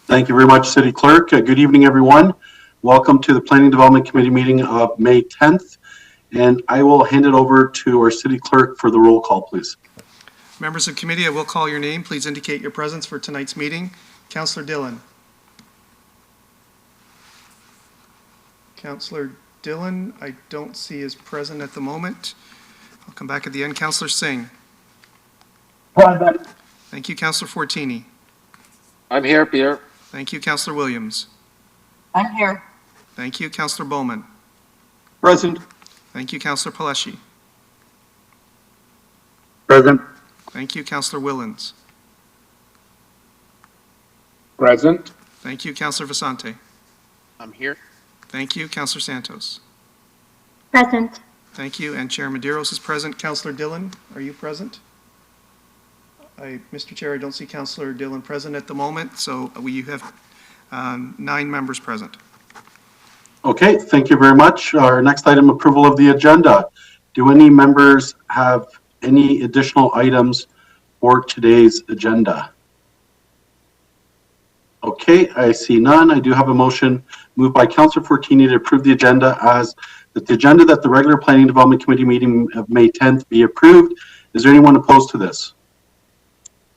Thank you very much, City Clerk. Good evening, everyone. Welcome to the Planning Development Committee meeting of May 10th. And I will hand it over to our City Clerk for the roll call, please. Members of committee, I will call your name. Please indicate your presence for tonight's meeting. Councillor Dillon. Councillor Dillon, I don't see is present at the moment. I'll come back at the end. Councillor Singh. Present. Thank you. Councillor Fortini. I'm here, Pierre. Thank you. Councillor Williams. I'm here. Thank you. Councillor Bowman. Present. Thank you. Councillor Paleshi. Present. Thank you. Councillor Willens. Present. Thank you. Councillor Vasante. I'm here. Thank you. Councillor Santos. Present. Thank you. And Chair Medeiros is present. Councillor Dillon, are you present? Mr. Chair, I don't see Councillor Dillon present at the moment, so we have 9 members present. Okay, thank you very much. Our next item, approval of the agenda. Do any members have any additional items for today's agenda? Okay, I see none. I do have a motion moved by Councillor Fortini to approve the agenda as that the agenda that the regular Planning Development Committee meeting of May 10th be approved. Is there anyone opposed to this?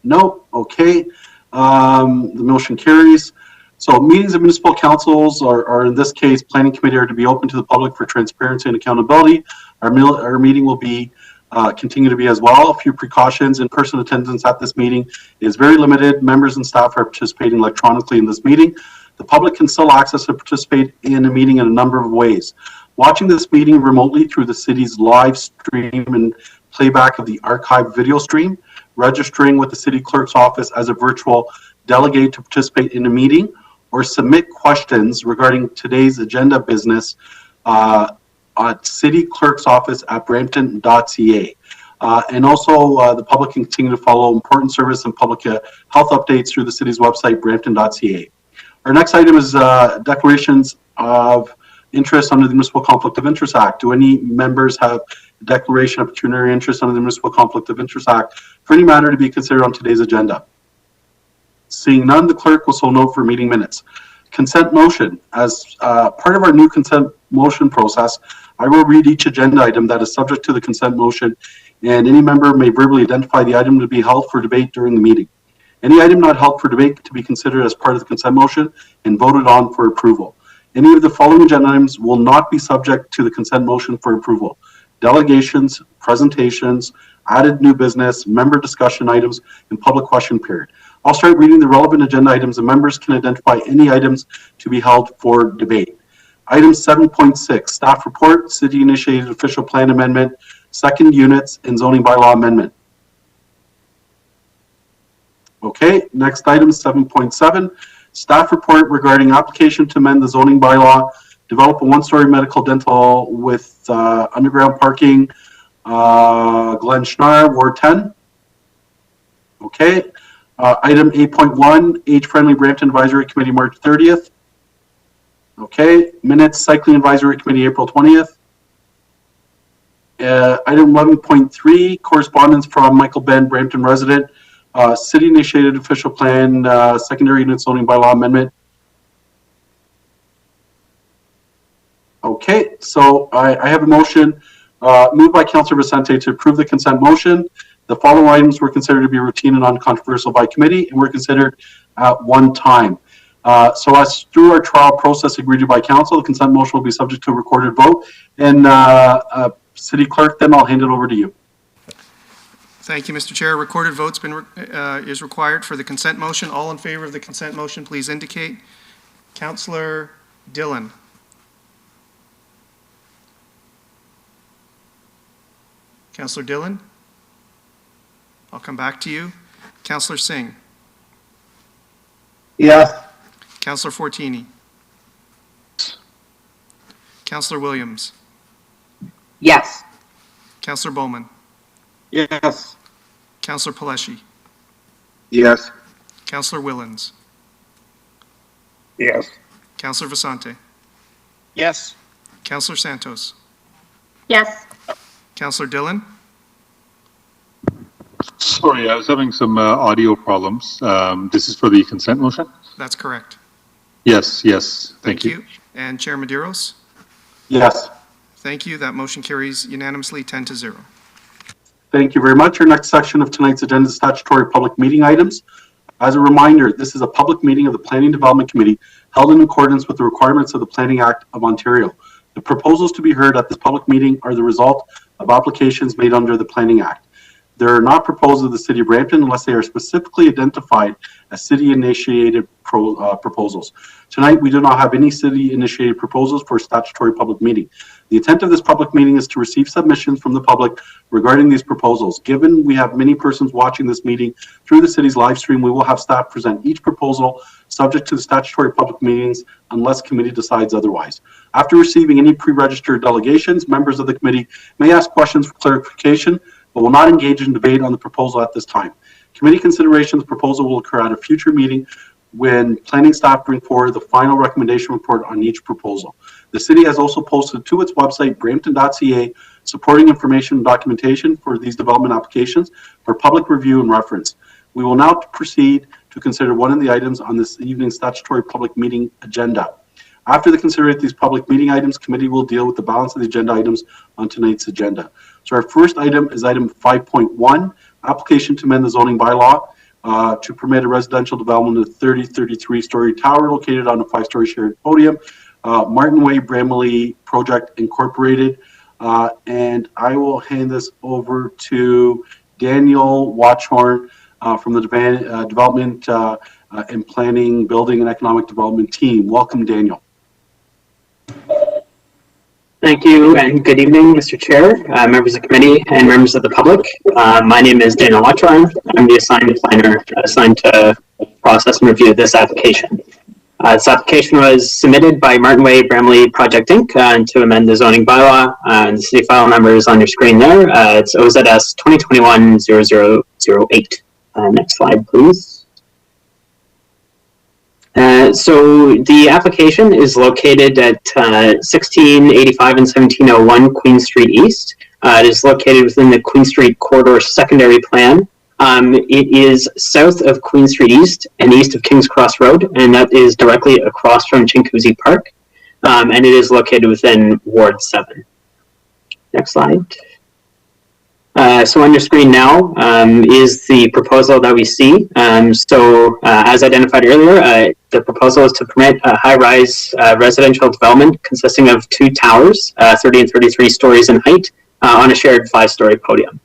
No. Okay. The motion carries. So meetings of municipal councils are in this case, planning committee, are to be open to the public for transparency and accountability. Our meeting will be continue to be as well. A few precautions: in-person attendance at this meeting is very limited. Members and staff are participating electronically in this meeting. The public can still access and participate in a meeting in a number of ways. Watching this meeting remotely through the city's live stream and playback of the archived video stream, registering with the city clerk's office as a virtual delegate to participate in a meeting, or submit questions regarding today's agenda business at city clerk's office at brampton.ca. And also the public can continue to follow important service and public health updates through the city's website, brampton.ca. Our next item is declarations of interest under the Municipal Conflict of Interest Act. Do any members have a declaration of pecuniary interest under the Municipal Conflict of Interest Act for any matter to be considered on today's agenda? Seeing none, the clerk will so note for meeting minutes. Consent motion. As part of our new consent motion process, I will read each agenda item that is subject to the consent motion, and any member may verbally identify the item to be held for debate during the meeting. Any item not held for debate to be considered as part of the consent motion and voted on for approval. Any of the following agenda items will not be subject to the consent motion for approval: delegations, presentations, added new business, member discussion items, and public question period. I'll start reading the relevant agenda items, and members can identify any items to be held for debate. Item 7.6, staff report, city initiated official plan amendment, second units, and zoning bylaw amendment. Okay, next item, 7.7, staff report regarding application to amend the zoning bylaw, develop a one-story medical dental with underground parking, Glen Schnarr, Ward 10. Okay, item 8.1, age-friendly Brampton Advisory Committee, March 30th. Okay, minutes, Cycling Advisory Committee, April 20th. Item 11.3, correspondence from Michael Ben, Brampton resident, city initiated official plan, secondary unit zoning bylaw amendment. Okay, so I have a motion moved by Councillor Vicente to approve the consent motion. The following items were considered to be routine and non-controversial by committee and were considered at one time. So as through our trial process agreed to by council, the consent motion will be subject to a recorded vote. And City Clerk, then I'll hand it over to you. Thank you, Mr. Chair. A recorded vote's is required for the consent motion. All in favor of the consent motion, please indicate. Councillor Dillon. Councillor Dillon? I'll come back to you. Councillor Singh? Yes. Councillor Fortini? Councillor Williams? Yes. Councillor Bowman? Yes. Councillor Paleshi? Yes. Councillor Willens? Yes. Councillor Vasante? Yes. Councillor Santos? Yes. Councillor Dillon? Sorry, I was having some audio problems. This is for the consent motion. That's correct. Yes, yes. Thank you. And Chair Medeiros? Yes. Thank you. That motion carries unanimously 10-0. Thank you very much. Our next section of tonight's agenda is statutory public meeting items. As a reminder, this is a public meeting of the Planning Development Committee held in accordance with the requirements of the Planning Act of Ontario. The proposals to be heard at this public meeting are the result of applications made under the Planning Act. They are not proposed of the City of Brampton unless they are specifically identified as city-initiated proposals. Tonight, we do not have any city-initiated proposals for a statutory public meeting. The intent of this public meeting is to receive submissions from the public regarding these proposals. Given we have many persons watching this meeting through the city's live stream, we will have staff present each proposal subject to the statutory public meetings unless committee decides otherwise. After receiving any pre-registered delegations, members of the committee may ask questions for clarification, but will not engage in debate on the proposal at this time. Committee consideration of the proposal will occur at a future meeting when planning staff bring forward the final recommendation report on each proposal. The city has also posted to its website, brampton.ca, supporting information and documentation for these development applications for public review and reference. We will now proceed to consider one of the items on this evening's statutory public meeting agenda. After the consideration of these public meeting items, committee will deal with the balance of the agenda items on tonight's agenda. So our first item is item 5.1, application to amend the zoning bylaw to permit a residential development of 33-story tower located on a 5-story shared podium, Martin Way Bramley Project Incorporated. And I will hand this over to Daniel Watchhorn from the Development and Planning, Building and Economic Development team. Welcome, Daniel. Thank you and good evening, Mr. Chair, members of the committee, and members of the public. My name is Daniel Watchorn. I'm the assigned planner assigned to process and review this application. This application was submitted by Martin Way Bramley Project Inc. To amend the zoning bylaw. And the city file number is on your screen there. It's OZS 2021-0008. Next slide, please. So the application is located at 1685 and 1701 Queen Street East. It is located within the Queen Street Corridor Secondary Plan. It is south of Queen Street East and east of King's Cross Road, and that is directly across from Chinguacousy Park. And it is located within Ward 7. Next slide. So on your screen now is the proposal that we see. As identified earlier, the proposal is to permit a high-rise residential development consisting of 2 towers, 30 and 33 stories in height, on a shared 5-story podium.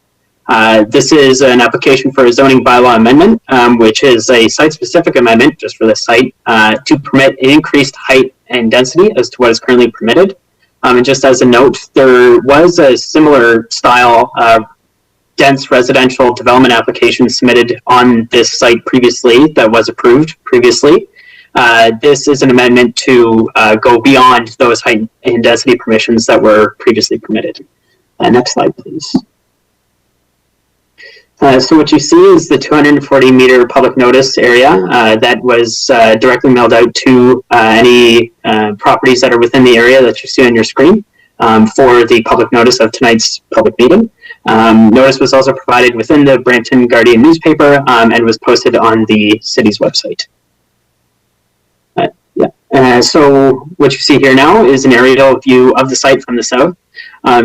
This is an application for a zoning bylaw amendment, which is a site-specific amendment just for the site to permit an increased height and density as to what is currently permitted. And just as a note, there was a similar style dense residential development application submitted on this site previously that was approved previously. This is an amendment to go beyond those height and density permissions that were previously permitted. Next slide, please. So what you see is the 240-meter public notice area that was directly mailed out to any properties that are within the area that you see on your screen for the public notice of tonight's public meeting. Notice was also provided within the Brampton Guardian newspaper and was posted on the city's website. So what you see here now is an aerial view of the site from the south.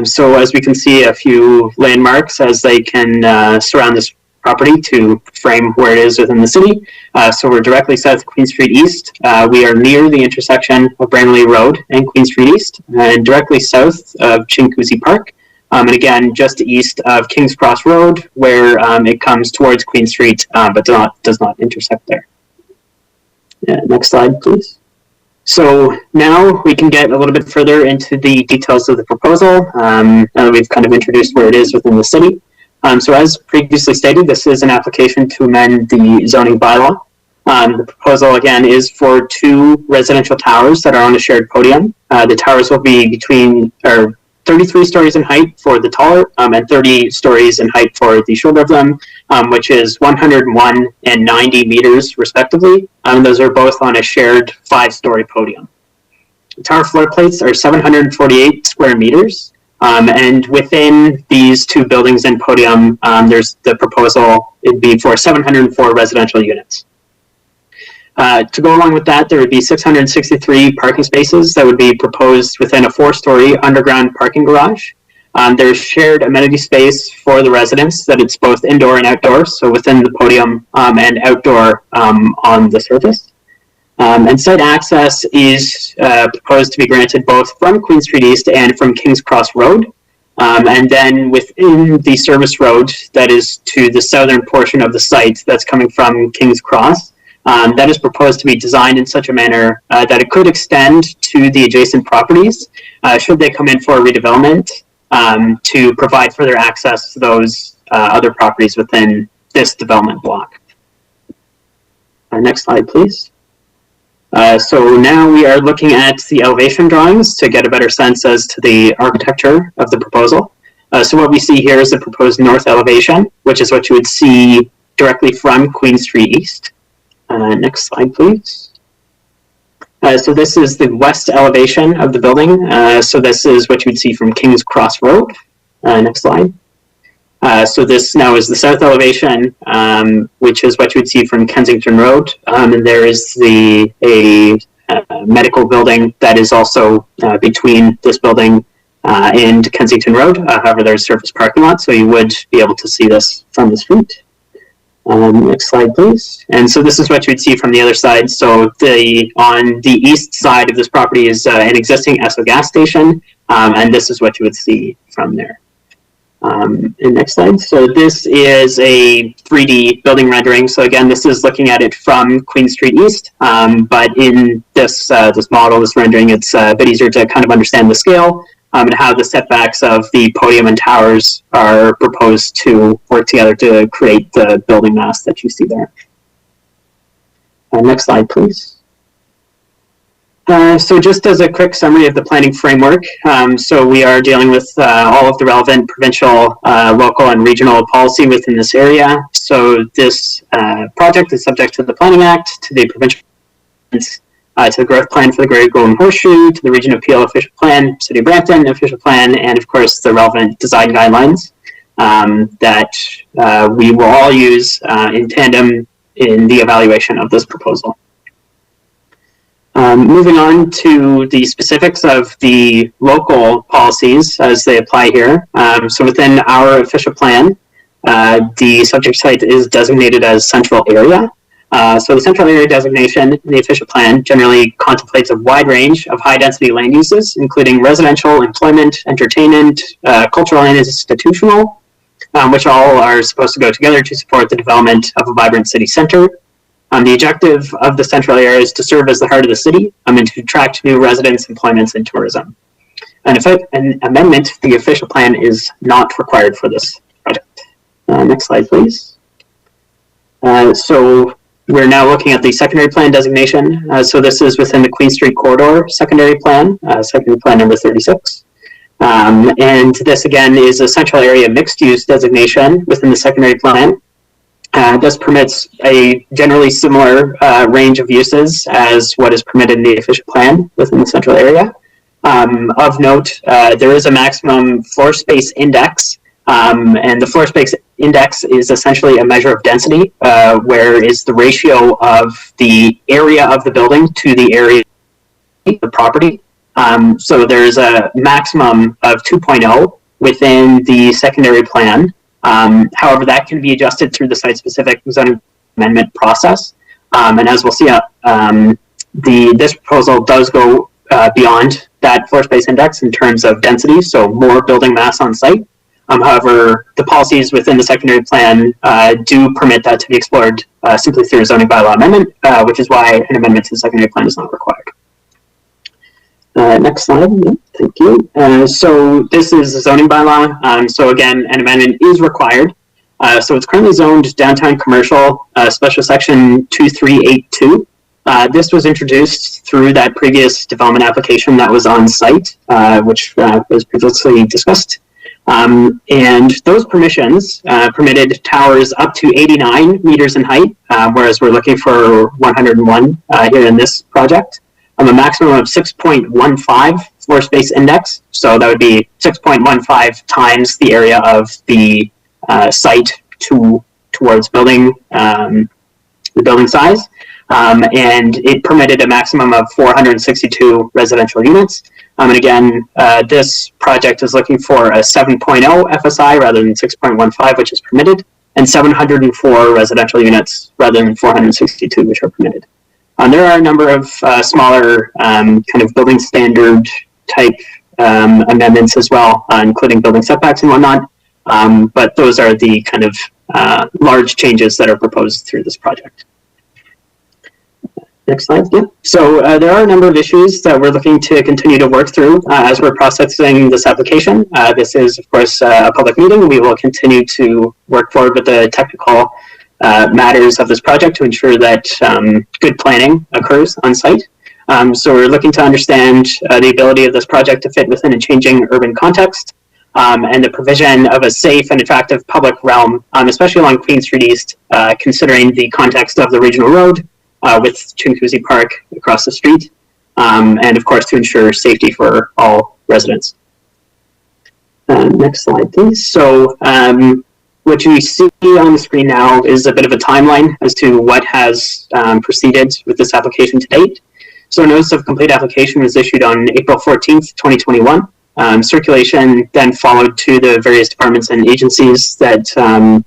So as we can see a few landmarks as they can surround this property to frame where it is within the city. So we're directly south of Queen Street East. We are near the intersection of Bramley Road and Queen Street East, and directly south of Chinguacousy Park. And again, just east of King's Cross Road, where it comes towards Queen Street, but does not intersect there. Next slide, please. So now we can get a little bit further into the details of the proposal. Now that we've kind of introduced where it is within the city. So as previously stated, this is an application to amend the zoning bylaw. The proposal, again, is for 2 residential towers that are on a shared podium. The towers will be between 33 stories in height for the taller and 30 stories in height for the shorter of them, which is 101 and 90 meters respectively. Those are both on a shared 5-story podium. The tower floor plates are 748 square meters. And within these 2 buildings and podium, there's the proposal, it'd be for 704 residential units. To go along with that, there would be 663 parking spaces that would be proposed within a 4-story underground parking garage. There's shared amenity space for the residents that it's both indoor and outdoor, so within the podium and outdoor on the surface. And site access is proposed to be granted both from Queen Street East and from King's Cross Road. And then within the service road that is to the southern portion of the site that's coming from King's Cross, that is proposed to be designed in such a manner that it could extend to the adjacent properties should they come in for a redevelopment to provide further access to those other properties within this development block. Next slide, please. So now we are looking at the elevation drawings to get a better sense as to the architecture of the proposal. So what we see here is the proposed north elevation, which is what you would see directly from Queen Street East. Next slide, please. So this is the west elevation of the building. So this is what you would see from King's Cross Road. Next slide. So this now is the south elevation, which is what you would see from Kensington Road. And there is a medical building that is also between this building and Kensington Road. However, there's surface parking lot, so you would be able to see this from the street. Next slide, please. And so this is what you would see from the other side. So on the east side of this property is an existing Esso gas station, and this is what you would see from there. And next slide. So this is a 3D building rendering. So again, this is looking at it from Queen Street East, but in this model, this rendering, it's a bit easier to kind of understand the scale and how the setbacks of the podium and towers are proposed to work together to create the building mass that you see there. Next slide, please. So just as a quick summary of the planning framework, so we are dealing with all of the relevant provincial, local, and regional policy within this area. So this project is subject to the Planning Act, to the provincial, to the growth plan for the Greater Golden Horseshoe, to the Region of Peel official plan, City of Brampton official plan, and of course the relevant design guidelines that we will all use in tandem in the evaluation of this proposal. Moving on to the specifics of the local policies as they apply here. So within our official plan, the subject site is designated as central area. So the central area designation in the official plan generally contemplates a wide range of high density land uses, including residential, employment, entertainment, cultural and institutional, which all are supposed to go together to support the development of a vibrant city center. The objective of the central area is to serve as the heart of the city and to attract new residents, employments, and tourism. And if an amendment to the official plan is not required for this project. Next slide, please. So we're now looking at the secondary plan designation. So this is within the Queen Street Corridor secondary plan number 36. And this again is a central area mixed use designation within the secondary plan. This permits a generally similar range of uses as what is permitted in the official plan within the central area. Of note, there is a maximum floor space index, and the floor space index is essentially a measure of density, where is the ratio of the area of the building to the area of the property. So there's a maximum of 2.0 within the secondary plan. However, that can be adjusted through the site-specific zoning amendment process. And as we'll see, this proposal does go beyond that floor space index in terms of density, so more building mass on site. However, the policies within the secondary plan do permit that to be explored simply through a zoning bylaw amendment, which is why an amendment to the secondary plan is not required. Next slide. Thank you. So this is a zoning bylaw. So again, an amendment is required. So it's currently zoned downtown commercial, special section 2382. This was introduced through that previous development application that was on site, which was previously discussed. And those permissions permitted towers up to 89 meters in height, whereas we're looking for 101 here in this project. A maximum of 6.15 floor space index, so that would be 6.15 times the area of the site towards building the building size, and it permitted a maximum of 462 residential units. And again, this project is looking for a 7.0 FSI rather than 6.15, which is permitted, and 704 residential units rather than 462, which are permitted. There are a number of smaller kind of building standard type amendments as well, including building setbacks and whatnot. But those are the kind of large changes that are proposed through this project. Next slide. Yeah. So there are a number of issues that we're looking to continue to work through as we're processing this application. This is, of course, a public meeting. We will continue to work forward with the technical matters of this project to ensure that good planning occurs on site. So we're looking to understand the ability of this project to fit within a changing urban context, and the provision of a safe and attractive public realm, especially along Queen Street East, considering the context of the regional road with Chinguacousy Park across the street, and of course to ensure safety for all residents. Next slide, please. So what you see on the screen now is a bit of a timeline as to what has proceeded with this application to date. So a notice of complete application was issued on April 14th, 2021. Circulation then followed to the various departments and agencies that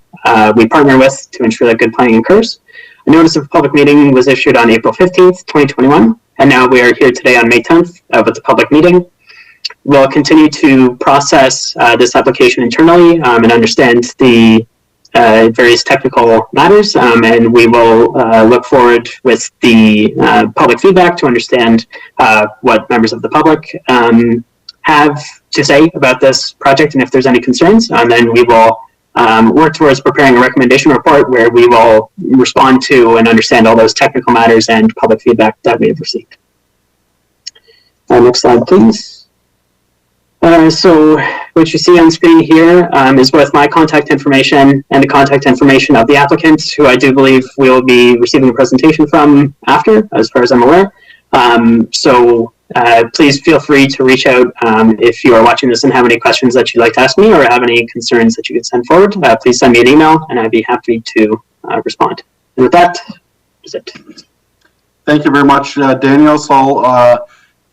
we partner with to ensure that good planning occurs. A notice of public meeting was issued on April 15th, 2021, and now we are here today on May 10th with the public meeting. We'll continue to process this application internally and understand the various technical matters, and we will look forward with the public feedback to understand what members of the public have to say about this project and if there's any concerns, and then we will work towards preparing a recommendation report where we will respond to and understand all those technical matters and public feedback that we have received. Next slide, please. So what you see on screen here is both my contact information and the contact information of the applicant, who I do believe we will be receiving a presentation from after, as far as I'm aware. So please feel free to reach out if you are watching this and have any questions that you'd like to ask me or have any concerns that you could send forward. Please send me an email and I'd be happy to respond. And with that, that's it. Thank you very much, Daniel. So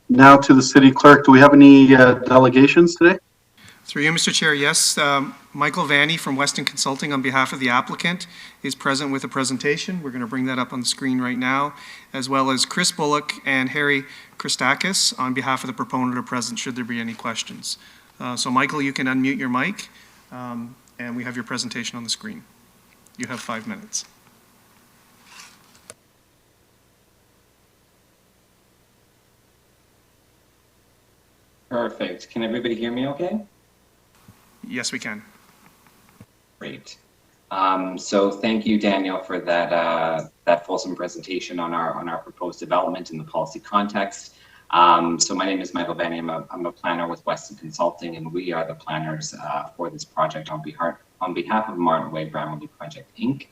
now to the city clerk. Do we have any delegations today? Through you, Mr. Chair, yes. Michael Vanny from Weston Consulting on behalf of the applicant is present with a presentation. We're going to bring that up on the screen right now, as well as Chris Bullock and Harry Christakis on behalf of the proponent are present should there be any questions. So Michael, you can unmute your mic, and we have your presentation on the screen. You have 5 minutes. Perfect. Can everybody hear me okay? Yes, we can. Great. So thank you, Daniel, for that fulsome presentation on our proposed development in the policy context. So my name is Michael Vanny. I'm a planner with Weston Consulting, and we are the planners for this project on behalf of Martin Way Bramley Project, Inc.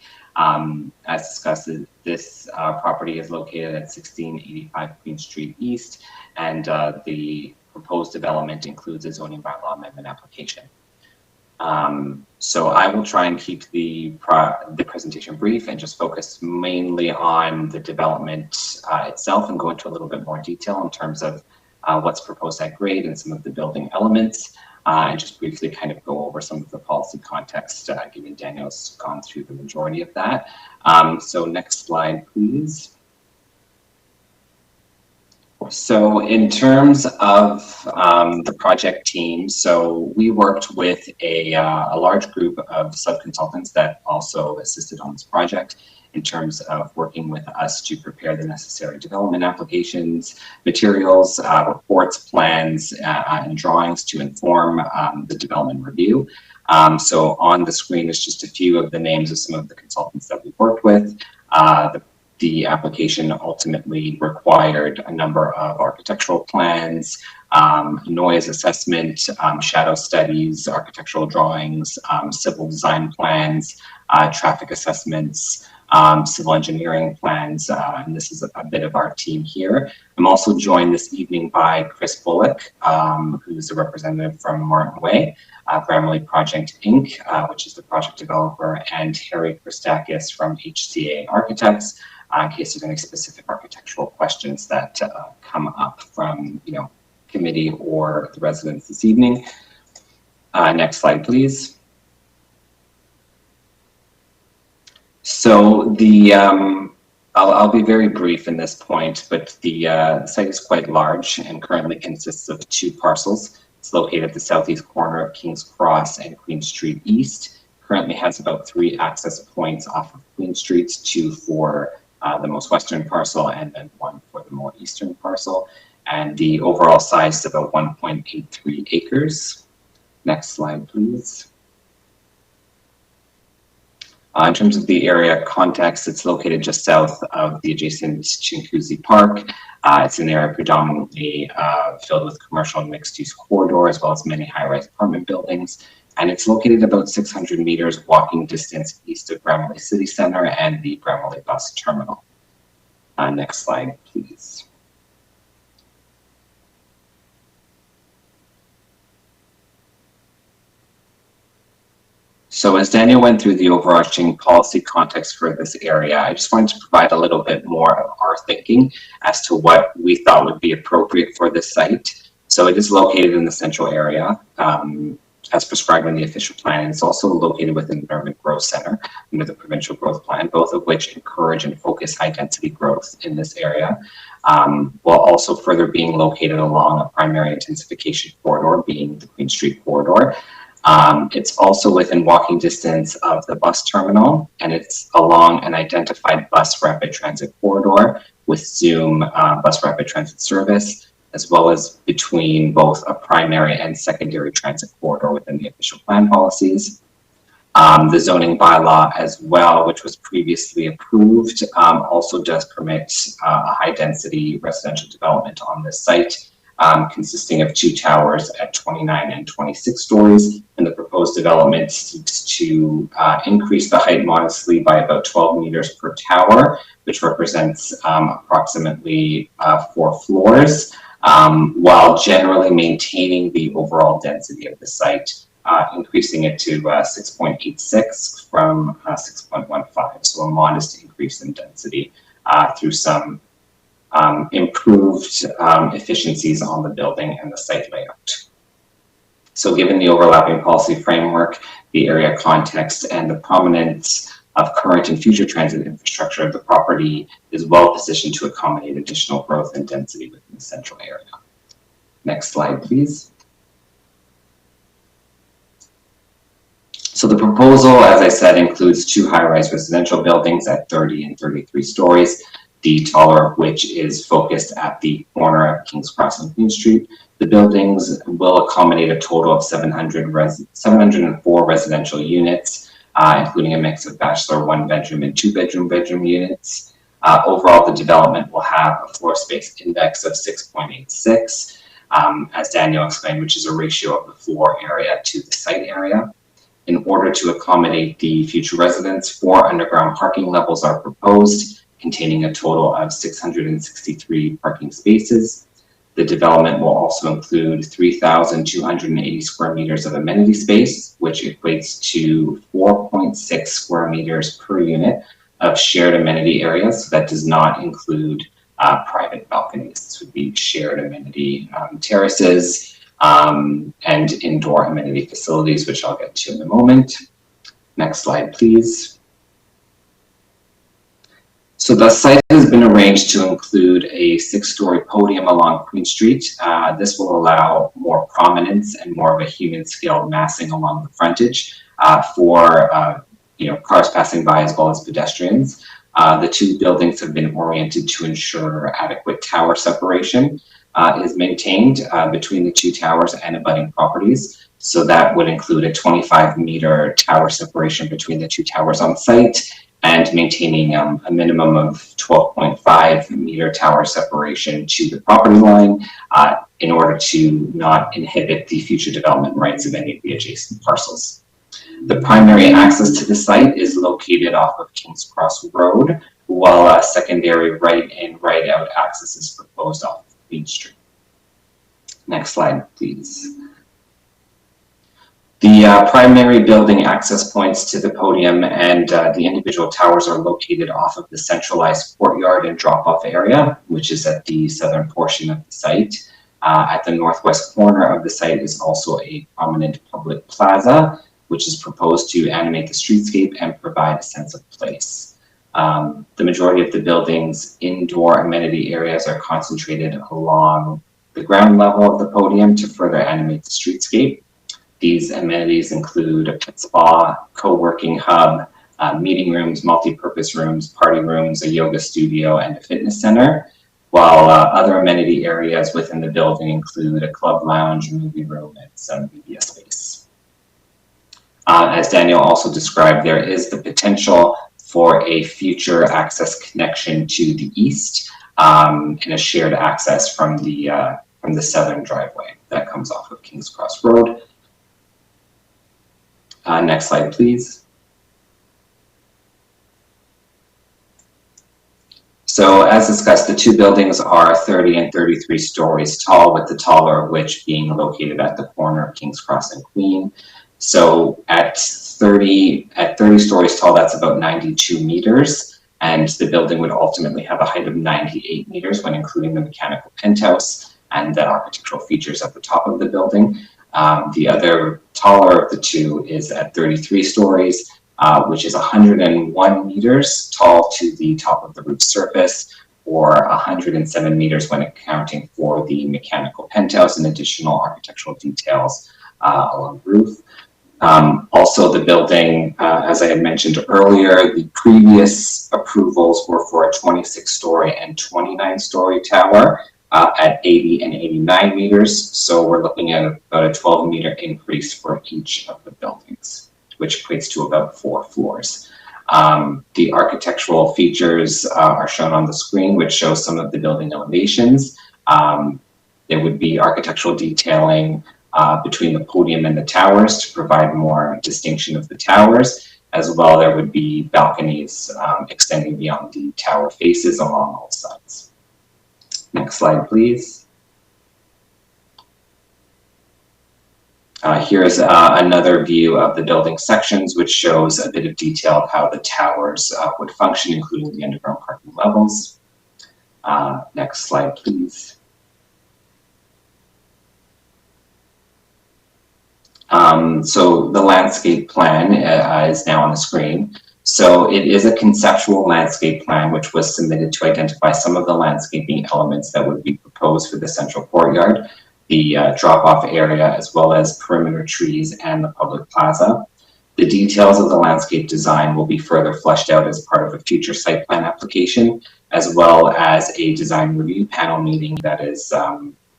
As discussed, this property is located at 1685 Queen Street East, and the proposed development includes a zoning bylaw amendment application. So I will try and keep the presentation brief and just focus mainly on the development itself and go into a little bit more detail in terms of what's proposed at grade and some of the building elements, and just briefly kind of go over some of the policy context, given Daniel's gone through the majority of that. So next slide, please. So in terms of the project team, so we worked with a large group of sub-consultants that also assisted on this project in terms of working with us to prepare the necessary development applications, materials, reports, plans, and drawings to inform the development review. So on the screen is just a few of the names of some of the consultants that we worked with. The application ultimately required a number of architectural plans, noise assessment, shadow studies, architectural drawings, civil design plans, traffic assessments, civil engineering plans, and this is a bit of our team here. I'm also joined this evening by Chris Bullock, who's a representative from Martin Way, Grammarly Project Inc., which is the project developer, and Harry Christakis from HCA Architects, in case there's any specific architectural questions that come up from, committee or the residents this evening. Next slide, please. So I'll be very brief in this point, but the site is quite large and currently consists of 2 parcels. It's located at the southeast corner of King's Cross and Queen Street East. Currently has about 3 access points off of Queen Street, 2 for the most western parcel and then 1 for the more eastern parcel. And the overall size is about 1.83 acres. Next slide, please. In terms of the area context, it's located just south of the adjacent Chinguacousy Park. It's an area predominantly filled with commercial and mixed-use corridor, as well as many high-rise apartment buildings. And it's located about 600 meters walking distance east of Grammarly City Center and the Grammarly Bus Terminal. Next slide, please. So as Daniel went through the overarching policy context for this area, I just wanted to provide a little bit more of our thinking as to what we thought would be appropriate for this site. So it is located in the central area, as prescribed in the official plan. It's also located within the Urban Growth Center under the provincial growth plan, both of which encourage and focus high density growth in this area, while also further being located along a primary intensification corridor, being the Queen Street corridor. It's also within walking distance of the bus terminal, and it's along an identified bus rapid transit corridor with Zoom bus rapid transit service, as well as between both a primary and secondary transit corridor within the official plan policies. The zoning bylaw as well, which was previously approved, also does permit a high density residential development on this site. Consisting of 2 towers at 29 and 26 stories, and the proposed development seeks to increase the height modestly by about 12 meters per tower, which represents approximately 4 floors, while generally maintaining the overall density of the site, increasing it to 6.86 from 6.15, so a modest increase in density through some improved efficiencies on the building and the site layout. So given the overlapping policy framework, the area context, and the prominence of current and future transit infrastructure, the property is well positioned to accommodate additional growth and density within the central area. Next slide, please. So the proposal, as I said, includes 2 high-rise residential buildings at 30 and 33 stories, the taller of which is focused at the corner of King's Cross and Queen Street. The buildings will accommodate a total of 704 residential units, including a mix of bachelor 1-bedroom and 2-bedroom units. Overall, the development will have a floor space index of 6.86, as Daniel explained, which is a ratio of the floor area to the site area. In order to accommodate the future residents, 4 underground parking levels are proposed, containing a total of 663 parking spaces. The development will also include 3,280 square meters of amenity space, which equates to 4.6 square meters per unit of shared amenity areas. So that does not include private balconies. This would be shared amenity terraces and indoor amenity facilities, which I'll get to in a moment. Next slide, please. So the site has been arranged to include a 6-story podium along Queen Street. This will allow more prominence and more of a human-scale massing along the frontage for cars passing by as well as pedestrians. The 2 buildings have been oriented to ensure adequate tower separation is maintained between the 2 towers and abutting properties. So that would include a 25-meter tower separation between the 2 towers on site, and maintaining a minimum of 12.5-meter tower separation to the property line in order to not inhibit the future development rights of any of the adjacent parcels. The primary access to the site is located off of King's Cross Road, while a secondary right in, right out access is proposed off of Queen Street. Next slide, please. The primary building access points to the podium and the individual towers are located off of the centralized courtyard and drop-off area, which is at the southern portion of the site. At the northwest corner of the site is also a prominent public plaza, which is proposed to animate the streetscape and provide a sense of place. The majority of the building's indoor amenity areas are concentrated along the ground level of the podium to further animate the streetscape. These amenities include a pet spa, co-working hub, meeting rooms, multi-purpose rooms, party rooms, a yoga studio, and a fitness center, while other amenity areas within the building include a club lounge, movie room, and some media space. As Daniel also described, there is the potential for a future access connection to the east and a shared access from the southern driveway that comes off of King's Cross Road. Next slide, please. So as discussed, the two buildings are 30 and 33 stories tall, with the taller of which being located at the corner of King's Cross and Queen. So at 30 stories tall, that's about 92 meters. And the building would ultimately have a height of 98 meters when including the mechanical penthouse and the architectural features at the top of the building. The other taller of the two is at 33 stories, which is 101 meters tall to the top of the roof surface, or 107 meters when accounting for the mechanical penthouse and additional architectural details along the roof. Also, the building, as I had mentioned earlier, the previous approvals were for a 26-story and 29-story tower at 80 and 89 meters. So we're looking at about a 12-meter increase for each of the buildings, which equates to about 4 floors. The architectural features are shown on the screen, which shows some of the building elevations. There would be architectural detailing between the podium and the towers to provide more distinction of the towers. As well, there would be balconies extending beyond the tower faces along all sides. Next slide, please. Here's another view of the building sections, which shows a bit of detail of how the towers would function, including the underground parking levels. Next slide, please. So the landscape plan is now on the screen. So it is a conceptual landscape plan which was submitted to identify some of the landscaping elements that would be proposed for the central courtyard, the drop-off area, as well as perimeter trees and the public plaza. The details of the landscape design will be further fleshed out as part of a future site plan application, as well as a design review panel meeting that is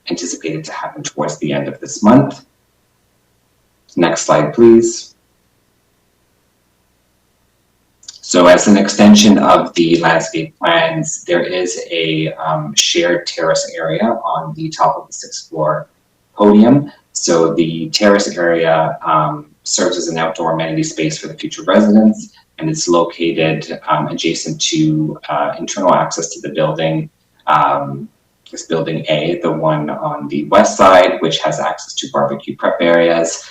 anticipated to happen towards the end of this month. Next slide, please. So as an extension of the landscape plans, there is a shared terrace area on the top of the 6th floor podium. So the terrace area serves as an outdoor amenity space for the future residents, and it's located adjacent to internal access to the building. This building A, the one on the west side, which has access to barbecue prep areas.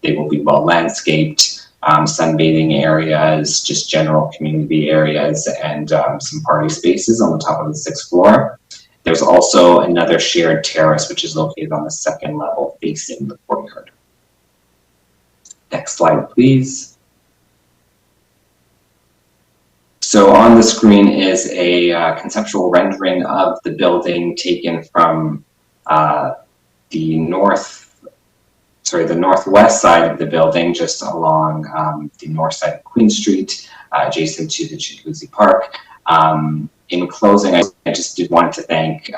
They will be well landscaped. Sunbathing areas, just general community areas, and some party spaces on the top of the 6th floor. There's also another shared terrace, which is located on the 2nd level facing the courtyard. Next slide, please. So on the screen is a conceptual rendering of the building taken from the northwest side of the building, just along the north side of Queen Street, adjacent to the Chitoozy Park. In closing, I just did want to thank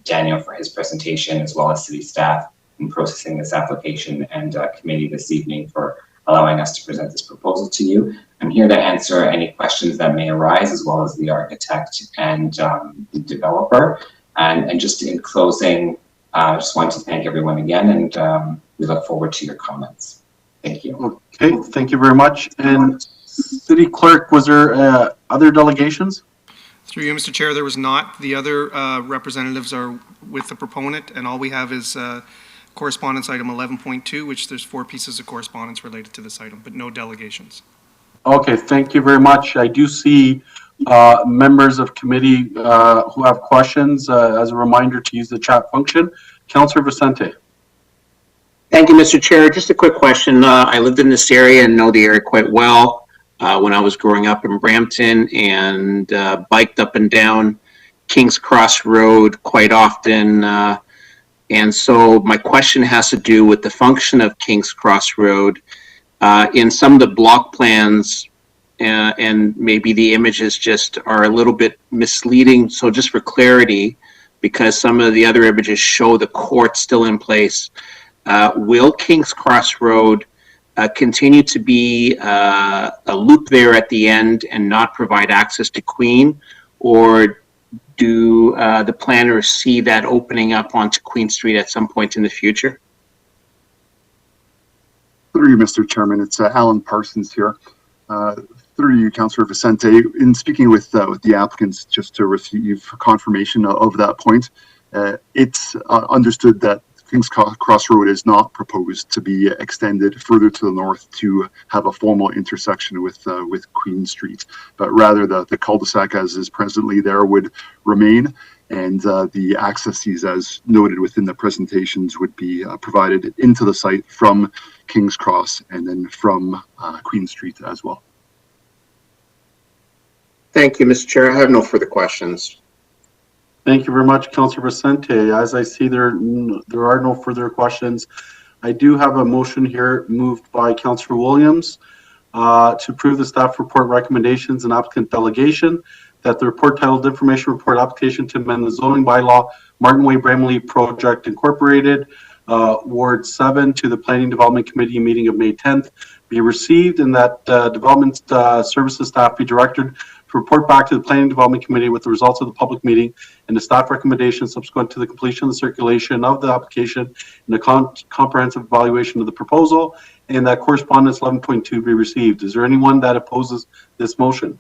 Daniel for his presentation, as well as city staff in processing this application, and committee this evening for allowing us to present this proposal to you. I'm here to answer any questions that may arise, as well as the architect and the developer. And just in closing, I just want to thank everyone again, and we look forward to your comments. Thank you. Okay, thank you very much. And City Clerk, was there other delegations? Through you, Mr. Chair, there was not. The other representatives are with the proponent, and all we have is correspondence item 11.2, which there's 4 pieces of correspondence related to this item, but no delegations. Okay, thank you very much. I do see members of committee who have questions. As a reminder to use the chat function. Councillor Vicente. Thank you, Mr. Chair. Just a quick question. I lived in this area and know the area quite well when I was growing up in Brampton, and biked up and down King's Cross Road quite often. And so my question has to do with the function of King's Cross Road. In some of the block plans, and maybe the images just are a little bit misleading. So just for clarity, because some of the other images show the court still in place, will King's Cross Road continue to be a loop there at the end and not provide access to Queen? Or do the planners see that opening up onto Queen Street at some point in the future? Through you, Mr. Chairman, it's Alan Parsons here. Through you, Councillor Vicente, in speaking with the applicants just to receive confirmation of that point, it's understood that King's Cross Road is not proposed to be extended further to the north to have a formal intersection with Queen Street, but rather the cul-de-sac as is presently there would remain, and the accesses as noted within the presentations would be provided into the site from King's Cross and then from Queen Street as well. Thank you, Mr. Chair. I have no further questions. Thank you very much, Councillor Vicente. As I see there are no further questions. I do have a motion here moved by Councillor Williams to approve the staff report recommendations and applicant delegation, that the report titled Information Report Application to amend the zoning bylaw Martin Way Bramley Project Incorporated, Ward 7 to the Planning Development Committee meeting of May 10th be received, and that Development Services staff be directed to report back to the Planning Development Committee with the results of the public meeting and the staff recommendations subsequent to the completion of the circulation of the application and a comprehensive evaluation of the proposal, and that correspondence 11.2 be received. Is there anyone that opposes this motion?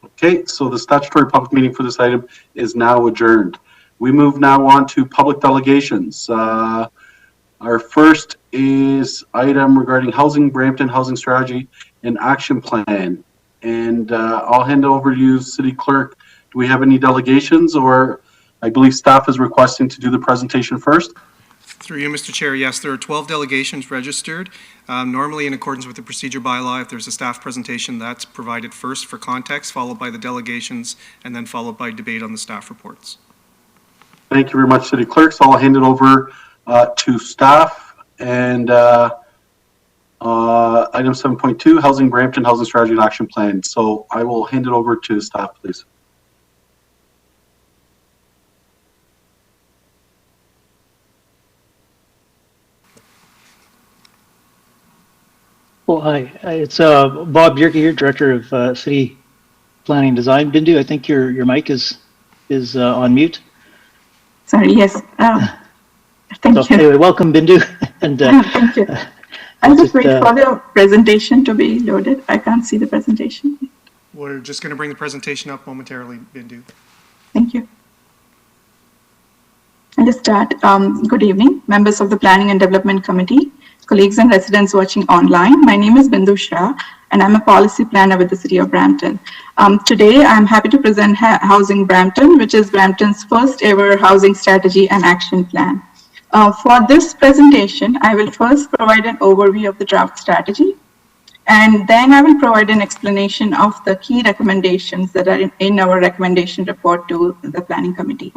Okay, so the statutory public meeting for this item is now adjourned. We move now on to public delegations. Our first is item regarding Housing Brampton Housing Strategy and Action Plan. And I'll hand it over to you, City Clerk. Do we have any delegations, or I believe staff is requesting to do the presentation first? Through you, Mr. Chair, yes, there are 12 delegations registered. Normally, in accordance with the procedure bylaw, if there's a staff presentation, that's provided first for context, followed by the delegations, and then followed by debate on the staff reports. Thank you very much, City Clerk. So I'll hand it over to staff. And item 7.2, Housing Brampton Housing Strategy and Action Plan. So I will hand it over to staff, please. Well, hi, it's Bob Bjerke here, Director of City Planning Design. Bindu, I think your mic is on mute. Sorry, yes. Thank So you. anyway, welcome, Bindu. And Thank you. I'll just wait for the presentation to be loaded. I can't see the presentation. We're just going to bring the presentation up momentarily, Bindu. Thank you. I'll just start. Good evening, members of the Planning and Development Committee, colleagues and residents watching online. My name is Bindu Shah, and I'm a policy planner with the City of Brampton. Today, I'm happy to present Housing Brampton, which is Brampton's first ever housing strategy and action plan. For this presentation, I will first provide an overview of the draft strategy, and then I will provide an explanation of the key recommendations that are in our recommendation report to the Planning Committee.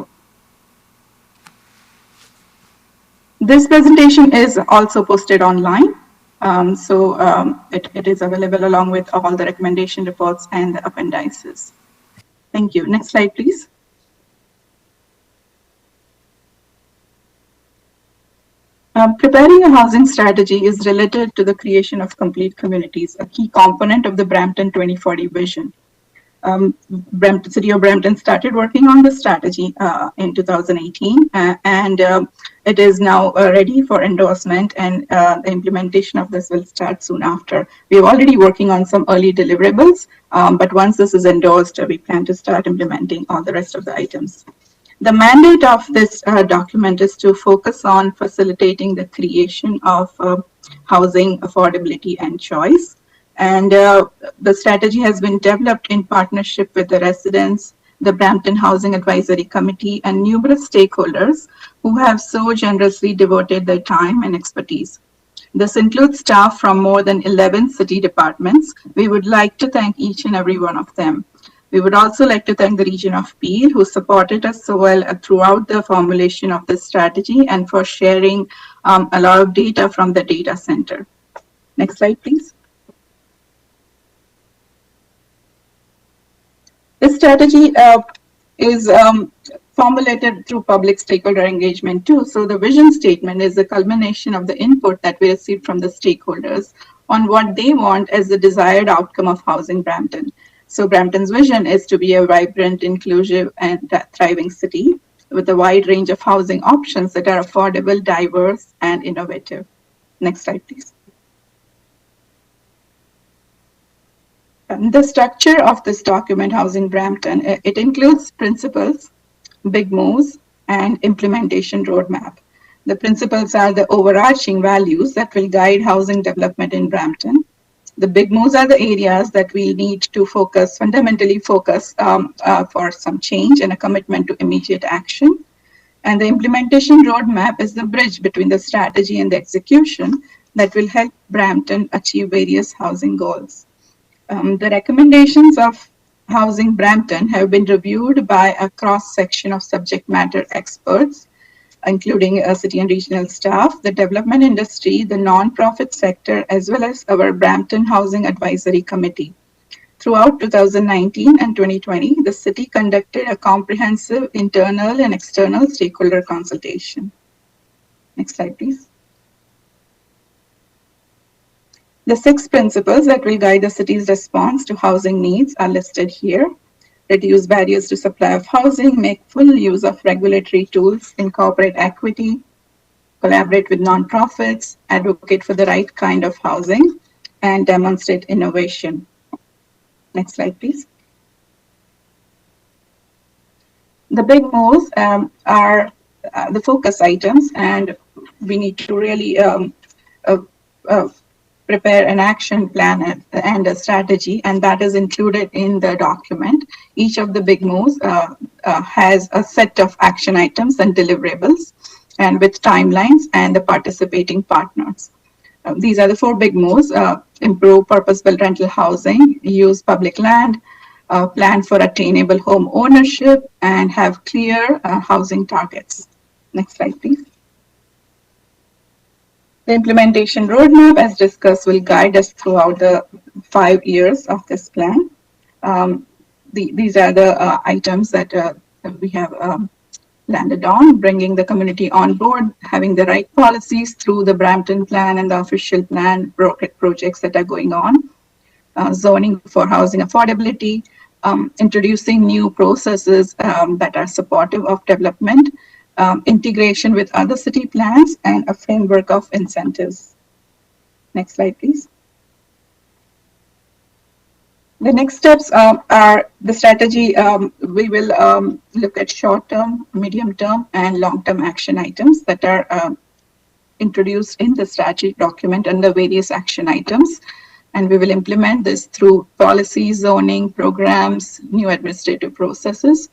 This presentation is also posted online, it is available along with all the recommendation reports and the appendices. Thank you. Next slide, please. Preparing a housing strategy is related to the creation of complete communities, a key component of the Brampton 2040 vision. City of Brampton started working on the strategy in 2018, and it is now ready for endorsement, and the implementation of this will start soon after. We are already working on some early deliverables, but once this is endorsed, we plan to start implementing all the rest of the items. The mandate of this document is to focus on facilitating the creation of housing affordability and choice. And the strategy has been developed in partnership with the residents, the Brampton Housing Advisory Committee, and numerous stakeholders who have so generously devoted their time and expertise. This includes staff from more than 11 city departments. We would like to thank each and every one of them. We would also like to thank the region of Peel, who supported us so well throughout the formulation of this strategy and for sharing a lot of data from the data center. Next slide, please. This strategy is formulated through public stakeholder engagement too. So the vision statement is a culmination of the input that we received from the stakeholders on what they want as the desired outcome of Housing Brampton. So Brampton's vision is to be a vibrant, inclusive, and thriving city with a wide range of housing options that are affordable, diverse, and innovative. Next slide, please. The structure of this document, Housing Brampton, it includes principles, big moves, and implementation roadmap. The principles are the overarching values that will guide housing development in Brampton. The big moves are the areas that we need to fundamentally focus for some change and a commitment to immediate action. And the implementation roadmap is the bridge between the strategy and the execution that will help Brampton achieve various housing goals. The recommendations of Housing Brampton have been reviewed by a cross-section of subject matter experts, including city and regional staff, the development industry, the non-profit sector, as well as our Brampton Housing Advisory Committee. Throughout 2019 and 2020, the city conducted a comprehensive internal and external stakeholder consultation. Next slide, please. The 6 principles that will guide the city's response to housing needs are listed here. Reduce barriers to supply of housing, make full use of regulatory tools, incorporate equity, collaborate with nonprofits, advocate for the right kind of housing, and demonstrate innovation. Next slide, please. The big moves are the focus items, and we need to really prepare an action plan and a strategy, and that is included in the document. Each of the big moves has a set of action items and deliverables, and with timelines and the participating partners. These are the 4 big moves: improve purpose-built rental housing, use public land, plan for attainable home ownership, and have clear housing targets. Next slide, please. The implementation roadmap, as discussed, will guide us throughout the 5 years of this plan. These are the items that we have landed on: bringing the community on board, having the right policies through the Brampton plan and the official plan projects that are going on, zoning for housing affordability, introducing new processes that are supportive of development, integration with other city plans, and a framework of incentives. Next slide, please. The next steps are the strategy. We will look at short-term, medium-term, and long-term action items that are introduced in the strategy document under various action items. And we will implement this through policy, zoning, programs, new administrative processes.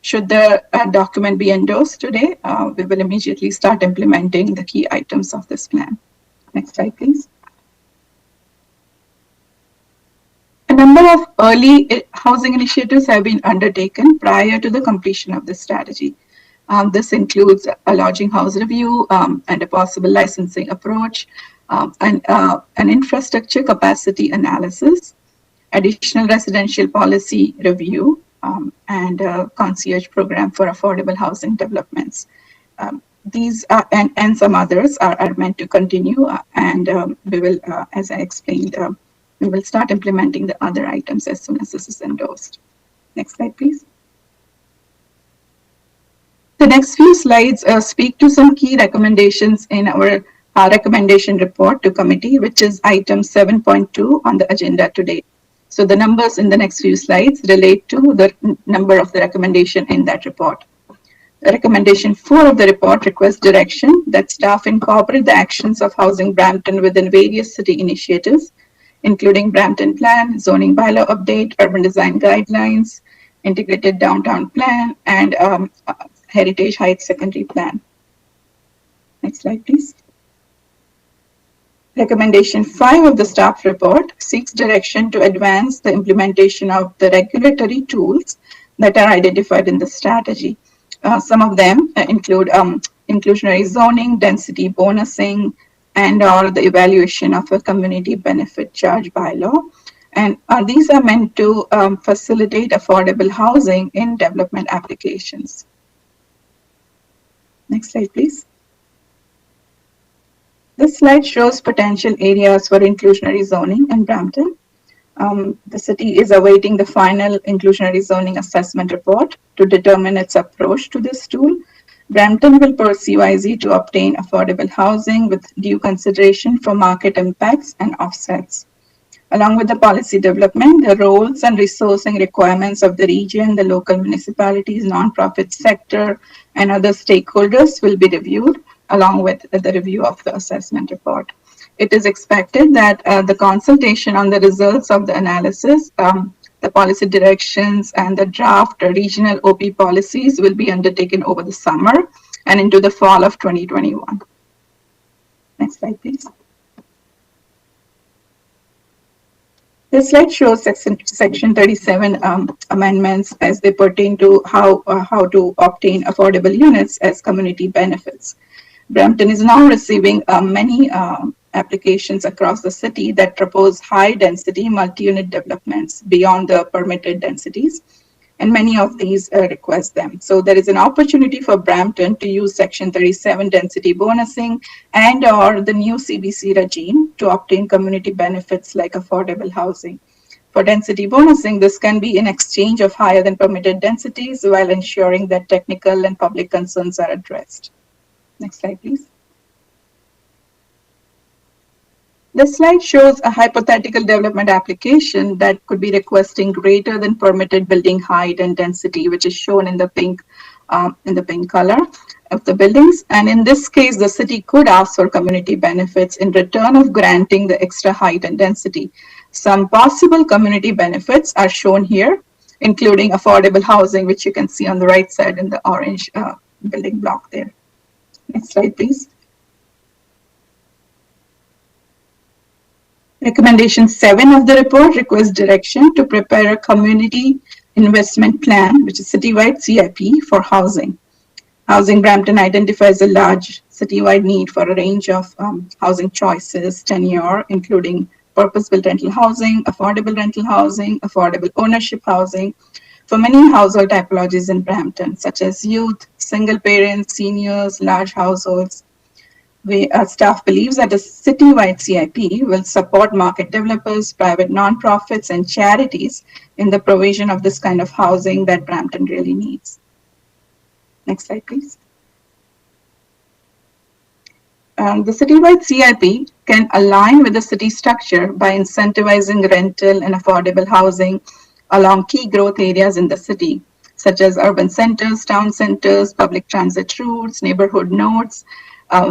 Should the document be endorsed today, we will immediately start implementing the key items of this plan. Next slide, please. A number of early housing initiatives have been undertaken prior to the completion of this strategy. This includes a lodging house review and a possible licensing approach, and an infrastructure capacity analysis, additional residential policy review, and a concierge program for affordable housing developments. These are, and some others are meant to continue, and we will, as I explained, we will start implementing the other items as soon as this is endorsed. Next slide, please. The next few slides speak to some key recommendations in our recommendation report to committee, which is item 7.2 on the agenda today. So the numbers in the next few slides relate to the number of the recommendation in that report. Recommendation 4 of the report requests direction that staff incorporate the actions of Housing Brampton within various city initiatives, including Brampton Plan, zoning bylaw update, urban design guidelines, integrated downtown plan, and Heritage Heights secondary plan. Next slide, please. Recommendation 5 of the staff report seeks direction to advance the implementation of the regulatory tools that are identified in the strategy. Some of them include inclusionary zoning, density bonusing, and or the evaluation of a community benefit charge bylaw. And these are meant to facilitate affordable housing in development applications. Next slide, please. This slide shows potential areas for inclusionary zoning in Brampton. The city is awaiting the final inclusionary zoning assessment report to determine its approach to this tool. Brampton will pursue IZ to obtain affordable housing with due consideration for market impacts and offsets. Along with the policy development, the roles and resourcing requirements of the region, the local municipalities, nonprofit sector, and other stakeholders will be reviewed along with the review of the assessment report. It is expected that the consultation on the results of the analysis, the policy directions, and the draft regional OP policies will be undertaken over the summer and into the fall of 2021. Next slide, please. This slide shows section 37 amendments as they pertain to how to obtain affordable units as community benefits. Brampton is now receiving many applications across the city that propose high-density multi-unit developments beyond the permitted densities, and many of these request them. So there is an opportunity for Brampton to use Section 37 density bonusing and or the new CBC regime to obtain community benefits like affordable housing. For density bonusing, this can be in exchange of higher than permitted densities while ensuring that technical and public concerns are addressed. Next slide, please. This slide shows a hypothetical development application that could be requesting greater than permitted building height and density, which is shown in the pink color of the buildings. And in this case, the city could ask for community benefits in return of granting the extra height and density. Some possible community benefits are shown here, including affordable housing, which you can see on the right side in the orange building block there. Next slide, please. Recommendation 7 of the report requests direction to prepare a community investment plan, which is citywide CIP for housing. Housing Brampton identifies a large citywide need for a range of housing choices, tenure, including purpose-built rental housing, affordable ownership housing, for many household typologies in Brampton, such as youth, single parents, seniors, large households. Staff believes that a citywide CIP will support market developers, private nonprofits, and charities in the provision of this kind of housing that Brampton really needs. Next slide, please. The citywide CIP can align with the city structure by incentivizing rental and affordable housing along key growth areas in the city, such as urban centers, town centers, public transit routes, neighborhood nodes,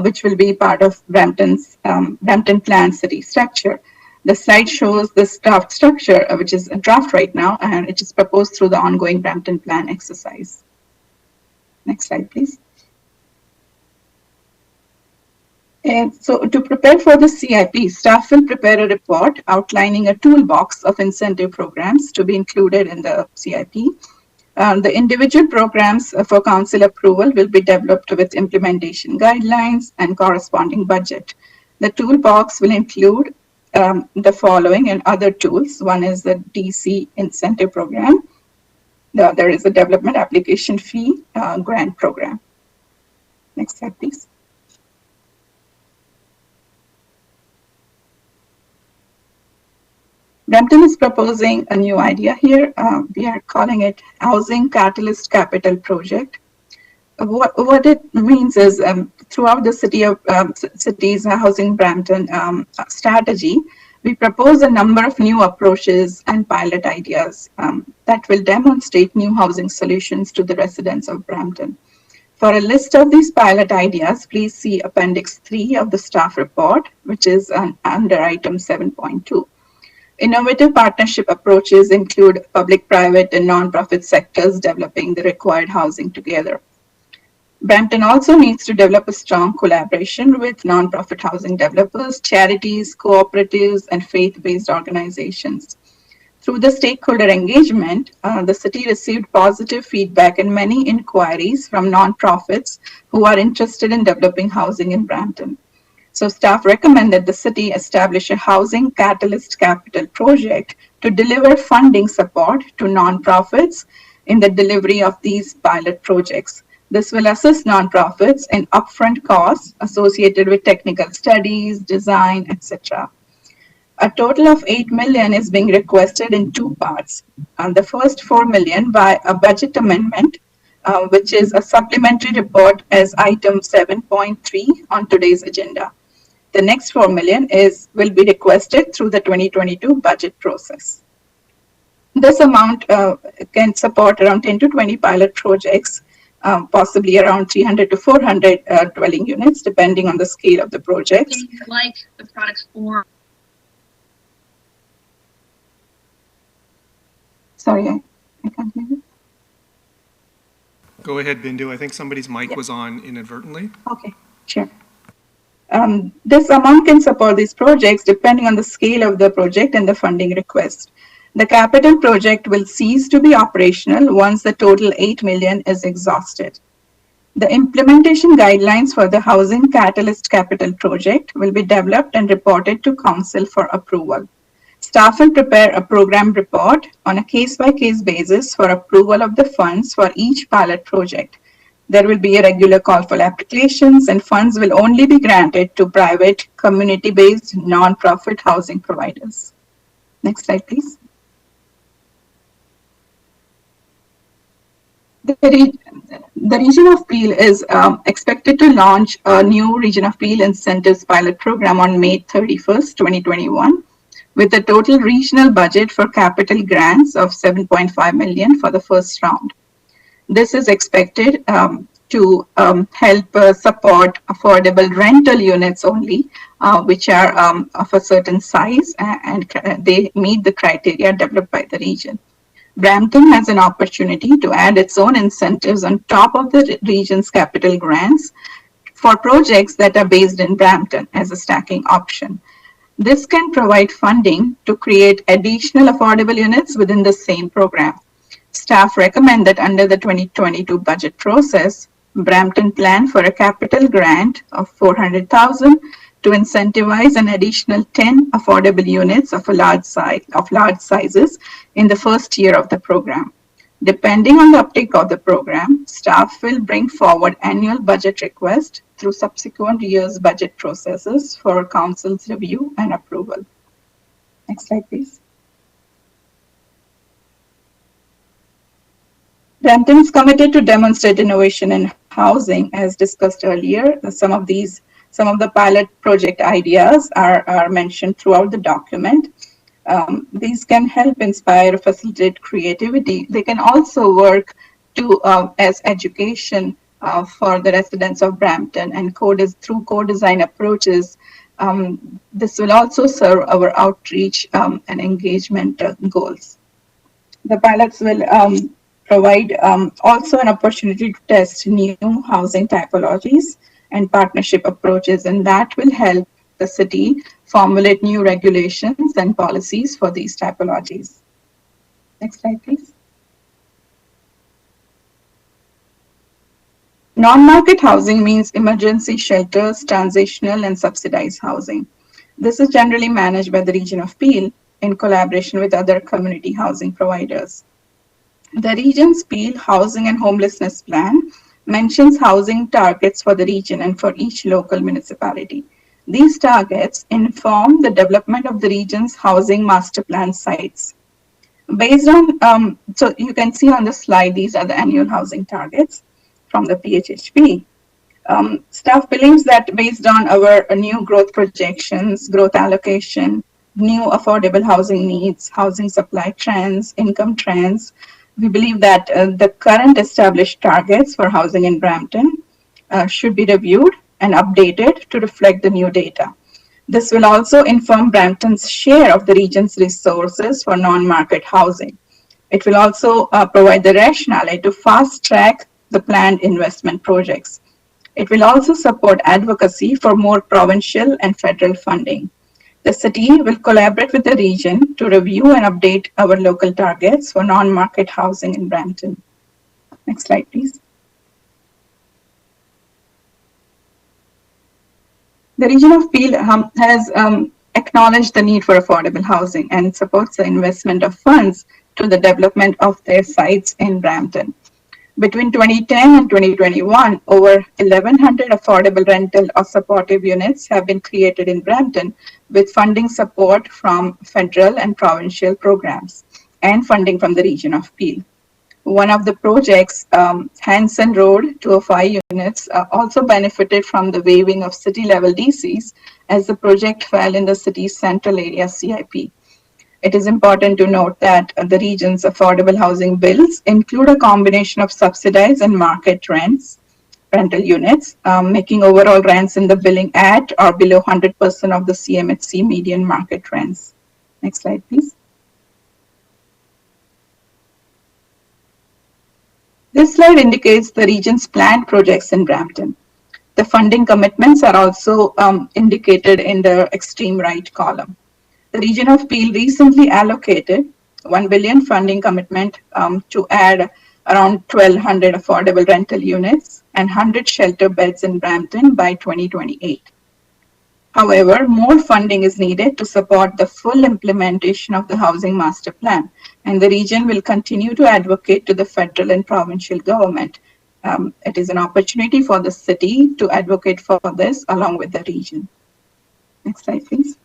which will be part of Brampton's Brampton Plan city structure. The slide shows this draft structure, which is a draft right now, and it is proposed through the ongoing Brampton Plan exercise. Next slide, please. And so to prepare for the CIP, staff will prepare a report outlining a toolbox of incentive programs to be included in the CIP. The individual programs for council approval will be developed with implementation guidelines and corresponding budget. The toolbox will include the following and other tools. One is the DC incentive program. The other is the development application fee grant program. Next slide, please. Brampton is proposing a new idea here. We are calling it Housing Catalyst Capital Project. What it means is throughout the city's Housing Brampton strategy, we propose a number of new approaches and pilot ideas that will demonstrate new housing solutions to the residents of Brampton. For a list of these pilot ideas, please see Appendix 3 of the staff report, which is under item 7.2. Innovative partnership approaches include public, private, and nonprofit sectors developing the required housing together. Brampton also needs to develop a strong collaboration with nonprofit housing developers, charities, cooperatives, and faith-based organizations. Through the stakeholder engagement, the city received positive feedback and many inquiries from nonprofits who are interested in developing housing in Brampton. So staff recommend that the city establish a Housing Catalyst Capital Project to deliver funding support to nonprofits in the delivery of these pilot projects. This will assist nonprofits in upfront costs associated with technical studies, design, etc. A total of $8 million is being requested in two parts. The first $4 million by a budget amendment, which is a supplementary report as item 7.3 on today's agenda. The next $4 million will be requested through the 2022 budget process. This amount can support around 10 to 20 pilot projects, possibly around 300 to 400 dwelling units, depending on the scale of the projects. Like the products for. Sorry, I can't hear you. Go ahead, Bindu. I think somebody's mic was on inadvertently. Okay, sure. This amount can support these projects depending on the scale of the project and the funding request. The capital project will cease to be operational once the total $8 million is exhausted. The implementation guidelines for the Housing Catalyst Capital Project will be developed and reported to Council for approval. Staff will prepare a program report on a case-by-case basis for approval of the funds for each pilot project. There will be a regular call for applications, and funds will only be granted to private, community-based, non-profit housing providers. Next slide, please. The Region of Peel is expected to launch a new Region of Peel Incentives Pilot Program on May 31st, 2021, with a total regional budget for capital grants of $7.5 million for the first round. This is expected to help support affordable rental units only, which are of a certain size and they meet the criteria developed by the region. Brampton has an opportunity to add its own incentives on top of the region's capital grants for projects that are based in Brampton as a stacking option. This can provide funding to create additional affordable units within the same program. Staff recommend that under the 2022 budget process, Brampton plan for a capital grant of $400,000 to incentivize an additional 10 affordable units of large sizes in the first year of the program. Depending on the uptake of the program, staff will bring forward annual budget requests through subsequent years' budget processes for Council's review and approval. Next slide, please. Brampton is committed to demonstrate innovation in housing, as discussed earlier. Some of the pilot project ideas are mentioned throughout the document. These can help inspire or facilitate creativity. They can also work to as education for the residents of Brampton and through co-design approaches. This will also serve our outreach and engagement goals. The pilots will provide also an opportunity to test new housing typologies and partnership approaches, and that will help the city formulate new regulations and policies for these typologies. Next slide, please. Non-market housing means emergency shelters, transitional and subsidized housing. This is generally managed by the Region of Peel in collaboration with other community housing providers. The region's Peel Housing and Homelessness Plan mentions housing targets for the region and for each local municipality. These targets inform the development of the region's housing master plan sites. Based on, so you can see on the slide, these are the annual housing targets from the PHHP. Staff believes that based on our new growth projections, growth allocation, new affordable housing needs, housing supply trends, income trends, we believe that the current established targets for housing in Brampton should be reviewed and updated to reflect the new data. This will also inform Brampton's share of the region's resources for non-market housing. It will also provide the rationale to fast-track the planned investment projects. It will also support advocacy for more provincial and federal funding. The city will collaborate with the region to review and update our local targets for non-market housing in Brampton. Next slide, please. The region of Peel has acknowledged the need for affordable housing and supports the investment of funds to the development of their sites in Brampton. Between 2010 and 2021, over 1,100 affordable rental or supportive units have been created in Brampton with funding support from federal and provincial programs and funding from the region of Peel. One of the projects, Hanson Road, 205 units, also benefited from the waiving of city-level DCs as the project fell in the city's central area CIP. It is important to note that the region's affordable housing bills include a combination of subsidized and market rents, rental units, making overall rents in the billing at or below 100% of the CMHC median market rents. Next slide, please. This slide indicates the region's planned projects in Brampton. The funding commitments are also indicated in the extreme right column. The region of Peel recently allocated $1 billion funding commitment to add around 1,200 affordable rental units and 100 shelter beds in Brampton by 2028. However, more funding is needed to support the full implementation of the Housing Master Plan, and the region will continue to advocate to the federal and provincial government. It is an opportunity for the city to advocate for this along with the region. Next slide, please.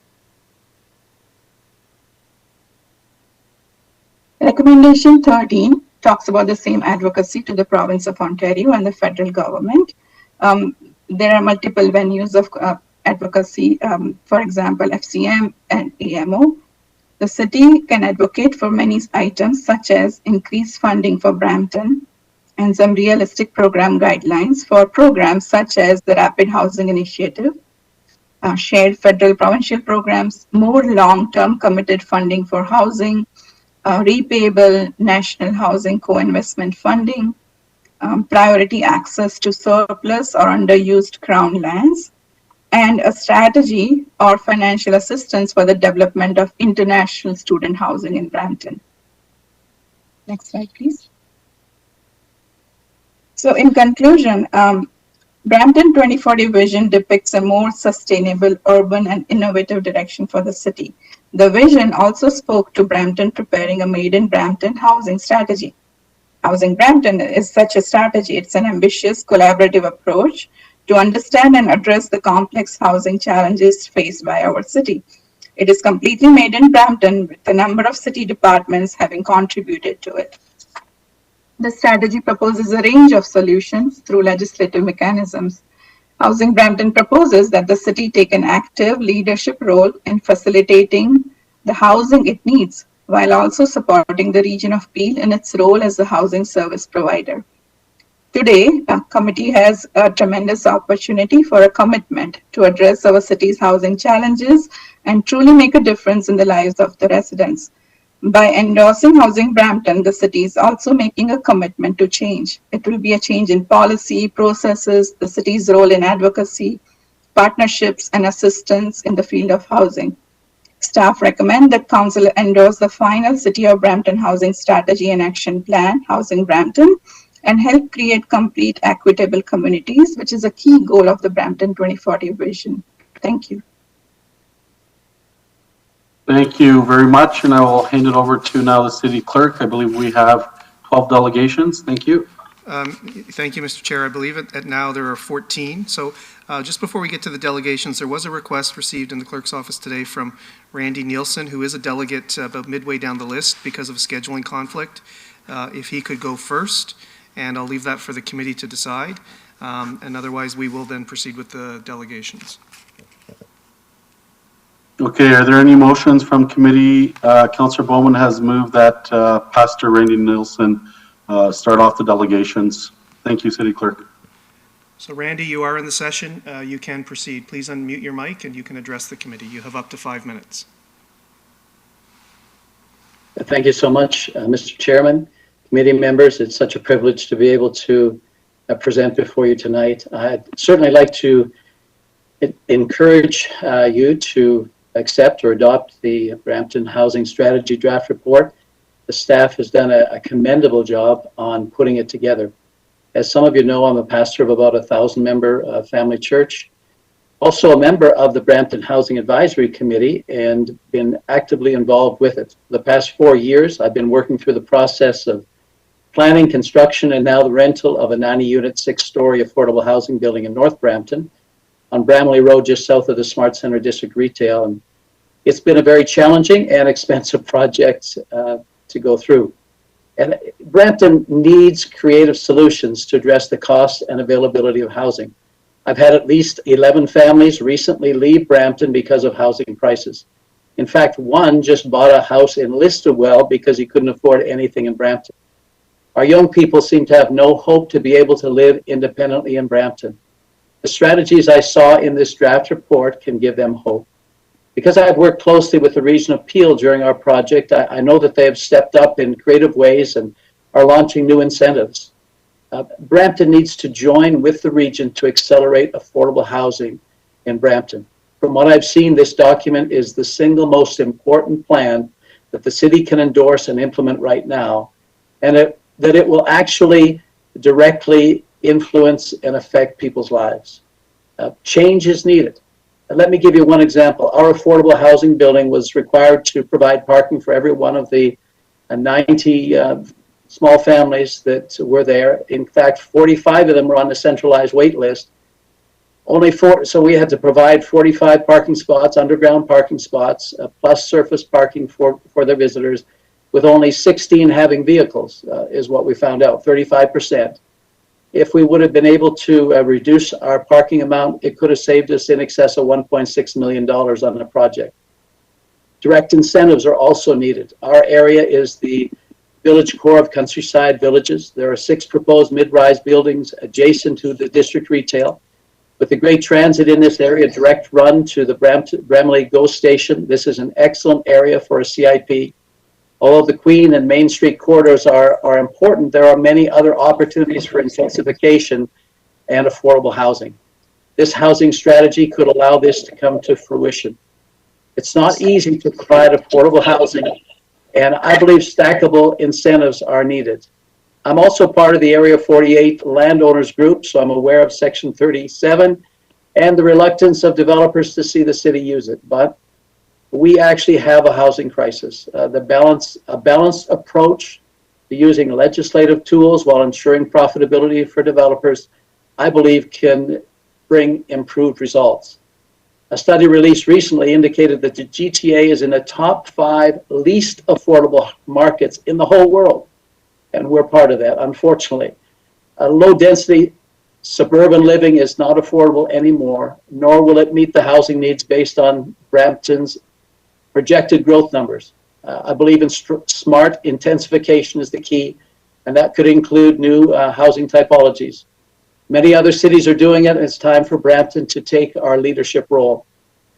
Recommendation 13 talks about the same advocacy to the province of Ontario and the federal government. There are multiple venues of advocacy, for example, FCM and AMO. The city can advocate for many items such as increased funding for Brampton and some realistic program guidelines for programs such as the Rapid Housing Initiative, shared federal provincial programs, more long-term committed funding for housing, repayable national housing co-investment funding, priority access to surplus or underused crown lands, and a strategy or financial assistance for the development of international student housing in Brampton. Next slide, please. So in conclusion, Brampton 2040 vision depicts a more sustainable, urban, and innovative direction for the city. The vision also spoke to Brampton preparing a Made in Brampton housing strategy. Housing Brampton is such a strategy. It's an ambitious, collaborative approach to understand and address the complex housing challenges faced by our city. It is completely made in Brampton, with a number of city departments having contributed to it. The strategy proposes a range of solutions through legislative mechanisms. Housing Brampton proposes that the city take an active leadership role in facilitating the housing it needs, while also supporting the region of Peel in its role as a housing service provider. Today, our committee has a tremendous opportunity for a commitment to address our city's housing challenges and truly make a difference in the lives of the residents. By endorsing Housing Brampton, the city is also making a commitment to change. It will be a change in policy, processes, the city's role in advocacy, partnerships, and assistance in the field of housing. Staff recommend that Council endorse the final City of Brampton Housing Strategy and Action Plan, Housing Brampton, and help create complete, equitable communities, which is a key goal of the Brampton 2040 vision. Thank you. Thank you very much, and I will hand it over to now the city clerk. I believe we have 12 delegations. Thank you. Thank you, Mr. Chair. I believe at now there are 14. So just before we get to the delegations, there was a request received in the clerk's office today from Randy Nielsen, who is a delegate about midway down the list because of a scheduling conflict. If he could go first, and I'll leave that for the committee to decide. And otherwise, we will then proceed with the delegations. Okay, are there any motions from committee? Councillor Bowman has moved that Pastor Randy Nielsen start off the delegations. Thank you, City Clerk. So Randy, you are in the session. You can proceed. Please unmute your mic and you can address the committee. You have up to 5 minutes. Thank you so much, Mr. Chairman, committee members. It's such a privilege to be able to present before you tonight. I'd certainly like to encourage you to accept or adopt the Brampton Housing Strategy Draft Report. The staff has done a commendable job on putting it together. As some of you know, I'm a pastor of about 1,000-member family church, also a member of the Brampton Housing Advisory Committee and been actively involved with it. For the past 4 years, I've been working through the process of planning, construction, and now the rental of a 90-unit, 6-story affordable housing building in North Brampton on Bramley Road, just south of the Smart Center District Retail. And it's been a very challenging and expensive project to go through. And Brampton needs creative solutions to address the cost and availability of housing. I've had at least 11 families recently leave Brampton because of housing prices. In fact, one just bought a house in Listowel because he couldn't afford anything in Brampton. Our young people seem to have no hope to be able to live independently in Brampton. The strategies I saw in this draft report can give them hope. Because I've worked closely with the Region of Peel during our project, I know that they have stepped up in creative ways and are launching new incentives. Brampton needs to join with the region to accelerate affordable housing in Brampton. From what I've seen, this document is the single most important plan that the city can endorse and implement right now, and that it will actually directly influence and affect people's lives. Change is needed. Let me give you one example. Our affordable housing building was required to provide parking for every one of the 90 small families that were there. In fact, 45 of them were on the centralized wait list. So we had to provide 45 parking spots, underground parking spots, plus surface parking for the visitors, with only 16 having vehicles, is what we found out, 35%. If we would have been able to reduce our parking amount, it could have saved us in excess of $1.6 million on the project. Direct incentives are also needed. Our area is the village core of Countryside Villages. There are 6 proposed mid-rise buildings adjacent to the district retail. With the great transit in this area, direct run to the Bramley GO station, this is an excellent area for a CIP. Although the Queen and Main Street corridors are important, there are many other opportunities for intensification and affordable housing. This housing strategy could allow this to come to fruition. It's not easy to provide affordable housing, and I believe stackable incentives are needed. I'm also part of the Area 48 landowners group, so I'm aware of Section 37 and the reluctance of developers to see the city use it. But we actually have a housing crisis. A balanced approach to using legislative tools while ensuring profitability for developers, I believe, can bring improved results. A study released recently indicated that the GTA is in the top 5 least affordable markets in the whole world, and we're part of that, unfortunately. Low-density suburban living is not affordable anymore, nor will it meet the housing needs based on Brampton's projected growth numbers. I believe in smart intensification is the key, and that could include new housing typologies. Many other cities are doing it, and it's time for Brampton to take our leadership role.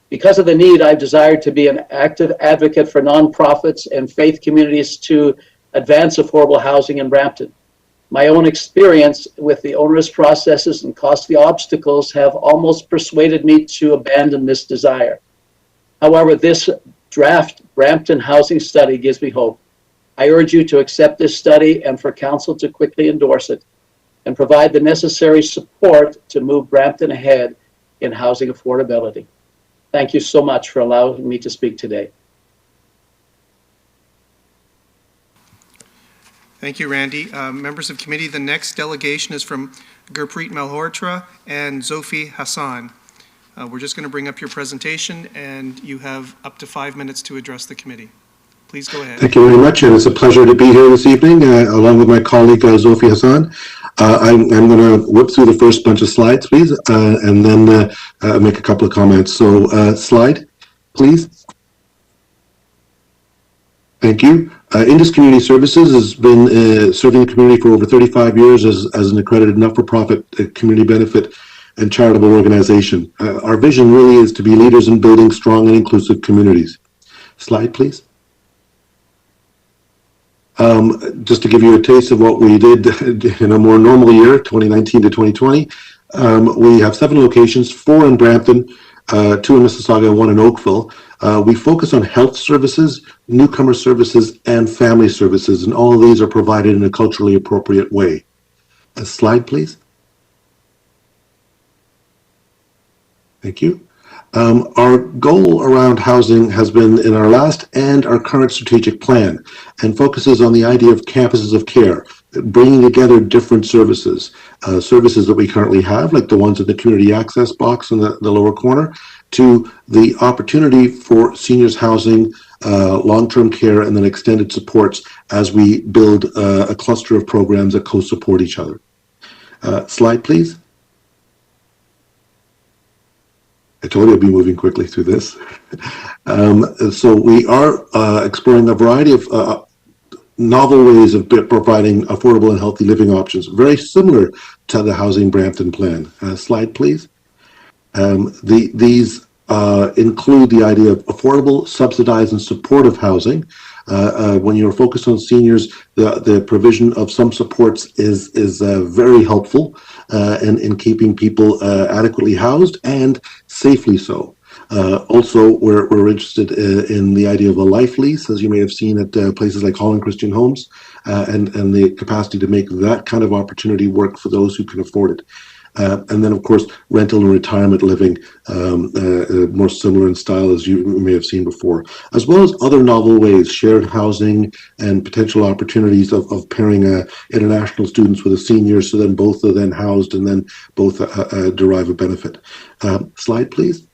Because of the need, I've desired to be an active advocate for nonprofits and faith communities to advance affordable housing in Brampton. My own experience with the onerous processes and costly obstacles have almost persuaded me to abandon this desire. However, this draft Brampton housing study gives me hope. I urge you to accept this study and for council to quickly endorse it and provide the necessary support to move Brampton ahead in housing affordability. Thank you so much for allowing me to speak today. Thank you, Randy. Members of committee, the next delegation is from Gurpreet Malhotra and Zofi Hassan. We're just going to bring up your presentation, and you have up to 5 minutes to address the committee. Please go ahead. Thank you very much, and it's a pleasure to be here this evening, along with my colleague Zofi Hassan. I'm going to whip through the first bunch of slides, please, and then make a couple of comments. So, slide, please. Thank you. Indus Community Services has been serving the community for over 35 years as an accredited not-for-profit community benefit and charitable organization. Our vision really is to be leaders in building strong and inclusive communities. Slide, please. Just to give you a taste of what we did in a more normal year, 2019 to 2020, we have 7 locations, 4 in Brampton, 2 in Mississauga, 1 in Oakville. We focus on health services, newcomer services, and family services, and all of these are provided in a culturally appropriate way. A slide, please. Thank you. Our goal around housing has been in our last and our current strategic plan, and focuses on the idea of campuses of care, bringing together different services, services that we currently have, like the ones in the community access box in the lower corner, to the opportunity for seniors housing, long-term care, and then extended supports as we build a cluster of programs that co-support each other. Slide, please. I told you I'd be moving quickly through this. So we are exploring a variety of novel ways of providing affordable and healthy living options, very similar to the Housing Brampton plan. Slide, please. These include the idea of affordable, subsidized, and supportive housing. When you're focused on seniors, the provision of some supports is very helpful in keeping people adequately housed and safely so. Also, we're interested in the idea of a life lease, as you may have seen at places like Holland Christian Homes, and the capacity to make that kind of opportunity work for those who can afford it. And then, of course, rental and retirement living, more similar in style as you may have seen before, as well as other novel ways, shared housing and potential opportunities of pairing international students with a senior, so then both are then housed and then both derive a benefit. Slide, please.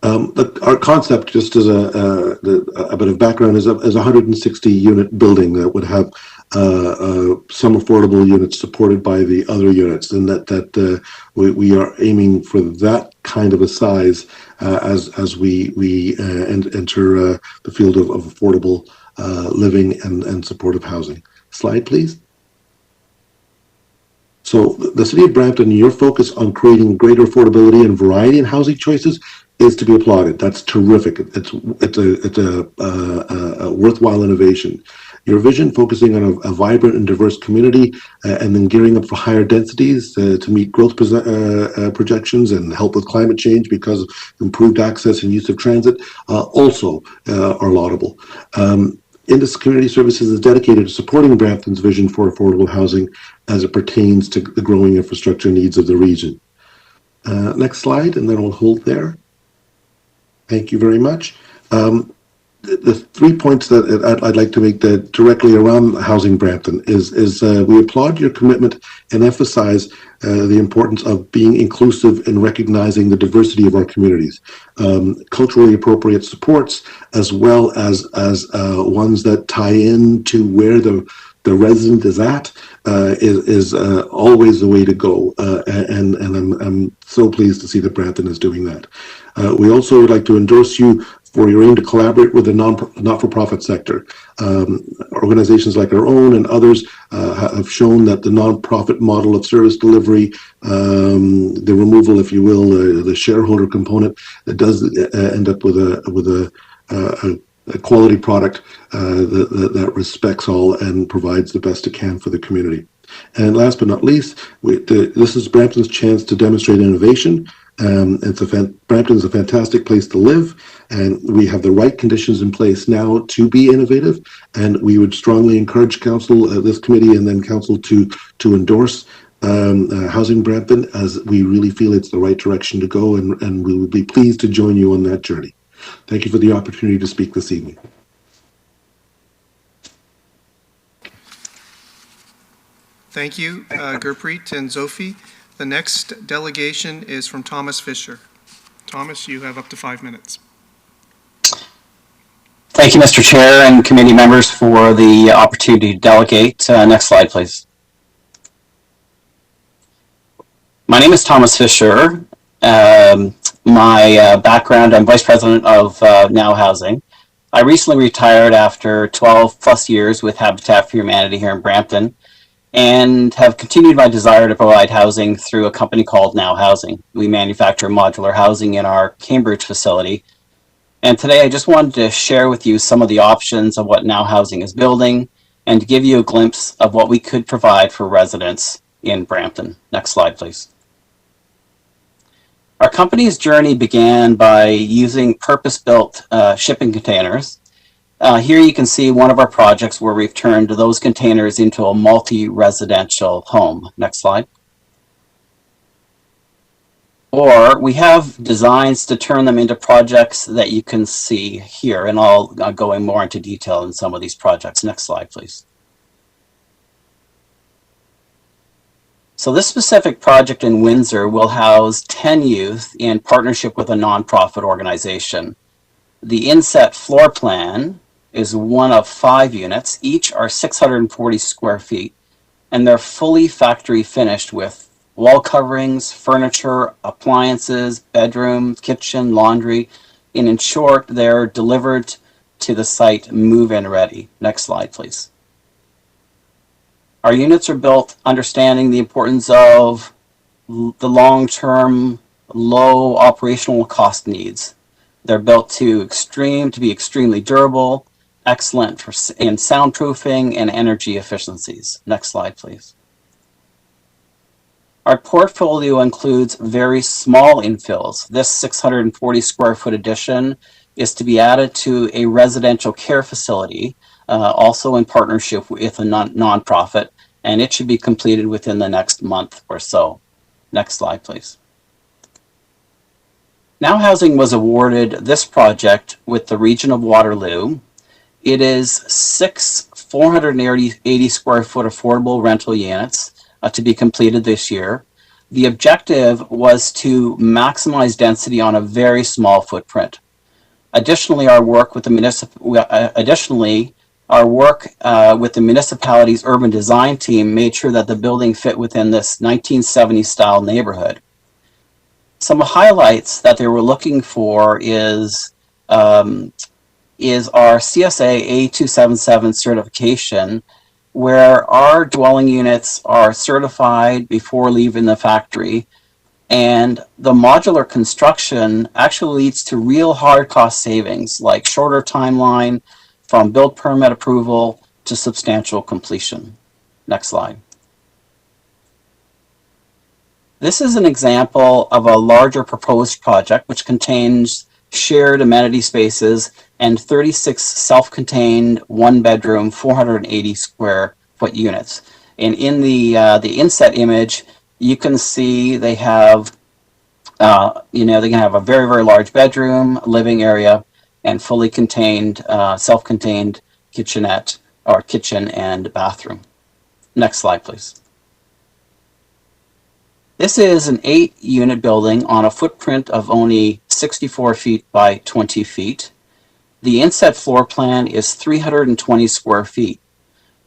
Our concept, just as a bit of background, is a 160-unit building that would have some affordable units supported by the other units, and that we are aiming for that kind of a size as we enter the field of affordable living and supportive housing. Slide, please. So the City of Brampton, your focus on creating greater affordability and variety in housing choices is to be applauded. That's terrific. It's a worthwhile innovation. Your vision, focusing on a vibrant and diverse community, and then gearing up for higher densities to meet growth projections and help with climate change because of improved access and use of transit, also are laudable. Indus Community Services is dedicated to supporting Brampton's vision for affordable housing as it pertains to the growing infrastructure needs of the region. Next slide, and then we'll hold there. Thank you very much. The 3 points that I'd like to make directly around Housing Brampton is we applaud your commitment and emphasize the importance of being inclusive and recognizing the diversity of our communities. Culturally appropriate supports, as well as ones that tie in to where the resident is at, is always the way to go. And I'm so pleased to see that Brampton is doing that. We also would like to endorse you for your aim to collaborate with the not-for-profit sector. Organizations like our own and others have shown that the non-profit model of service delivery, the removal, if you will, the shareholder component, that does end up with a quality product that respects all and provides the best it can for the community. And last but not least, this is Brampton's chance to demonstrate innovation. Brampton is a fantastic place to live, and we have the right conditions in place now to be innovative. And we would strongly encourage council, this committee, and then council to endorse Housing Brampton, as we really feel it's the right direction to go, and we would be pleased to join you on that journey. Thank you for the opportunity to speak this evening. Thank you, Gurpreet and Zophie. The next delegation is from Thomas Fisher. Thomas, you have up to 5 minutes. Thank you, Mr. Chair and committee members, for the opportunity to delegate. Next slide, please. My name is Thomas Fisher. My background, I'm Vice President of Now Housing. I recently retired after 12 plus years with Habitat for Humanity here in Brampton, and have continued my desire to provide housing through a company called Now Housing. We manufacture modular housing in our Cambridge facility. And today I just wanted to share with you some of the options of what Now Housing is building and to give you a glimpse of what we could provide for residents in Brampton. Next slide, please. Our company's journey began by using purpose-built shipping containers. Here you can see one of our projects where we've turned those containers into a multi-residential home. Next slide. Or we have designs to turn them into projects that you can see here, and I'll go in more into detail in some of these projects. Next slide, please. So this specific project in Windsor will house 10 youth in partnership with a nonprofit organization. The inset floor plan is one of 5 units. Each are 640 square feet, and they're fully factory finished with wall coverings, furniture, appliances, bedroom, kitchen, laundry, and in short, they're delivered to the site move-in ready. Next slide, please. Our units are built understanding the importance of the long-term, low operational cost needs. They're built to be extremely durable, excellent in soundproofing and energy efficiencies. Next slide, please. Our portfolio includes very small infills. This 640 square foot addition is to be added to a residential care facility, also in partnership with a nonprofit, and it should be completed within the next month or so. Next slide, please. Now Housing was awarded this project with the Region of Waterloo. It is 6 480 square foot affordable rental units to be completed this year. The objective was to maximize density on a very small footprint. Additionally, our work with the municipality's urban design team made sure that the building fit within this 1970s style neighborhood. Some highlights that they were looking for is our CSA A277 certification, where our dwelling units are certified before leaving the factory, and the modular construction actually leads to real hard cost savings, like shorter timeline from build permit approval to substantial completion. Next slide. This is an example of a larger proposed project which contains shared amenity spaces and 36 self-contained one-bedroom, 480 square foot units. And in the inset image, you can see they have, they can have a very, very large bedroom, living area, and fully contained, self-contained kitchenette or kitchen and bathroom. Next slide, please. This is an 8-unit building on a footprint of only 64 feet by 20 feet. The inset floor plan is 320 square feet,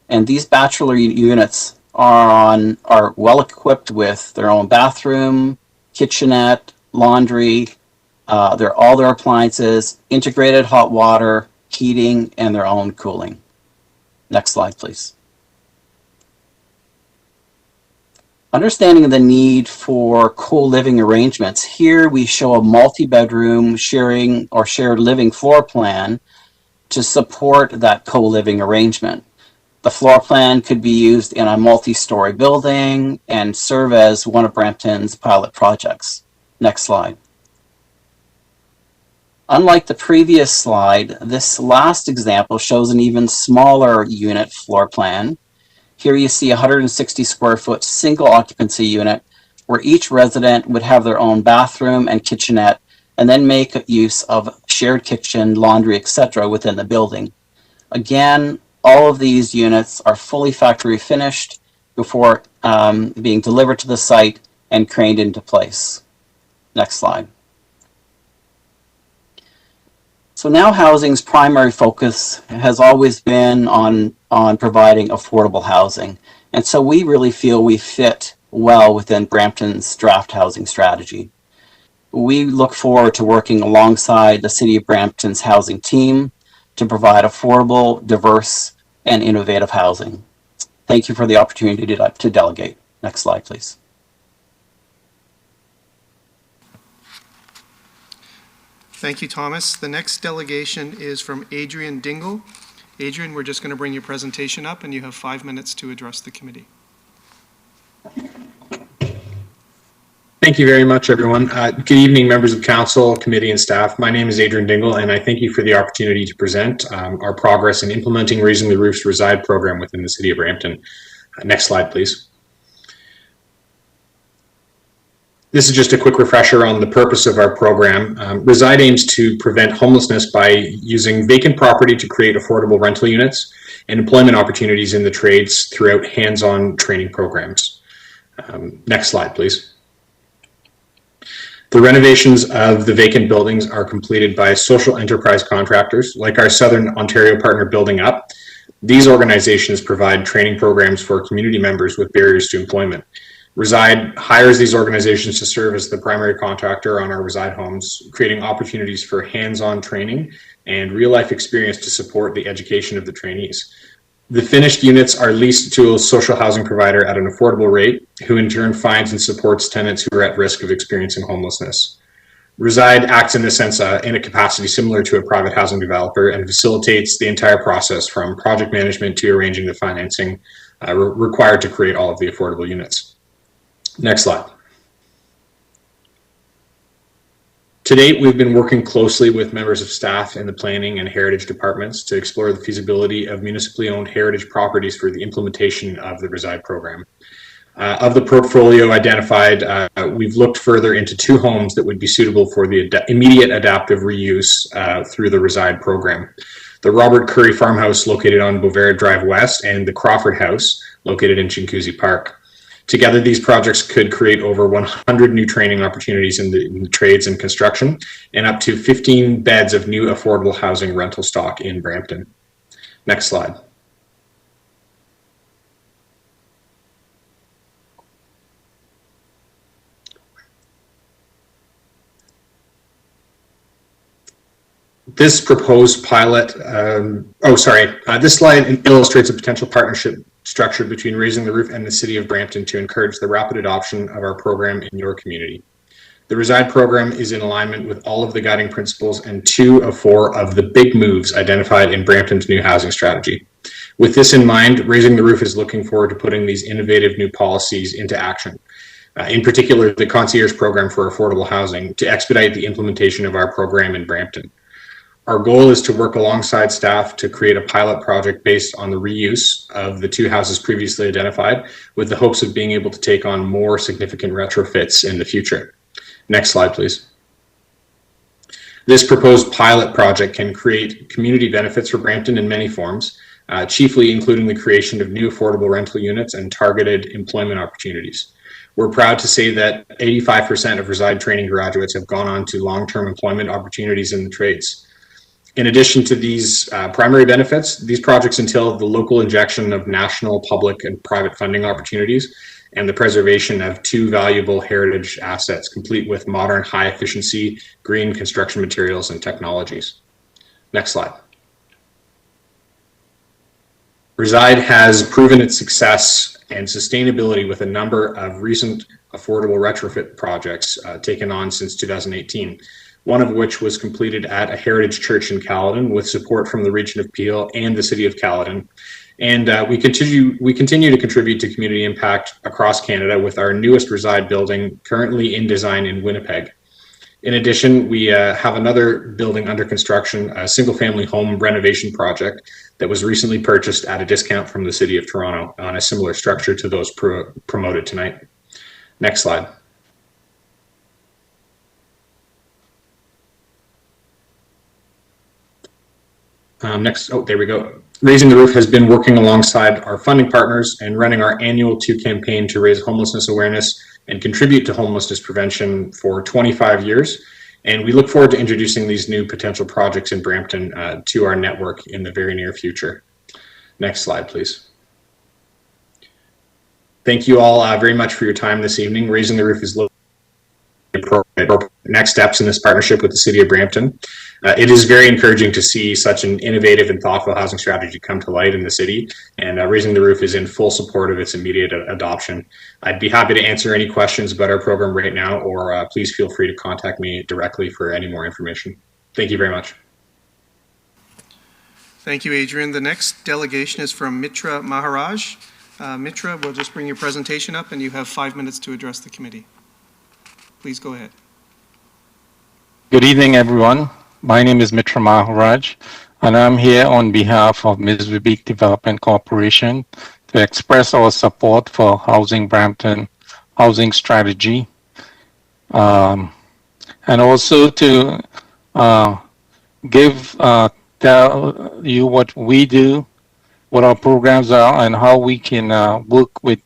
and these bachelor units are well equipped with their own bathroom, kitchenette, laundry, all their appliances, integrated hot water, heating, and their own cooling. Next slide, please. Understanding the need for co-living arrangements, here we show a multi-bedroom sharing or shared living floor plan to support that co-living arrangement. The floor plan could be used in a multi-story building and serve as one of Brampton's pilot projects. Next slide. Unlike the previous slide, this last example shows an even smaller unit floor plan. Here you see a 160 square foot single occupancy unit where each resident would have their own bathroom and kitchenette and then make use of shared kitchen, laundry, etc. within the building. Again, all of these units are fully factory finished before being delivered to the site and craned into place. Next slide. So Now Housing's primary focus has always been on providing affordable housing. And so we really feel we fit well within Brampton's draft housing strategy. We look forward to working alongside the City of Brampton's housing team to provide affordable, diverse, and innovative housing. Thank you for the opportunity to delegate. Next slide, please. Thank you, Thomas. The next delegation is from Adrian Dingle. Adrian, we're just going to bring your presentation up, and you have 5 minutes to address the committee. Thank you very much, everyone. Good evening, members of council, committee, and staff. My name is Adrian Dingle, and I thank you for the opportunity to present our progress in implementing Raising the Roof's Reside program within the City of Brampton. Next slide, please. This is just a quick refresher on the purpose of our program. Reside aims to prevent homelessness by using vacant property to create affordable rental units and employment opportunities in the trades throughout hands-on training programs. Next slide, please. The renovations of the vacant buildings are completed by social enterprise contractors like our Southern Ontario partner Building Up. These organizations provide training programs for community members with barriers to employment. Reside hires these organizations to serve as the primary contractor on our Reside homes, creating opportunities for hands-on training and real-life experience to support the education of the trainees. The finished units are leased to a social housing provider at an affordable rate, who in turn finds and supports tenants who are at risk of experiencing homelessness. Reside acts in this sense in a capacity similar to a private housing developer and facilitates the entire process from project management to arranging the financing required to create all of the affordable units. Next slide. To date, we've been working closely with members of staff in the planning and heritage departments to explore the feasibility of municipally owned heritage properties for the implementation of the Reside program. Of the portfolio identified, we've looked further into 2 homes that would be suitable for the immediate adaptive reuse through the Reside program. The Robert Curry Farmhouse located on Bovaird Drive West and the Crawford House located in Chinguacousy Park. Together, these projects could create over 100 new training opportunities in the trades and construction and up to 15 beds of new affordable housing rental stock in Brampton. Next slide. This proposed pilot, this slide illustrates a potential partnership structured between Raising the Roof and the City of Brampton to encourage the rapid adoption of our program in your community. The Reside program is in alignment with all of the guiding principles and 2 of 4 of the big moves identified in Brampton's new housing strategy. With this in mind, Raising the Roof is looking forward to putting these innovative new policies into action. In particular, the Concierge Program for Affordable Housing to expedite the implementation of our program in Brampton. Our goal is to work alongside staff to create a pilot project based on the reuse of the 2 houses previously identified, with the hopes of being able to take on more significant retrofits in the future. Next slide, please. This proposed pilot project can create community benefits for Brampton in many forms, chiefly including the creation of new affordable rental units and targeted employment opportunities. We're proud to say that 85% of Reside training graduates have gone on to long-term employment opportunities in the trades. In addition to these primary benefits, these projects entail the local injection of national, public, and private funding opportunities and the preservation of 2 valuable heritage assets, complete with modern, high-efficiency, green construction materials and technologies. Next slide. Reside has proven its success and sustainability with a number of recent affordable retrofit projects taken on since 2018. One of which was completed at a heritage church in Caledon with support from the region of Peel and the city of Caledon. And we continue to contribute to community impact across Canada with our newest Reside building currently in design in Winnipeg. In addition, we have another building under construction, a single-family home renovation project that was recently purchased at a discount from the City of Toronto on a similar structure to those promoted tonight. Next slide. There we go. Raising the Roof has been working alongside our funding partners and running our annual 2 campaign to raise homelessness awareness and contribute to homelessness prevention for 25 years. And we look forward to introducing these new potential projects in Brampton to our network in the very near future. Next slide, please. Thank you all very much for your time this evening. Raising the Roof is appropriate next steps in this partnership with the City of Brampton. It is very encouraging to see such an innovative and thoughtful housing strategy come to light in the city, and Raising the Roof is in full support of its immediate adoption. I'd be happy to answer any questions about our program right now, or please feel free to contact me directly for any more information. Thank you very much. Thank you, Adrian. The next delegation is from Mitra Maharaj. Mitra, we'll just bring your presentation up, and you have 5 minutes to address the committee. Please go ahead. Good evening, everyone. My name is Mitra Maharaj, and I'm here on behalf of Mizwibik Development Corporation to express our support for Housing Brampton housing strategy, and also to tell you what we do, what our programs are, and how we can work with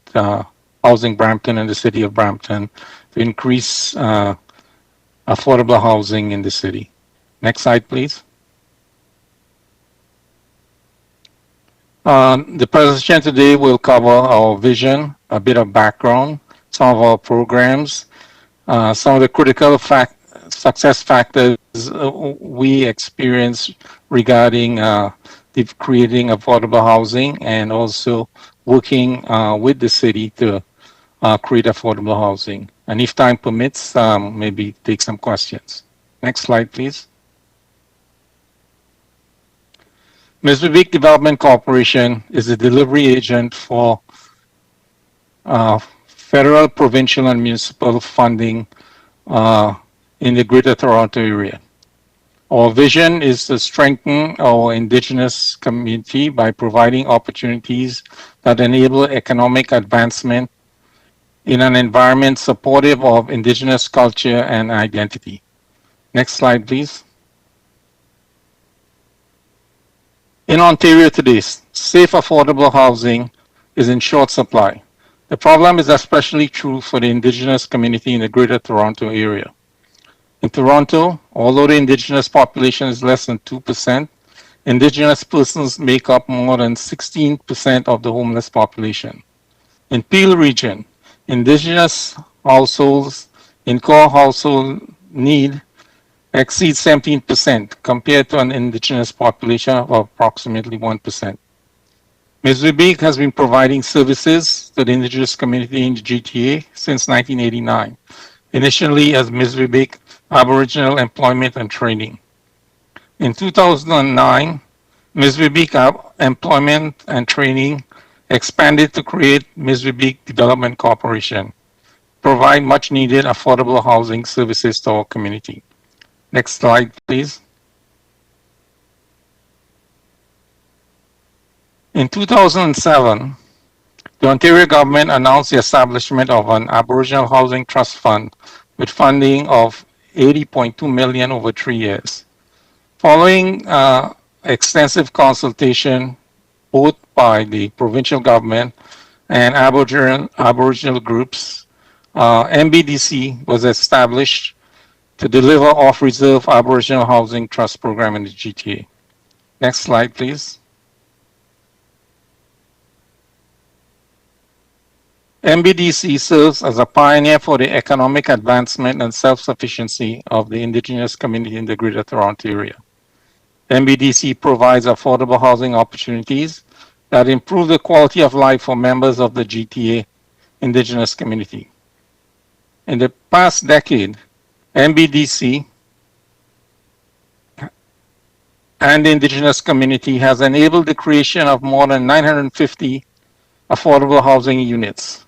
Housing Brampton and the City of Brampton to increase affordable housing in the city. Next slide, please. The presentation today will cover our vision, a bit of background, some of our programs, some of the critical success factors we experience regarding creating affordable housing, and also working with the city to create affordable housing. And if time permits, maybe take some questions. Next slide, please. Mizwibik Development Corporation is a delivery agent for federal, provincial, and municipal funding in the Greater Toronto Area. Our vision is to strengthen our Indigenous community by providing opportunities that enable economic advancement in an environment supportive of Indigenous culture and identity. Next slide, please. In Ontario today, safe, affordable housing is in short supply. The problem is especially true for the Indigenous community in the Greater Toronto Area. In Toronto, although the Indigenous population is less than 2%, Indigenous persons make up more than 16% of the homeless population. In Peel Region, Indigenous households in core household need exceed 17% compared to an Indigenous population of approximately 1%. Mizwibik has been providing services to the Indigenous community in the GTA since 1989, initially as Mizwibik Aboriginal Employment and Training. In 2009, Mizwibik Employment and Training expanded to create Mizwibik Development Corporation, provide much needed affordable housing services to our community. Next slide, please. In 2007, the Ontario government announced the establishment of an Aboriginal Housing Trust Fund with funding of $80.2 million over 3 years. Following extensive consultation both by the provincial government and Aboriginal groups, MBDC was established to deliver off-reserve Aboriginal Housing Trust Program in the GTA. Next slide, please. MBDC serves as a pioneer for the economic advancement and self-sufficiency of the Indigenous community in the Greater Toronto Area. MBDC provides affordable housing opportunities that improve the quality of life for members of the GTA Indigenous community. In the past decade, MBDC and the Indigenous community has enabled the creation of more than 950 affordable housing units,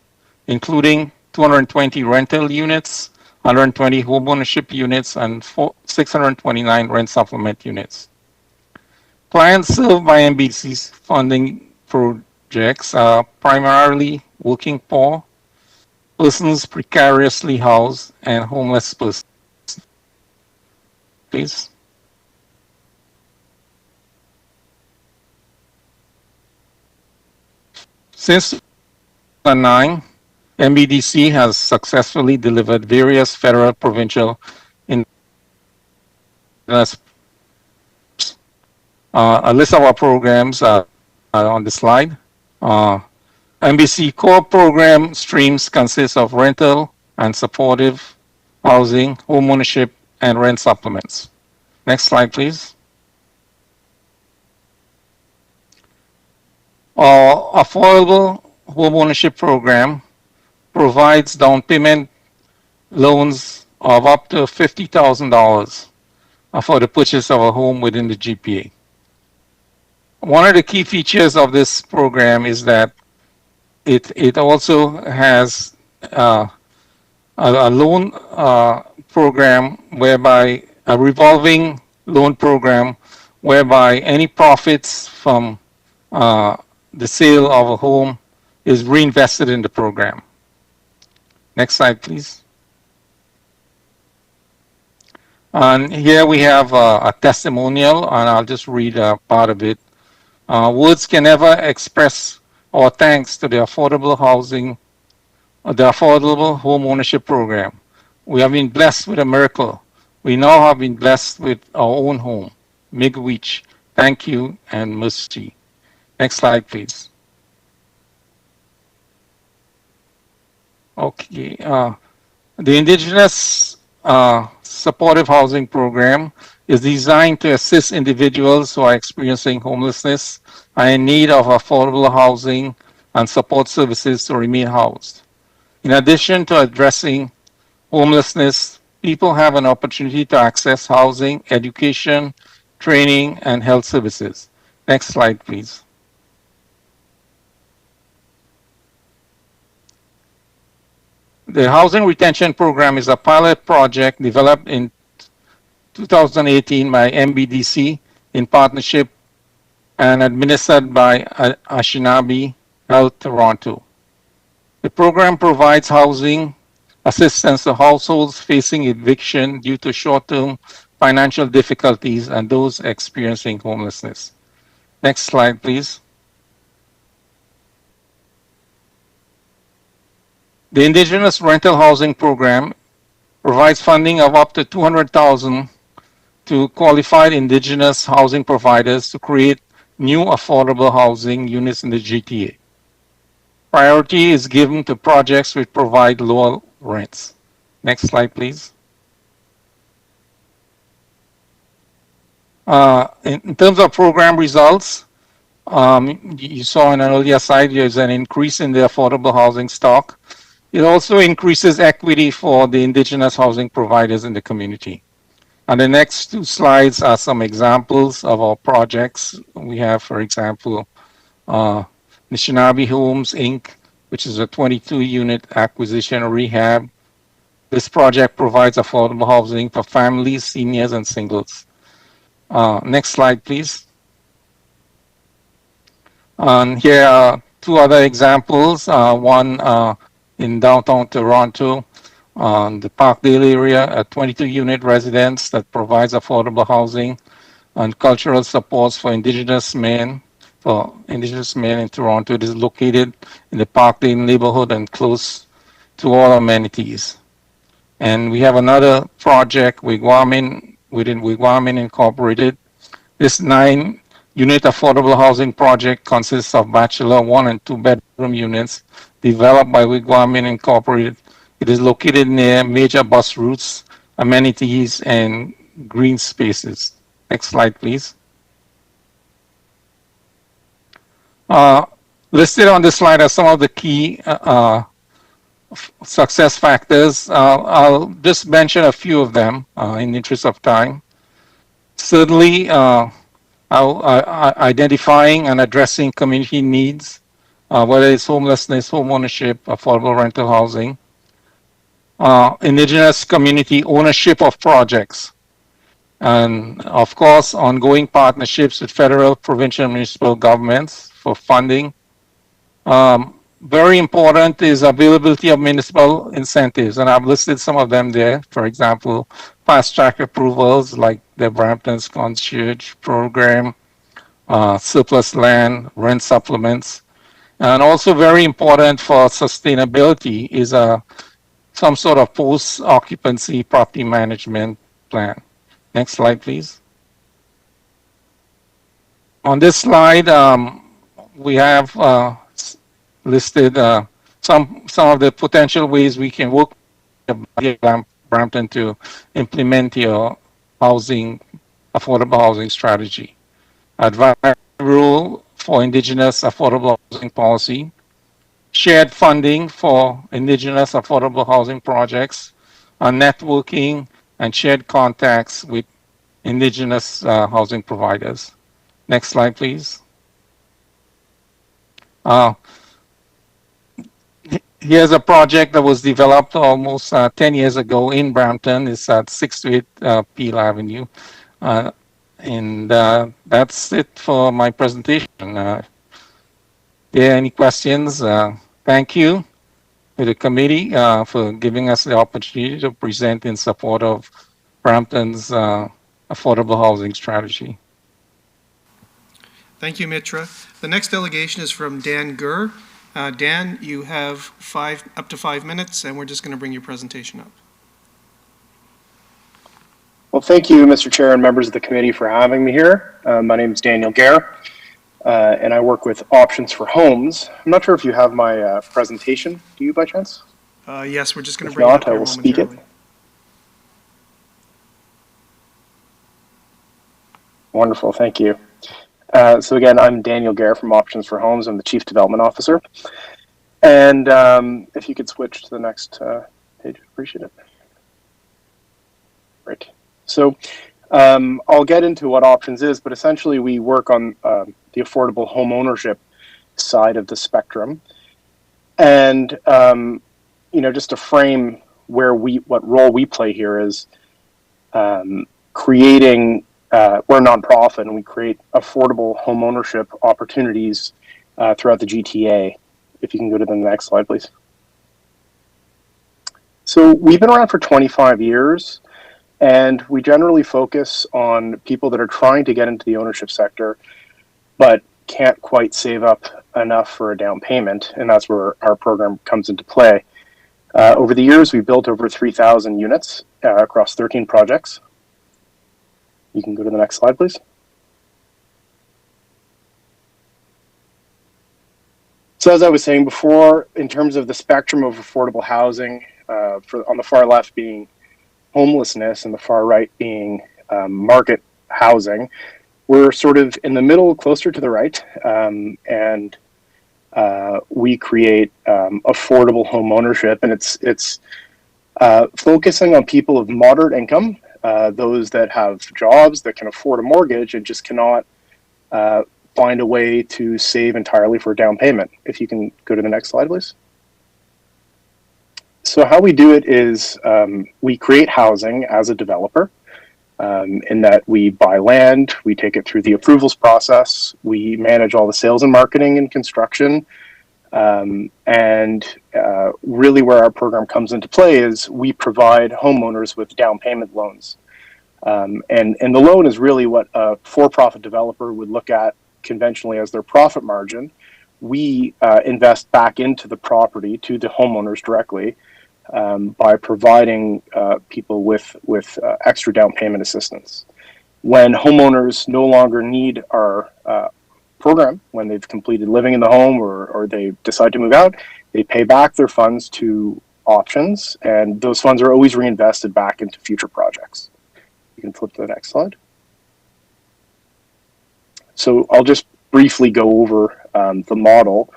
including 220 rental units, 120 homeownership units, and 629 rent supplement units. Clients served by MBDC's funding projects are primarily working poor, persons precariously housed, and homeless persons. Please. Since 2009, MBDC has successfully delivered various federal, provincial, a list of our programs are on the slide. MBC core program streams consist of rental and supportive housing, homeownership, and rent supplements. Next slide, please. Our affordable homeownership program provides down payment loans of up to $50,000 for the purchase of a home within the GPA. One of the key features of this program is that it also has a loan program whereby a revolving loan program whereby any profits from the sale of a home is reinvested in the program. Next slide, please. And here we have a testimonial, and I'll just read a part of it. Words can never express our thanks to the affordable housing, the affordable home ownership program. We have been blessed with a miracle. We now have been blessed with our own home. Miigwech, thank you and mercy. Next slide, please. Okay, the Indigenous Supportive Housing Program is designed to assist individuals who are experiencing homelessness and in need of affordable housing and support services to remain housed. In addition to addressing homelessness, people have an opportunity to access housing, education, training, and health services. Next slide, please. The Housing Retention Program is a pilot project developed in 2018 by MBDC in partnership and administered by Anishinaabe Health Toronto. The program provides housing assistance to households facing eviction due to short-term financial difficulties and those experiencing homelessness. Next slide, please. The Indigenous Rental Housing Program provides funding of up to $200,000 to qualified Indigenous housing providers to create new affordable housing units in the GTA. Priority is given to projects which provide lower rents. Next slide, please. In terms of program results, you saw in an earlier slide, there's an increase in the affordable housing stock. It also increases equity for the Indigenous housing providers in the community. And the next two slides are some examples of our projects. We have, for example, Anishinaabe Homes, Inc., which is a 22-unit acquisition rehab. This project provides affordable housing for families, seniors, and singles. Next slide, please. And here are two other examples. One in downtown Toronto, the Parkdale area, a 22-unit residence that provides affordable housing and cultural supports for Indigenous men in Toronto. It is located in the Parkdale neighborhood and close to all amenities. And we have another project, Wigwamin, within Wigwamin Incorporated. This 9-unit affordable housing project consists of bachelor 1 and 2 bedroom units developed by Wigwamin Incorporated. It is located near major bus routes, amenities, and green spaces. Next slide, please. Listed on this slide are some of the key success factors. I'll just mention a few of them in the interest of time. Certainly, identifying and addressing community needs, whether it's homelessness, home ownership, affordable rental housing, Indigenous community ownership of projects, and of course, ongoing partnerships with federal, provincial, and municipal governments for funding. Very important is availability of municipal incentives, and I've listed some of them there. For example, fast track approvals like the Brampton's Concierge Program, surplus land, rent supplements, And also very important for sustainability is some sort of post-occupancy property management plan. Next slide, please. On this slide, we have listed some of the potential ways we can work with Brampton to implement your affordable housing strategy. Advisory rule for Indigenous affordable housing policy, shared funding for Indigenous affordable housing projects, networking and shared contacts with Indigenous housing providers. Next slide, please. Here's a project that was developed almost 10 years ago in Brampton. It's at 628 Peel Avenue. And that's it for my presentation. Are there any questions? Thank you to the committee for giving us the opportunity to present in support of Brampton's affordable housing strategy. Thank you, Mitra. The next delegation is from Dan Gurr. Dan, you have up to 5 minutes, and we're just going to bring your presentation up. Well, thank you, Mr. Chair and members of the committee for having me here. My name is Daniel Gare, and I work with Options for Homes. I'm not sure if you have my presentation. Do you, by chance? Yes, we're just going to If bring it up not, I here will speak it. momentarily. Wonderful, thank you. So again, I'm Daniel Gare from Options for Homes. I'm the Chief Development Officer. And if you could switch to the next page, I'd appreciate it. Great. So I'll get into what Options is, but essentially we work on the affordable home ownership side of the spectrum. And, you know, just to frame what role we play here is creating, we're a nonprofit and we create affordable home ownership opportunities throughout the GTA. If you can go to the next slide, please. So we've been around for 25 years. And we generally focus on people that are trying to get into the ownership sector, but can't quite save up enough for a down payment. And that's where our program comes into play. Over the years, we've built over 3,000 units across 13 projects. You can go to the next slide, please. So as I was saying before, in terms of the spectrum of affordable housing, on the far left being homelessness and the far right being market housing, we're sort of in the middle, closer to the right, and we create affordable home ownership, and it's focusing on people of moderate income, those that have jobs that can afford a mortgage and just cannot find a way to save entirely for a down payment. If you can go to the next slide, please. So how we do it is we create housing as a developer in that we buy land, we take it through the approvals process, we manage all the sales and marketing and construction, and really where our program comes into play is we provide homeowners with down payment loans. And the loan is really what a for-profit developer would look at conventionally as their profit margin. We invest back into the property to the homeowners directly by providing people with extra down payment assistance. When homeowners no longer need our program, when they've completed living in the home or they decide to move out, they pay back their funds to Options, and those funds are always reinvested back into future projects. You can flip to the next slide. So I'll just briefly go over the model.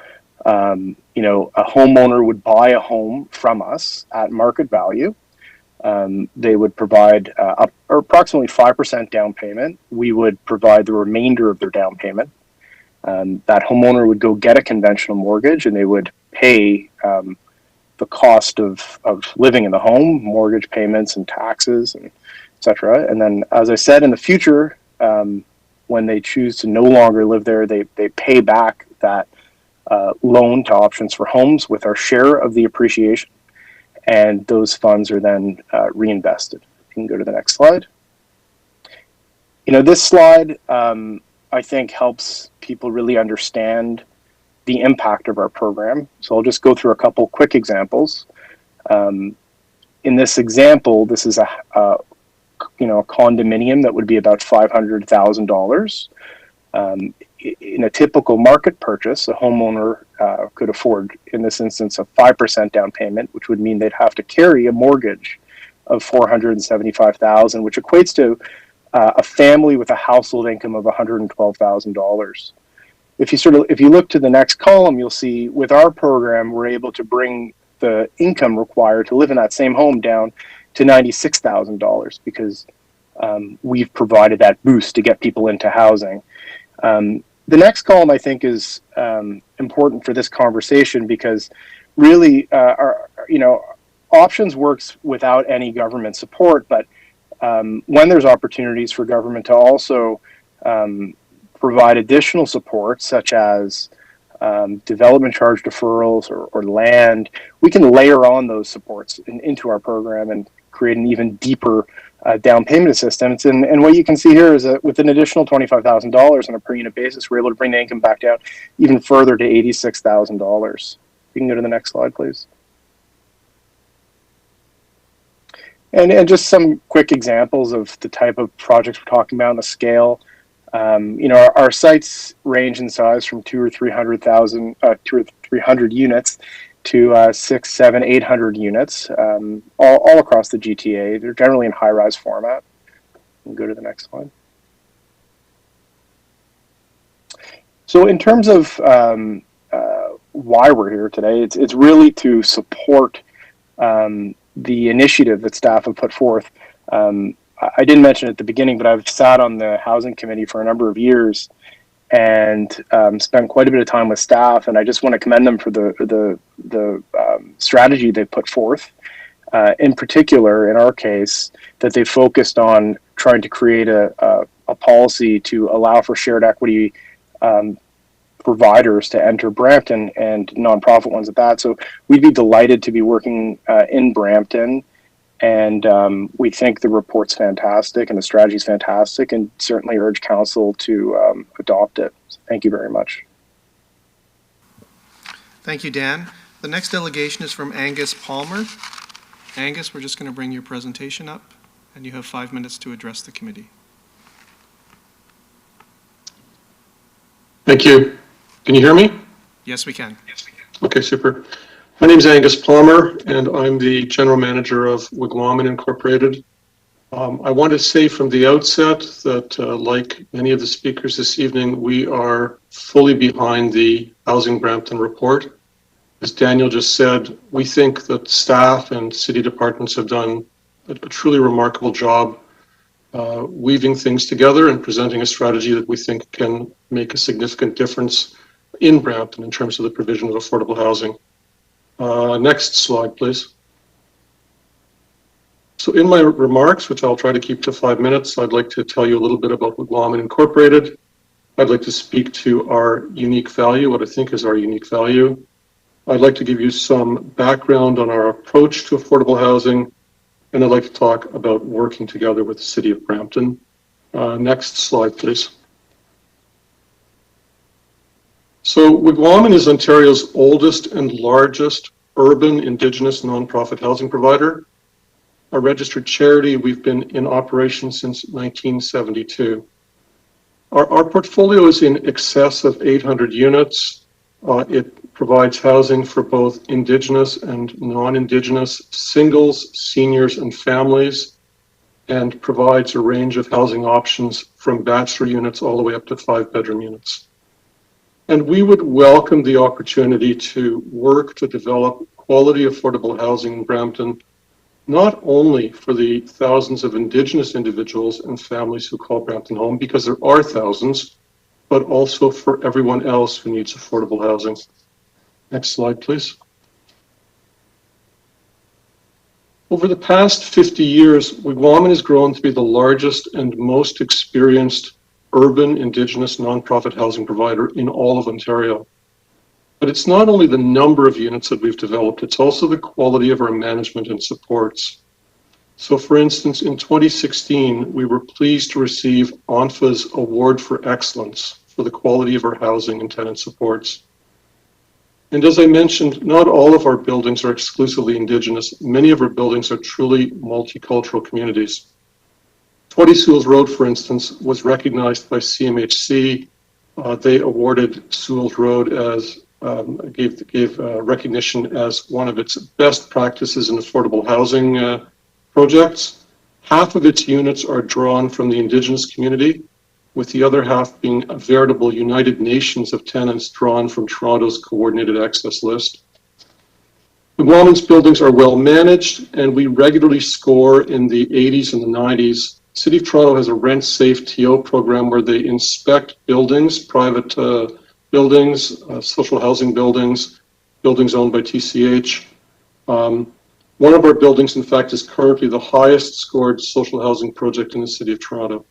You know, a homeowner would buy a home from us at market value. They would provide approximately 5% down payment. We would provide the remainder of their down payment. That homeowner would go get a conventional mortgage and they would pay the cost of living in the home, mortgage payments and taxes, and et cetera. And then, as I said, in the future, when they choose to no longer live there, they pay back that loan to Options for Homes with our share of the appreciation, and those funds are then reinvested. You can go to the next slide. You know, this slide I think helps people really understand the impact of our program. So I'll just go through a couple quick examples. In this example, this is a condominium that would be about $500,000. In a typical market purchase, a homeowner could afford, in this instance, a 5% down payment, which would mean they'd have to carry a mortgage of $475,000, which equates to a family with a household income of $112,000. If you look to the next column, you'll see with our program, we're able to bring the income required to live in that same home down to $96,000 because we've provided that boost to get people into housing. The next column, I think, is important for this conversation because really, Options works without any government support, but when there's opportunities for government to also provide additional support, such as development charge deferrals or land, we can layer on those supports into our program and create an even deeper down payment assistance. And what you can see here is that with an additional $25,000 on a per unit basis, we're able to bring the income back down even further to $86,000. You can go to the next slide, please. And just some quick examples of the type of projects we're talking about and the scale. Our sites range in size from 200 or 300 units to 600, 700, 800 units, all across the GTA. They're generally in high-rise format. We'll go to the next slide. So in terms of why we're here today, it's really to support the initiative that staff have put forth. I didn't mention it at the beginning, but I've sat on the housing committee for a number of years and spent quite a bit of time with staff, and I just want to commend them for the strategy they put forth. In particular, in our case, that they focused on trying to create a policy to allow for shared equity providers to enter Brampton, and nonprofit ones at that. So we'd be delighted to be working in Brampton, and we think the report's fantastic and the strategy's fantastic, and certainly urge council to adopt it. So thank you very much. Thank you, Dan. The next delegation is from Angus Palmer. Angus, we're just going to bring your presentation up, and you have 5 minutes to address the committee. Thank you. Can you hear me? Yes, we can. Okay, super. My name is Angus Palmer, and I'm the General Manager of Wigwamen Incorporated. I want to say from the outset that, like many of the speakers this evening, we are fully behind the Housing Brampton report. As Daniel just said, we think that staff and city departments have done a truly remarkable job weaving things together and presenting a strategy that we think can make a significant difference in Brampton in terms of the provision of affordable housing. Next slide, please. So in my remarks, which I'll try to keep to 5 minutes, I'd like to tell you a little bit about Wigwamen Incorporated. I'd like to speak to our unique value, what I think is our unique value. I'd like to give you some background on our approach to affordable housing, and I'd like to talk about working together with the City of Brampton. Next slide, please. So Wigwamen is Ontario's oldest and largest urban Indigenous nonprofit housing provider. A registered charity, we've been in operation since 1972. Our portfolio is in excess of 800 units. It provides housing for both Indigenous and non-Indigenous singles, seniors, and families, and provides a range of housing options from bachelor units all the way up to 5-bedroom units. And we would welcome the opportunity to work to develop quality affordable housing in Brampton, not only for the thousands of Indigenous individuals and families who call Brampton home, because there are thousands, but also for everyone else who needs affordable housing. Next slide, please. Over the past 50 years, Wigwamen has grown to be the largest and most experienced urban Indigenous nonprofit housing provider in all of Ontario. But it's not only the number of units that we've developed, it's also the quality of our management and supports. So for instance, in 2016, we were pleased to receive ONFA's Award for Excellence for the quality of our housing and tenant supports. And as I mentioned, not all of our buildings are exclusively Indigenous. Many of our buildings are truly multicultural communities. 20 Sewells Road, for instance, was recognized by CMHC. They awarded Sewells Road as, gave recognition as one of its best practices in affordable housing projects. Half of its units are drawn from the Indigenous community, with the other half being a veritable United Nations of tenants drawn from Toronto's coordinated access list. McGuaman's buildings are well managed, and we regularly score in the 80s and the 90s. City of Toronto has a rent-safe TO program where they inspect buildings, private buildings, social housing buildings, buildings owned by TCH. One of our buildings, in fact, is currently the highest scored social housing project in the City of Toronto.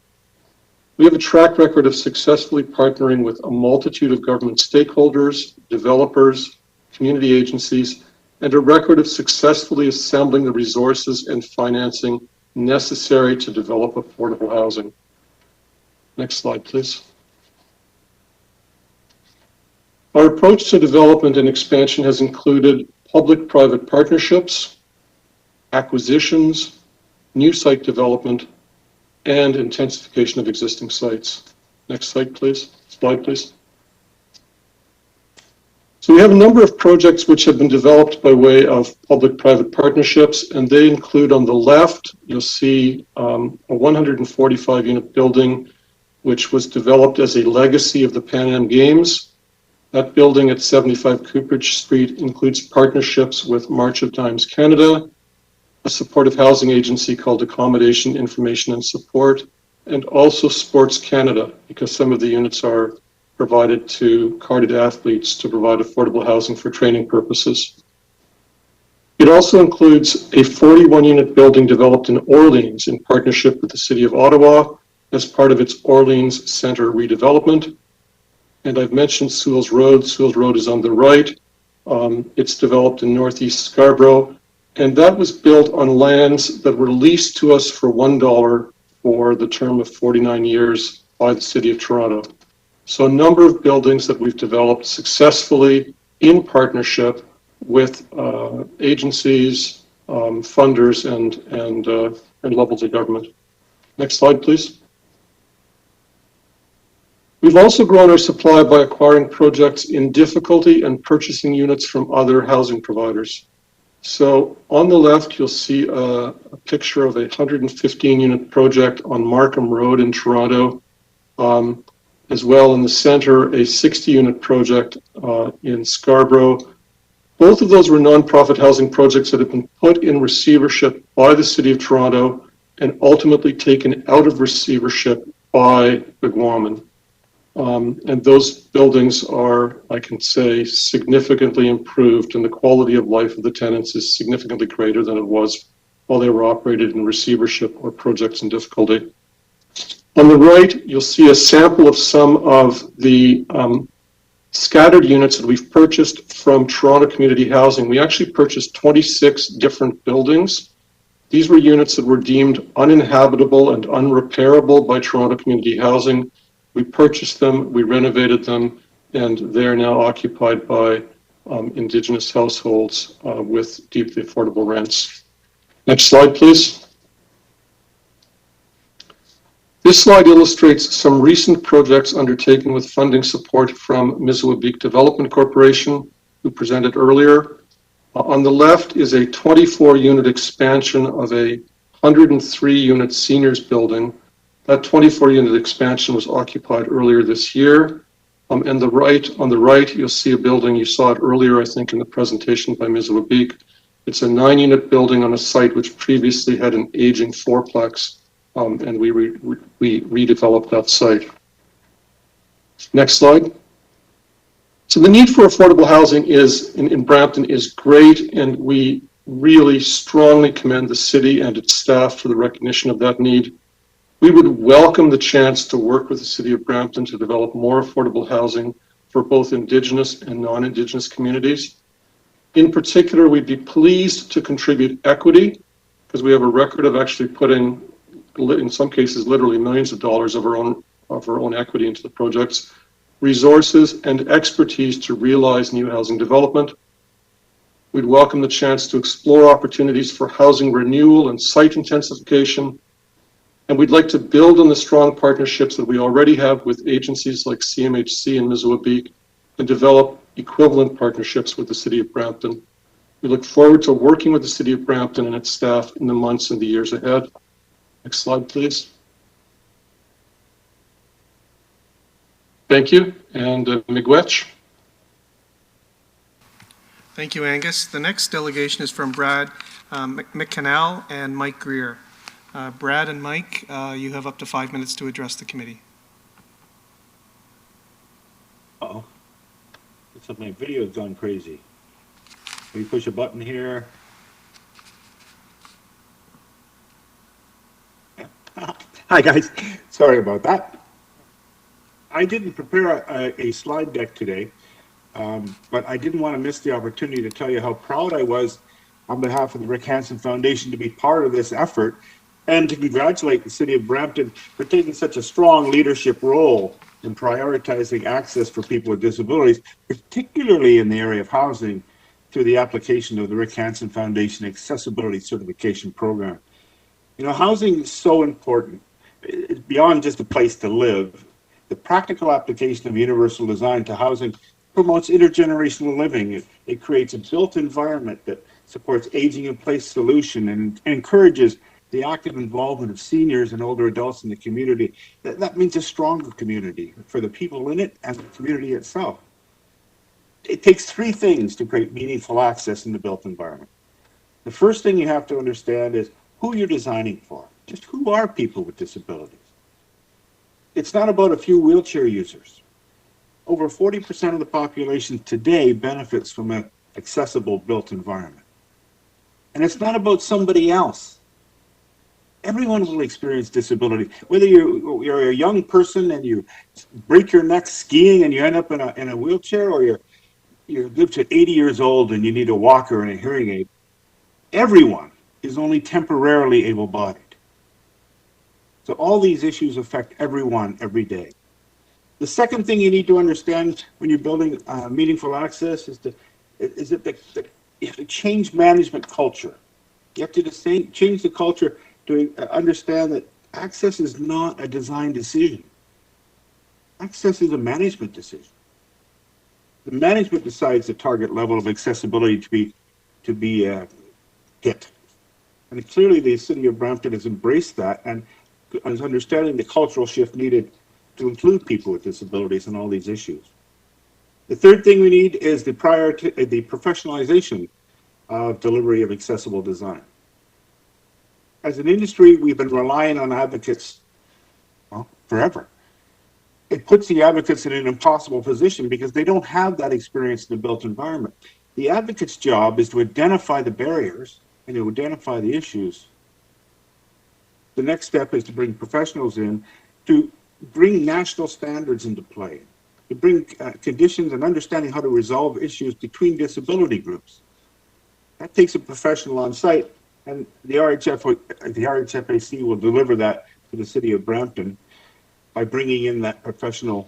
We have a track record of successfully partnering with a multitude of government stakeholders, developers, community agencies, and a record of successfully assembling the resources and financing necessary to develop affordable housing. Next slide, please. Our approach to development and expansion has included public-private partnerships, acquisitions, new site development, and intensification of existing sites. Next slide, please. Slide, please. So we have a number of projects which have been developed by way of public-private partnerships, and they include on the left, you'll see a 145-unit building which was developed as a legacy of the Pan Am Games. That building at 75 Cooperage Street includes partnerships with March of Dimes Canada, a supportive housing agency called Accommodation, Information and Support, and also Sports Canada, because some of the units are provided to carded athletes to provide affordable housing for training purposes. It also includes a 41-unit building developed in Orleans in partnership with the City of Ottawa as part of its Orleans Centre redevelopment. And I've mentioned Sewells Road. Sewells Road is on the right. It's developed in Northeast Scarborough. And that was built on lands that were leased to us for $1 for the term of 49 years by the City of Toronto. So a number of buildings that we've developed successfully in partnership with agencies, funders, and levels of government. Next slide, please. We've also grown our supply by acquiring projects in difficulty and purchasing units from other housing providers. So on the left, you'll see a picture of a 115-unit project on Markham Road in Toronto. As well in the center, a 60-unit project in Scarborough. Both of those were nonprofit housing projects that have been put in receivership by the City of Toronto and ultimately taken out of receivership by McGuaman. And those buildings are, I can say, significantly improved, and the quality of life of the tenants is significantly greater than it was while they were operated in receivership or projects in difficulty. On the right, you'll see a sample of some of the scattered units that we've purchased from Toronto Community Housing. We actually purchased 26 different buildings. These were units that were deemed uninhabitable and unrepairable by Toronto Community Housing. We purchased them, we renovated them, and they're now occupied by Indigenous households with deeply affordable rents. Next slide, please. This slide illustrates some recent projects undertaken with funding support from Misawabik Development Corporation, who presented earlier. On the left is a 24-unit expansion of a 103-unit seniors building. That 24-unit expansion was occupied earlier this year. And on the right, you'll see a building, you saw it earlier, I think, in the presentation by Misawabik. It's a 9-unit building on a site which previously had an aging fourplex. And we redeveloped that site. Next slide. So the need for affordable housing in Brampton is great, and we really strongly commend the city and its staff for the recognition of that need. We would welcome the chance to work with the City of Brampton to develop more affordable housing for both Indigenous and non-Indigenous communities. In particular, we'd be pleased to contribute equity, because we have a record of actually putting, in some cases, literally millions of dollars of our own equity into the projects. resources, and expertise to realize new housing development. We'd welcome the chance to explore opportunities for housing renewal and site intensification. And we'd like to build on the strong partnerships that we already have with agencies like CMHC and Mizuwabeek and develop equivalent partnerships with the City of Brampton. We look forward to working with the City of Brampton and its staff in the months and the years ahead. Next slide, please. Thank you, and Miigwech. Thank you, Angus. The next delegation is from Brad McCannell and Mike Greer. Brad and Mike, you have up to 5 minutes to address the committee. Uh-oh. Looks like my video's gone crazy. We push a button here. Hi, guys. Sorry about that. I didn't prepare a slide deck today, but I didn't want to miss the opportunity to tell you how proud I was on behalf of the Rick Hansen Foundation to be part of this effort and to congratulate the City of Brampton for taking such a strong leadership role in prioritizing access for people with disabilities, particularly in the area of housing, through the application of the Rick Hansen Foundation Accessibility Certification Program. You know, housing is so important. It's beyond just a place to live. The practical application of universal design to housing promotes intergenerational living. It creates a built environment that supports aging in place solution and encourages the active involvement of seniors and older adults in the community. That means a stronger community for the people in it and the community itself. It takes three things to create meaningful access in the built environment. The first thing you have to understand is who you're designing for. Just who are people with disabilities? It's not about a few wheelchair users. Over 40% of the population today benefits from an accessible built environment. And it's not about somebody else. Everyone will experience disability. Whether you're a young person and you break your neck skiing and you end up in a wheelchair, or you live to 80 years old and you need a walker and a hearing aid, everyone is only temporarily able-bodied. So all these issues affect everyone every day. The second thing you need to understand when you're building meaningful access is that you have to change management culture. You have to change the culture to understand that access is not a design decision. Access is a management decision. The management decides the target level of accessibility to be hit. And clearly the City of Brampton has embraced that and is understanding the cultural shift needed to include people with disabilities in all these issues. The third thing we need is the professionalization of delivery of accessible design. As an industry, we've been relying on advocates, well, forever. It puts the advocates in an impossible position because they don't have that experience in the built environment. The advocate's job is to identify the barriers and to identify the issues. The next step is to bring professionals in to bring national standards into play, to bring conditions and understanding how to resolve issues between disability groups. That takes a professional on site, and the RHFAC will deliver that to the City of Brampton by bringing in that professional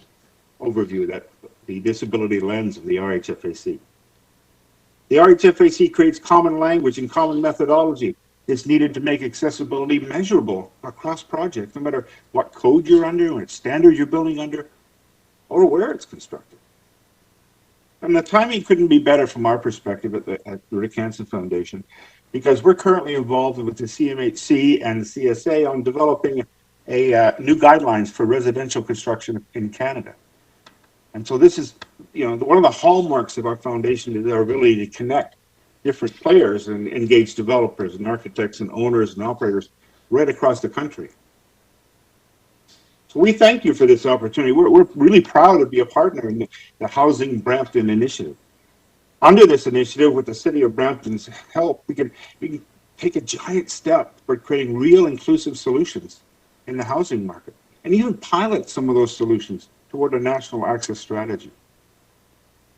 overview, that the disability lens of the RHFAC. The RHFAC creates common language and common methodology that's needed to make accessibility measurable across projects, no matter what code you're under, what standard you're building under, or where it's constructed. And the timing couldn't be better from our perspective at the Rick Hansen Foundation, because we're currently involved with the CMHC and the CSA on developing new guidelines for residential construction in Canada. And so this is, one of the hallmarks of our foundation is our ability to connect different players and engage developers and architects and owners and operators right across the country. So we thank you for this opportunity. We're really proud to be a partner in the Housing Brampton initiative. Under this initiative, with the City of Brampton's help, we can take a giant step for creating real inclusive solutions in the housing market, and even pilot some of those solutions toward a national access strategy.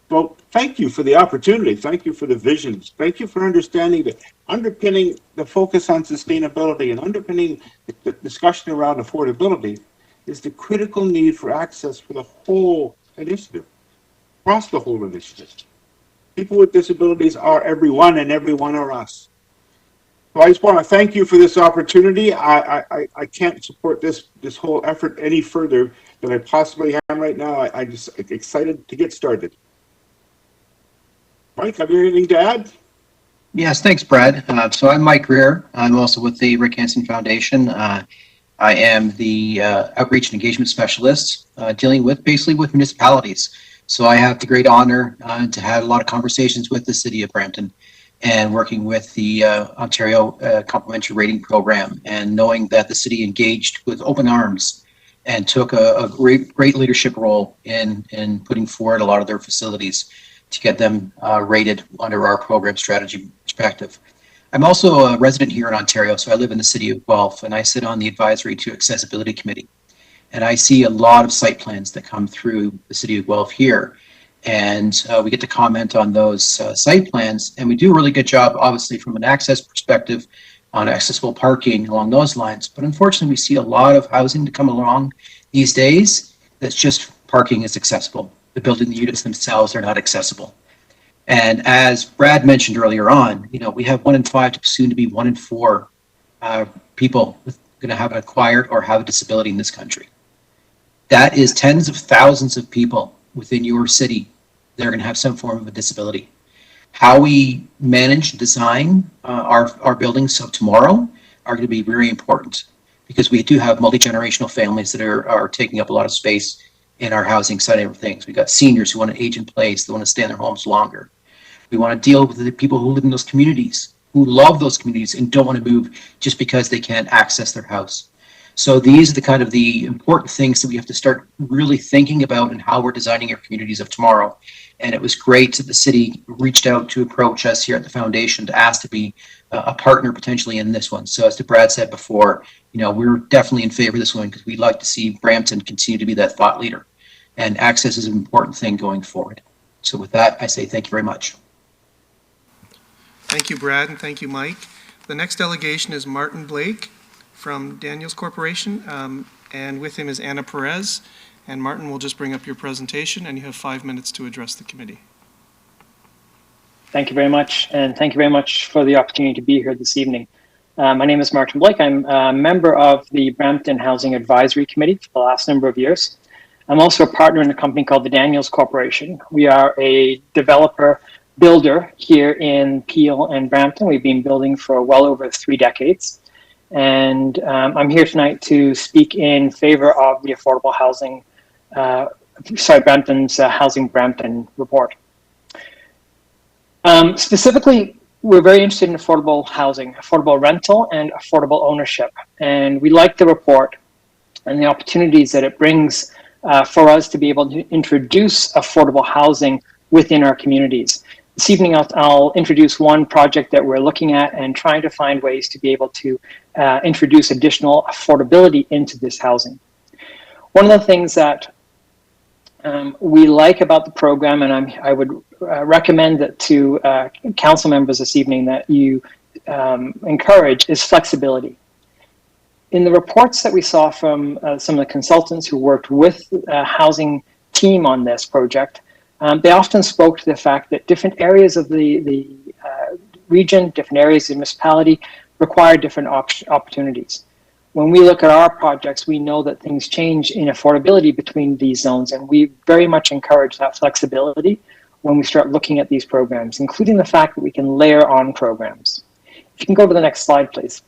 Well, thank you for the opportunity. Thank you for the visions. Thank you for understanding that underpinning the focus on sustainability and underpinning the discussion around affordability is the critical need for access for the whole initiative, across the whole initiative. People with disabilities are everyone, and everyone are us. So I just want to thank you for this opportunity. I can't support this whole effort any further than I possibly am right now. I'm just excited to get started. Mike, have you anything to add? Yes, thanks, Brad. So I'm Mike Greer. I'm also with the Rick Hansen Foundation. I am the outreach and engagement specialist dealing with municipalities. So I have the great honor to have a lot of conversations with the City of Brampton and working with the Ontario Complementary Rating Program, and knowing that the city engaged with open arms and took a great leadership role in putting forward a lot of their facilities to get them rated under our program strategy perspective. I'm also a resident here in Ontario, so I live in the city of Guelph, and I sit on the advisory to accessibility committee. And I see a lot of site plans that come through the city of Guelph here. And we get to comment on those site plans, and we do a really good job, obviously, from an access perspective on accessible parking along those lines. But unfortunately, we see a lot of housing to come along these days that's just parking is accessible. The building units themselves are not accessible. And as Brad mentioned earlier on, we have 1 in 5 to soon to be 1 in 4 people going to have an acquired or have a disability in this country. That is tens of thousands of people within your city that are going to have some form of a disability. How we manage, design our buildings of tomorrow are going to be very important, because we do have multi-generational families that are taking up a lot of space in our housing side of things. We've got seniors who want to age in place, they want to stay in their homes longer. We want to deal with the people who live in those communities, who love those communities and don't want to move just because they can't access their house. So these are the important things that we have to start really thinking about and how we're designing our communities of tomorrow. And it was great that the city reached out to approach us here at the foundation to ask to be a partner potentially in this one. So as Brad said before, we're definitely in favor of this one, because we'd like to see Brampton continue to be that thought leader. And access is an important thing going forward. So with that, I say thank you very much. Thank you, Brad, and thank you, Mike. The next delegation is Martin Blake from Daniels Corporation, and with him is Anna Perez. And Martin will just bring up your presentation, and you have 5 minutes to address the committee. Thank you very much, and thank you very much for the opportunity to be here this evening. My name is Martin Blake. I'm a member of the Brampton Housing Advisory Committee for the last number of years. I'm also a partner in a company called the Daniels Corporation. We are a developer builder here in Peel and Brampton. We've been building for well over 3 decades. And I'm here tonight to speak in favor of the affordable housing, Brampton's Housing Brampton report. Specifically, we're very interested in affordable housing, affordable rental, and affordable ownership. And we like the report and the opportunities that it brings for us to be able to introduce affordable housing within our communities. This evening, I'll introduce one project that we're looking at and trying to find ways to be able to introduce additional affordability into this housing. One of the things that we like about the program, and I would recommend that to council members this evening that you encourage, is flexibility. In the reports that we saw from some of the consultants who worked with a housing team on this project, they often spoke to the fact that different areas of the region, different areas of the municipality require different opportunities. When we look at our projects, we know that things change in affordability between these zones, and we very much encourage that flexibility when we start looking at these programs, including the fact that we can layer on programs. If you can go to the next slide, please.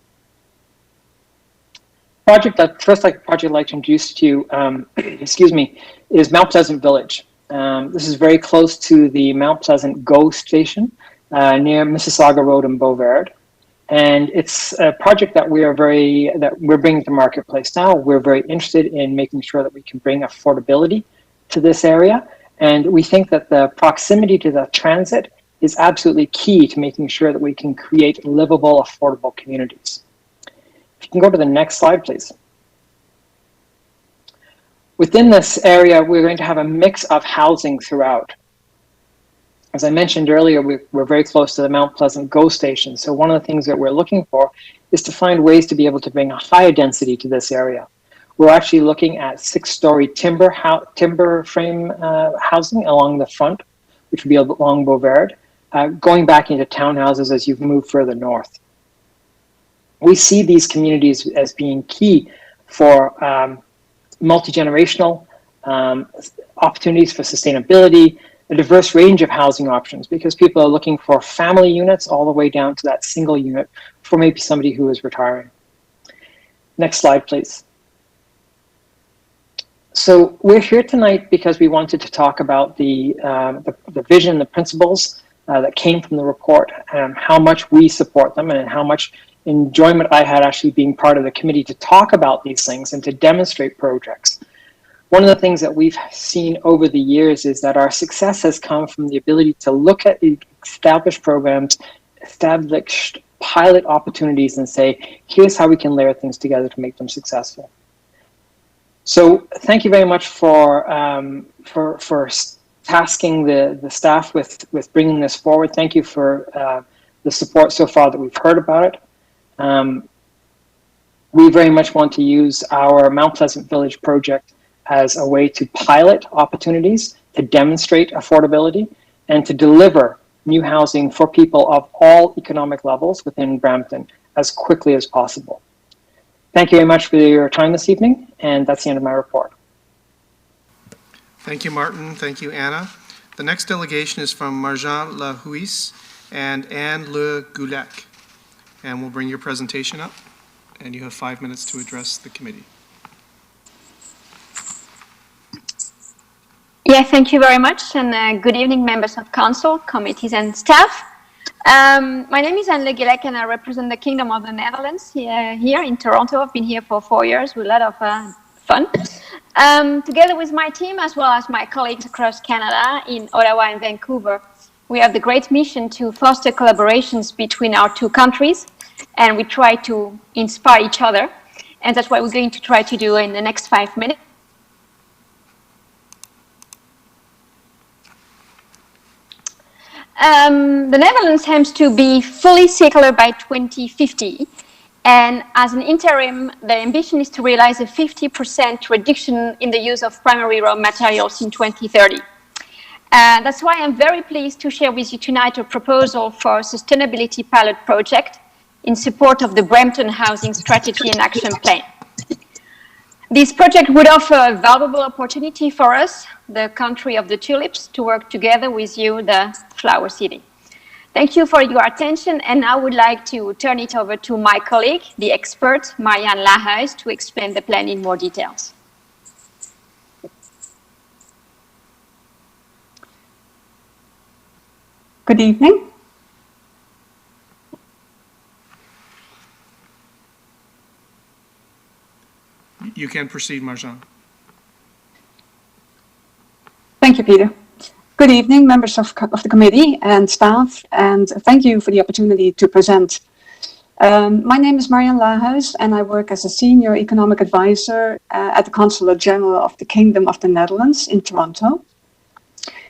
Project I'd like to introduce to you, excuse me, is Mount Pleasant Village. This is very close to the Mount Pleasant GO station near Mississauga Road in Beauvard. And it's a project that we're bringing to the marketplace now. We're very interested in making sure that we can bring affordability to this area. And we think that the proximity to the transit is absolutely key to making sure that we can create livable, affordable communities. If you can go to the next slide, please. Within this area, we're going to have a mix of housing throughout. As I mentioned earlier, we're very close to the Mount Pleasant GO station. So one of the things that we're looking for is to find ways to be able to bring a higher density to this area. we're actually looking at 6-story timber frame housing along the front, which would be along Beauvard, going back into townhouses as you've moved further north. We see these communities as being key for multi-generational opportunities for sustainability, a diverse range of housing options, because people are looking for family units all the way down to that single unit for maybe somebody who is retiring. Next slide, please. So we're here tonight because we wanted to talk about the vision, the principles that came from the report, and how much we support them, and how much enjoyment I had actually being part of the committee to talk about these things and to demonstrate projects. One of the things that we've seen over the years is that our success has come from the ability to look at established programs, established pilot opportunities, and say, here's how we can layer things together to make them successful. So thank you very much for tasking the staff with bringing this forward. Thank you for the support so far that we've heard about it. We very much want to use our Mount Pleasant Village project as a way to pilot opportunities, to demonstrate affordability, and to deliver new housing for people of all economic levels within Brampton as quickly as possible. Thank you very much for your time this evening, and that's the end of my report. Thank you, Martin. Thank you, Anna. The next delegation is from Marjan Lahuis and Anne Le Goulac. And we'll bring your presentation up, and you have 5 minutes to address the committee. Yeah, thank you very much, and good evening, members of council, committees, and staff. My name is Anne Le Goulac, and I represent the Kingdom of the Netherlands here in Toronto. I've been here for 4 years with a lot of fun. Together with my team, as well as my colleagues across Canada in Ottawa and Vancouver, we have the great mission to foster collaborations between our two countries, and we try to inspire each other. And that's what we're going to try to do in the next 5 minutes. The Netherlands aims to be fully circular by 2050. And as an interim, the ambition is to realize a 50% reduction in the use of primary raw materials in 2030. That's why I'm very pleased to share with you tonight a proposal for a sustainability pilot project in support of the Brampton Housing Strategy and Action Plan. This project would offer a valuable opportunity for us, the country of the tulips, to work together with you, the Flower City. Thank you for your attention, and I would like to turn it over to my colleague, the expert, Marianne Lahuis, to explain the plan in more details. Good evening. You can proceed, Marjan. Thank you, Peter. Good evening, members of the committee and staff, and thank you for the opportunity to present. My name is Marianne Lahuis, and I work as a senior economic advisor at the Consulate General of the Kingdom of the Netherlands in Toronto.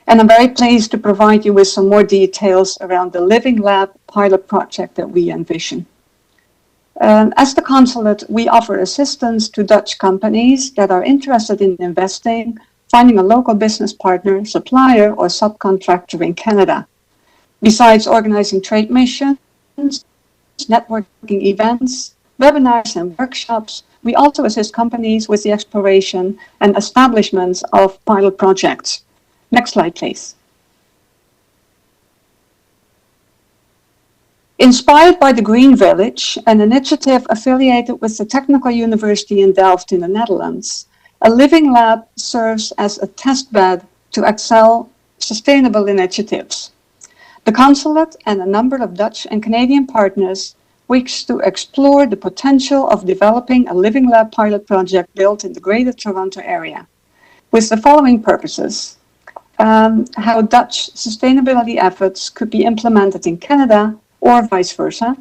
And I'm very pleased to provide you with some more details around the Living Lab pilot project that we envision. As the consulate, we offer assistance to Dutch companies that are interested in investing, finding a local business partner, supplier, or subcontractor in Canada. Besides organizing trade missions, networking events, webinars, and workshops, we also assist companies with the exploration and establishments of pilot projects. Next slide, please. Inspired by the Green Village, an initiative affiliated with the Technical University in Delft in the Netherlands, a living lab serves as a test bed to excel sustainable initiatives. The consulate and a number of Dutch and Canadian partners wish to explore the potential of developing a living lab pilot project built in the Greater Toronto area, with the following purposes: how Dutch sustainability efforts could be implemented in Canada or vice versa,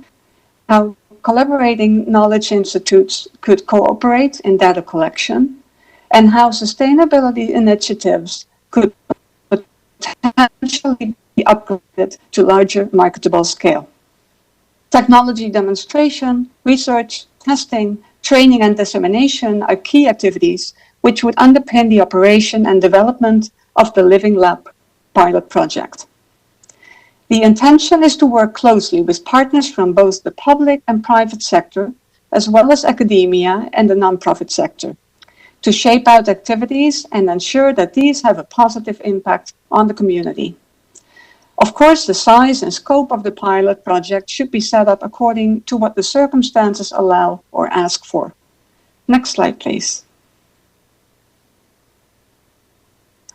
how collaborating knowledge institutes could cooperate in data collection, and how sustainability initiatives could potentially be upgraded to larger marketable scale. Technology demonstration, research, testing, training and dissemination are key activities which would underpin the operation and development of the Living Lab pilot project. The intention is to work closely with partners from both the public and private sector, as well as academia and the nonprofit sector, to shape out activities and ensure that these have a positive impact on the community. Of course, the size and scope of the pilot project should be set up according to what the circumstances allow or ask for. Next slide, please.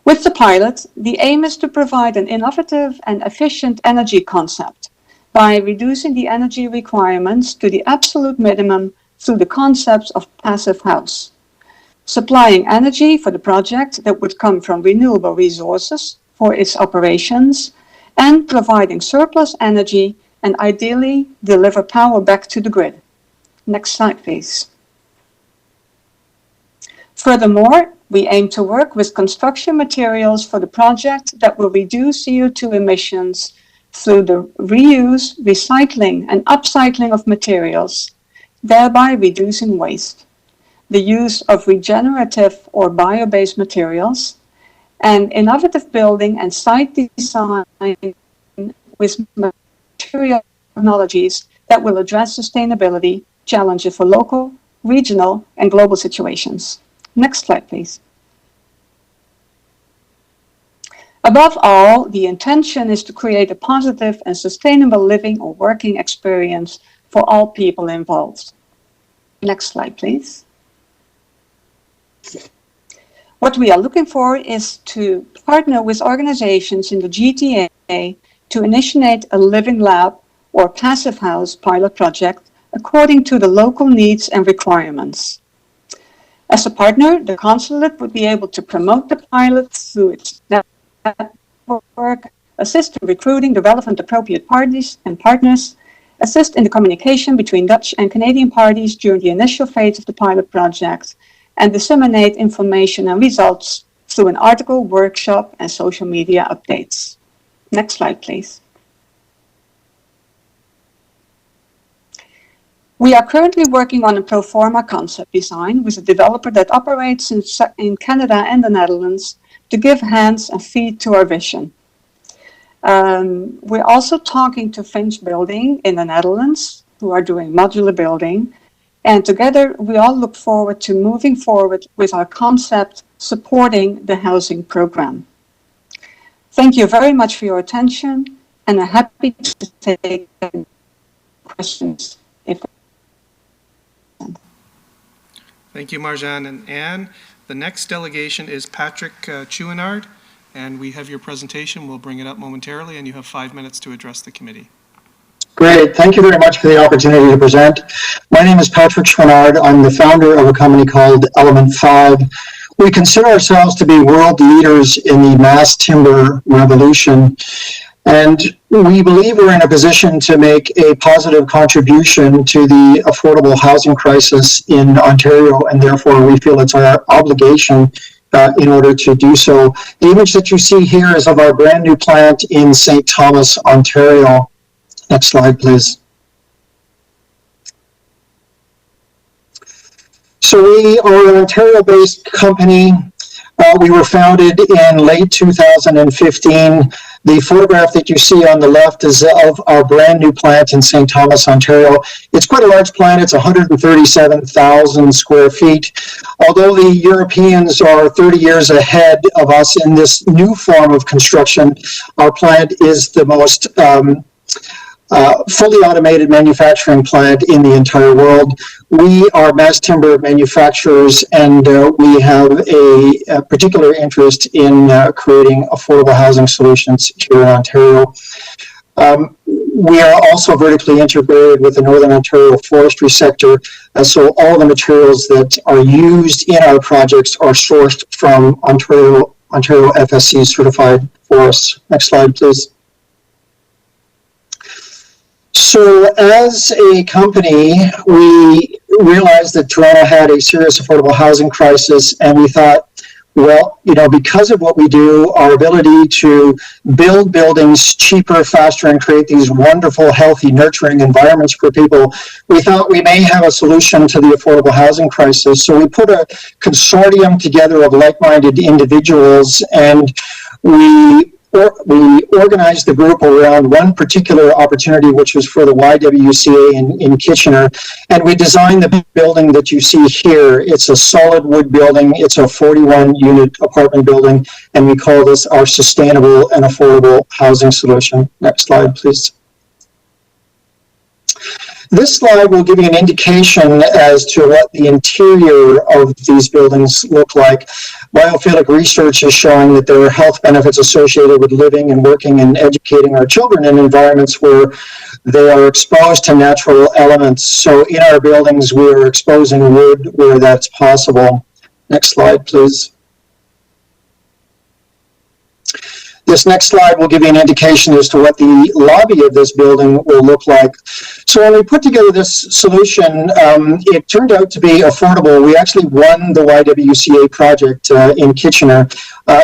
With the pilot, the aim is to provide an innovative and efficient energy concept by reducing the energy requirements to the absolute minimum through the concepts of passive house, supplying energy for the project that would come from renewable resources for its operations, and providing surplus energy and ideally deliver power back to the grid. Next slide, please. Furthermore, we aim to work with construction materials for the project that will reduce CO2 emissions through the reuse, recycling, and upcycling of materials, thereby reducing waste, the use of regenerative or bio-based materials, and innovative building and site design with material technologies that will address sustainability challenges for local, regional, and global situations. Next slide, please. Above all, the intention is to create a positive and sustainable living or working experience for all people involved. Next slide, please. What we are looking for is to partner with organizations in the GTA to initiate a Living Lab or passive house pilot project according to the local needs and requirements. As a partner, the consulate would be able to promote the pilot through its network, assist in recruiting the relevant appropriate parties and partners, assist in the communication between Dutch and Canadian parties during the initial phase of the pilot project, and disseminate information and results through an article, workshop, and social media updates. Next slide, please. We are currently working on a pro forma concept design with a developer that operates in Canada and the Netherlands to give hands and feet to our vision. We're also talking to Finch Building in the Netherlands, who are doing modular building, and together we all look forward to moving forward with our concept supporting the housing program. Thank you very much for your attention, and I'm happy to take questions. Thank you, Marjan and Anne. The next delegation is Patrick Chouinard, and we have your presentation. We'll bring it up momentarily, and you have 5 minutes to address the committee. Great. Thank you very much for the opportunity to present. My name is Patrick Chouinard. I'm the founder of a company called Element 5. We consider ourselves to be world leaders in the mass timber revolution, and we believe we're in a position to make a positive contribution to the affordable housing crisis in Ontario, and therefore we feel it's our obligation in order to do so. The image that you see here is of our brand new plant in St. Thomas, Ontario. Next slide, please. So we are an Ontario-based company. We were founded in late 2015. The photograph that you see on the left is of our brand new plant in St. Thomas, Ontario. It's quite a large plant. It's 137,000 square feet. Although the Europeans are 30 years ahead of us in this new form of construction, our plant is the most fully automated manufacturing plant in the entire world. We are mass timber manufacturers, and we have a particular interest in creating affordable housing solutions here in Ontario. We are also vertically integrated with the Northern Ontario forestry sector, so all the materials that are used in our projects are sourced from Ontario FSC certified forests. Next slide, please. So as a company, we realized that Toronto had a serious affordable housing crisis, and we thought, Well, because of what we do, our ability to build buildings cheaper, faster, and create these wonderful, healthy, nurturing environments for people, we thought we may have a solution to the affordable housing crisis. So we put a consortium together of like-minded individuals, and we organized the group around one particular opportunity, which was for the YWCA in Kitchener. And we designed the building that you see here. It's a solid wood building. It's a 41-unit apartment building. And we call this our sustainable and affordable housing solution. Next slide, please. This slide will give you an indication as to what the interior of these buildings look like. Biophilic research is showing that there are health benefits associated with living and working and educating our children in environments where they are exposed to natural elements. So in our buildings, we are exposing wood where that's possible. Next slide, please. This next slide will give you an indication as to what the lobby of this building will look like. So when we put together this solution, it turned out to be affordable. We actually won the YWCA project in Kitchener.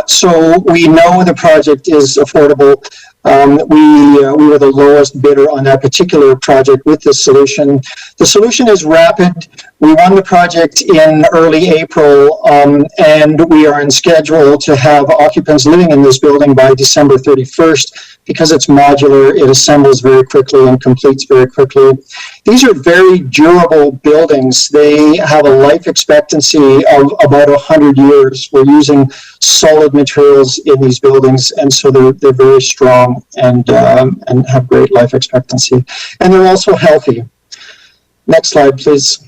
So we know the project is affordable. We were the lowest bidder on that particular project with this solution. The solution is rapid. We won the project in early April, and we are on schedule to have occupants living in this building by December 31st. Because it's modular, it assembles very quickly and completes very quickly. These are very durable buildings. They have a life expectancy of about 100 years. We're using solid materials in these buildings, and so they're very strong and have great life expectancy. And they're also healthy. Next slide, please.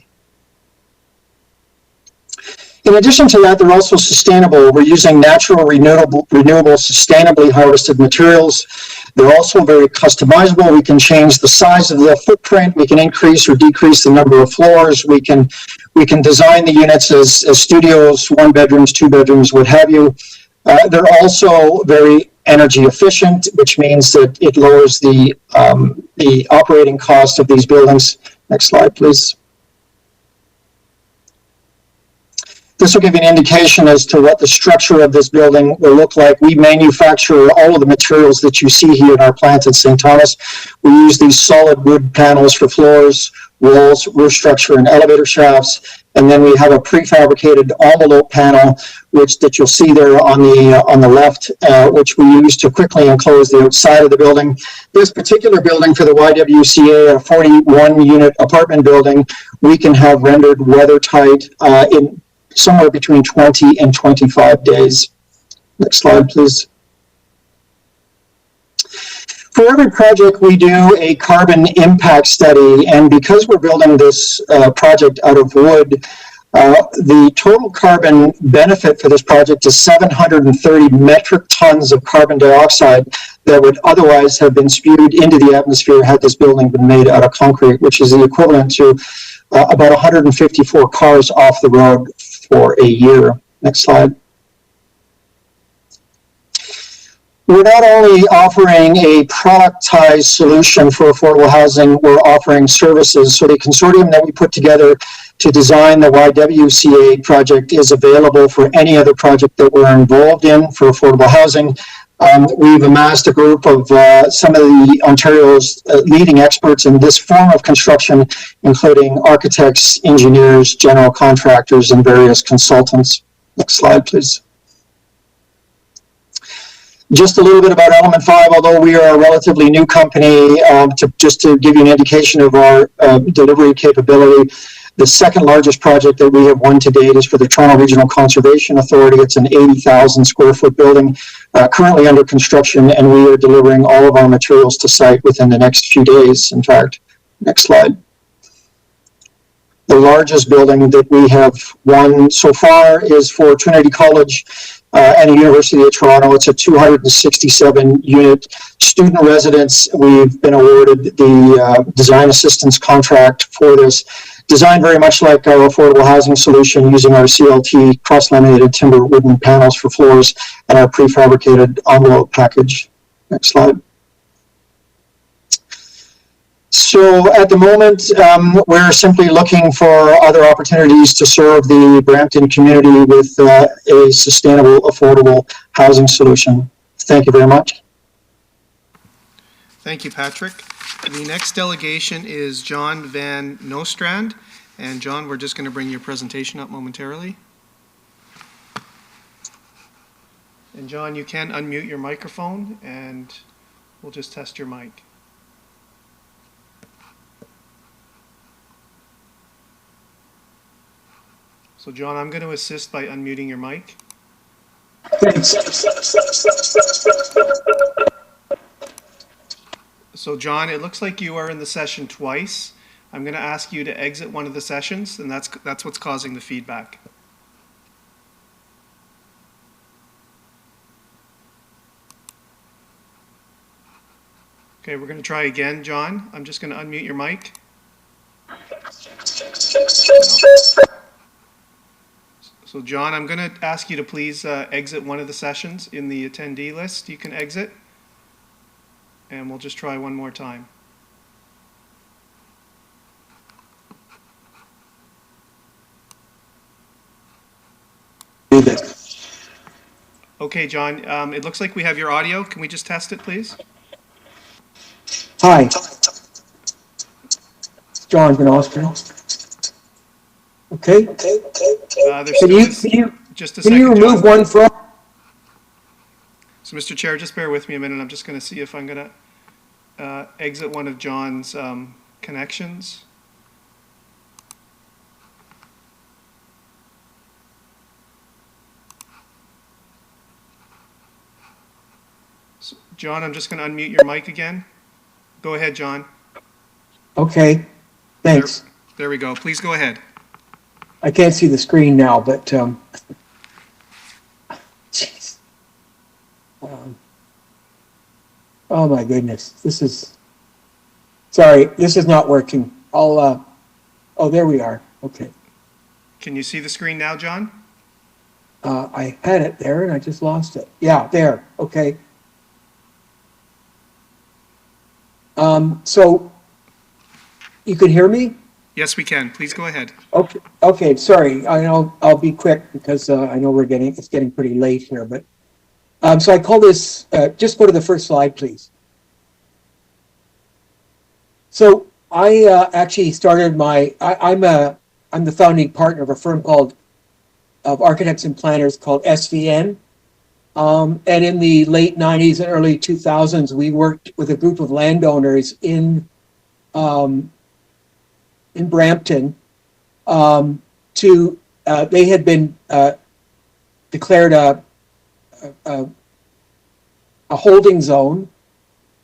In addition to that, they're also sustainable. We're using natural, renewable, sustainably harvested materials. They're also very customizable. We can change the size of the footprint. We can increase or decrease the number of floors. We can design the units as studios, 1 bedrooms, 2 bedrooms, what have you. They're also very energy efficient, which means that it lowers the operating cost of these buildings. Next slide, please. This will give you an indication as to what the structure of this building will look like. We manufacture all of the materials that you see here in our plant in St. Thomas. We use these solid wood panels for floors, walls, roof structure, and elevator shafts. And then we have a prefabricated envelope panel, that you'll see there on the left, which we use to quickly enclose the outside of the building. This particular building for the YWCA, a 41-unit apartment building, we can have rendered weather-tight in somewhere between 20 and 25 days. Next slide, please. For every project, we do a carbon impact study, and because we're building this project out of wood, the total carbon benefit for this project is 730 metric tons of carbon dioxide that would otherwise have been spewed into the atmosphere had this building been made out of concrete, which is the equivalent to about 154 cars off the road for a year. Next slide. We're not only offering a productized solution for affordable housing, we're offering services. So the consortium that we put together to design the YWCA project is available for any other project that we're involved in for affordable housing. We've amassed a group of some of the Ontario's leading experts in this form of construction, including architects, engineers, general contractors, and various consultants. Next slide, please. Just a little bit about Element 5, although we are a relatively new company, just to give you an indication of our delivery capability. The second largest project that we have won to date is for the Toronto Regional Conservation Authority. It's an 80,000 square foot building currently under construction, and we are delivering all of our materials to site within the next few days, in fact. Next slide. The largest building that we have won so far is for Trinity College and the University of Toronto. It's a 267-unit student residence. We've been awarded the design assistance contract for this. Designed very much like our affordable housing solution, using our CLT cross-laminated timber wooden panels for floors and our prefabricated envelope package. Next slide. So at the moment, we're simply looking for other opportunities to serve the Brampton community with a sustainable, affordable housing solution. Thank you very much. Thank you, Patrick. The next delegation is John Van Nostrand. And John, we're just going to bring your presentation up momentarily. And John, you can unmute your microphone and we'll just test your mic. So John, I'm going to assist by unmuting your mic. So John, it looks like you are in the session twice. I'm going to ask you to exit one of the sessions, and that's what's causing the feedback. Okay, we're going to try again, John. I'm just going to unmute your mic. So John, I'm going to ask you to please exit one of the sessions in the attendee list. You can exit. And we'll just try one more time. Okay, John, it looks like we have your audio. Can we just test it, please? Hi. John Van Nostrand. Okay. Can you remove one from? So, Mr. Chair, just bear with me a minute. I'm just going to see if I'm going to exit one of John's connections. So, John, I'm just going to unmute your mic again. Go ahead, John. Okay, thanks. There we go. Please go ahead. I can't see the screen now, but geez. Oh my goodness, this is, sorry, this is not working. Oh, there we are. Okay. Can you see the screen now, John? I had it there and I just lost it. Yeah, there. Okay. So you can hear me? Yes, we can. Please go ahead. Okay. Okay. Sorry. I know I'll be quick because I know it's getting pretty late here, but so I call this, just go to the first slide, please. So I actually started I'm the founding partner of a firm of architects and planners called SVN. And in the late 90s and early 2000s, we worked with a group of landowners in Brampton they had been declared a holding zone,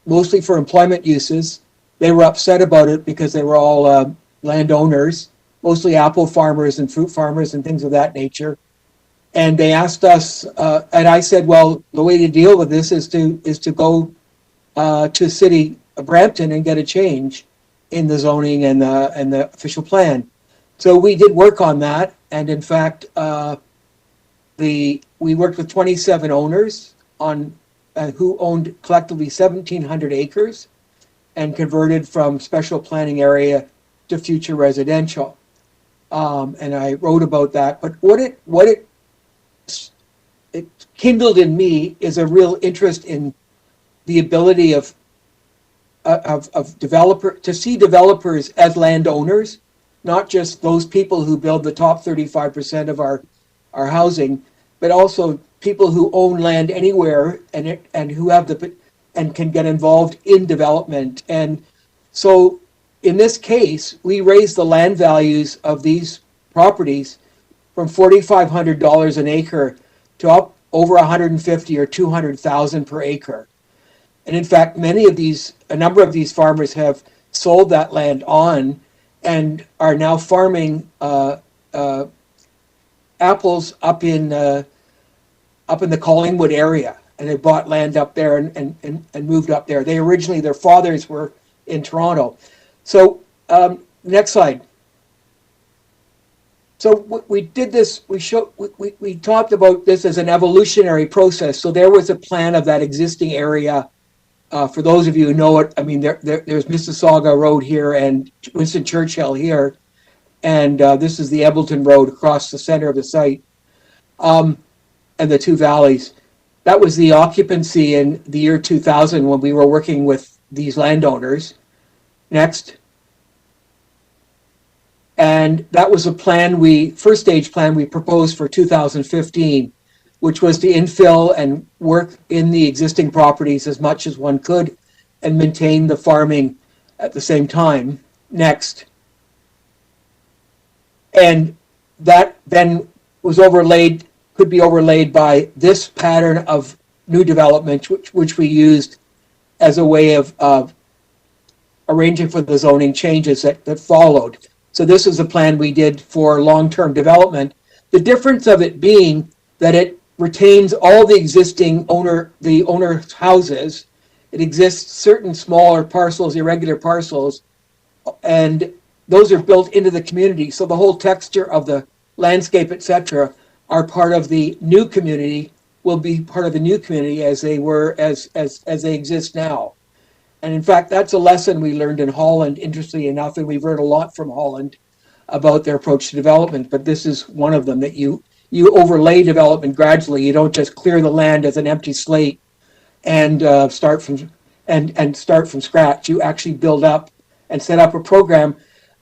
mostly for employment uses. They were upset about it because they were all landowners, mostly apple farmers and fruit farmers and things of that nature. And they asked us, and I said, well, the way to deal with this is to go to City of Brampton and get a change in the zoning and the official plan. So we did work on that, and in fact, we worked with 27 owners who owned collectively 1,700 acres and converted from special planning area to future residential. And I wrote about that. But what it kindled in me is a real interest in the ability of to see developers as landowners, not just those people who build the top 35% of our housing, but also people who own land anywhere and who have and can get involved in development. And so in this case, we raised the land values of these properties from $4,500 an acre to up over 150 or 200,000 per acre. And in fact, a number of these farmers have sold that land on and are now farming apples up in the Collingwood area. And they bought land up there and moved up there. Their fathers were in Toronto. So next slide. So we did this, we talked about this as an evolutionary process. So there was a plan of that existing area For those of you who know it, I mean, there's Mississauga Road here and Winston Churchill here, and this is the Embleton Road across the center of the site, and the two valleys. That was the occupancy in the year 2000 when we were working with these landowners. Next. And that was a plan first stage plan we proposed for 2015, which was to infill and work in the existing properties as much as one could and maintain the farming at the same time. Next. And that then was could be overlaid by this pattern of new development, which we used as a way of arranging for the zoning changes that followed. So this is a plan we did for long-term development. The difference of it being that it retains all the existing owner's houses. It exists certain smaller parcels, irregular parcels, and those are built into the community. So the whole texture of the landscape, etc., are part of the new community, will be part of the new community as they were, as they exist now. And in fact, that's a lesson we learned in Holland, interestingly enough, and we've learned a lot from Holland about their approach to development, but this is one of them, that you overlay development gradually. You don't just clear the land as an empty slate and start from scratch. You actually build up and set up a program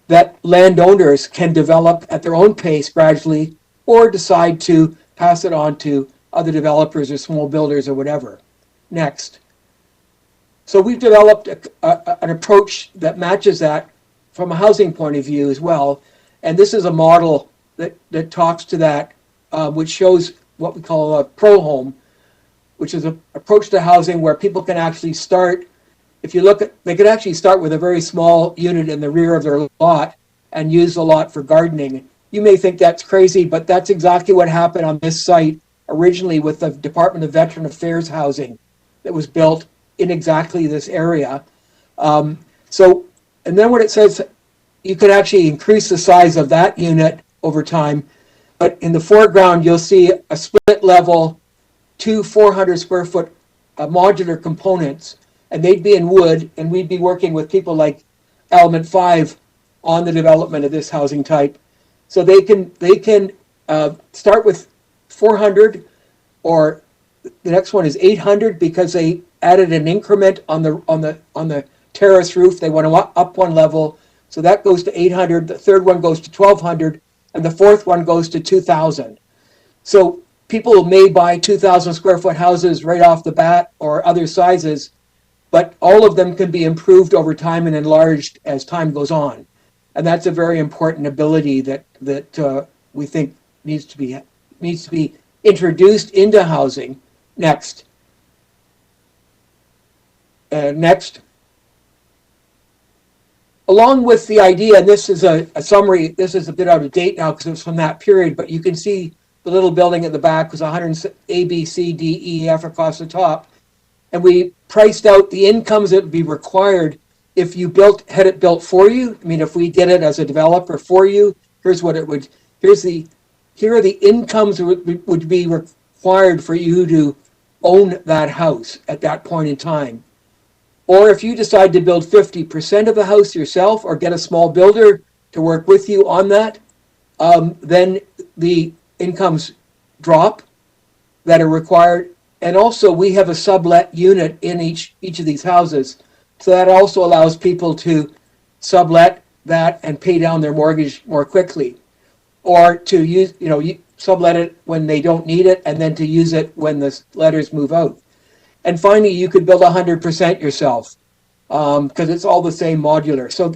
that landowners can develop at their own pace gradually, or decide to pass it on to other developers or small builders or whatever. Next. So we've developed an approach that matches that from a housing point of view as well. And this is a model that talks to that, which shows what we call a pro home, which is an approach to housing where people can actually start. If you look at, they could actually start with a very small unit in the rear of their lot and use the lot for gardening. You may think that's crazy, but that's exactly what happened on this site originally with the Department of Veteran Affairs housing that was built in exactly this area. And then when it says you could actually increase the size of that unit over time, but in the foreground, you'll see a split level, 2 400 square foot modular components, and they'd be in wood, and we'd be working with people like Element 5 on the development of this housing type. So they can start with 400, or the next one is 800 because they added an increment on the terrace roof. They want to up one level, so that goes to 800. The third one goes to 1,200, and the fourth one goes to 2,000. So people may buy 2,000 square foot houses right off the bat, or other sizes, but all of them can be improved over time and enlarged as time goes on. And that's a very important ability that we think needs to be introduced into housing. Next. Next. Along with the idea, and this is a summary, this is a bit out of date now because it's from that period, but you can see the little building at the back was 100 A, B, C, D, E, F across the top. And we priced out the incomes that would be required if you had it built for you. I mean, if we did it as a developer for you, here's what it would, here are the incomes that would be required for you to own that house at that point in time. Or if you decide to build 50% of the house yourself or get a small builder to work with you on that, then the incomes drop that are required. And also we have a sublet unit in each of these houses. So that also allows people to sublet that and pay down their mortgage more quickly, or to use, sublet it when they don't need it, and then to use it when the letters move out. And finally, you could build 100% yourself because it's all the same modular. So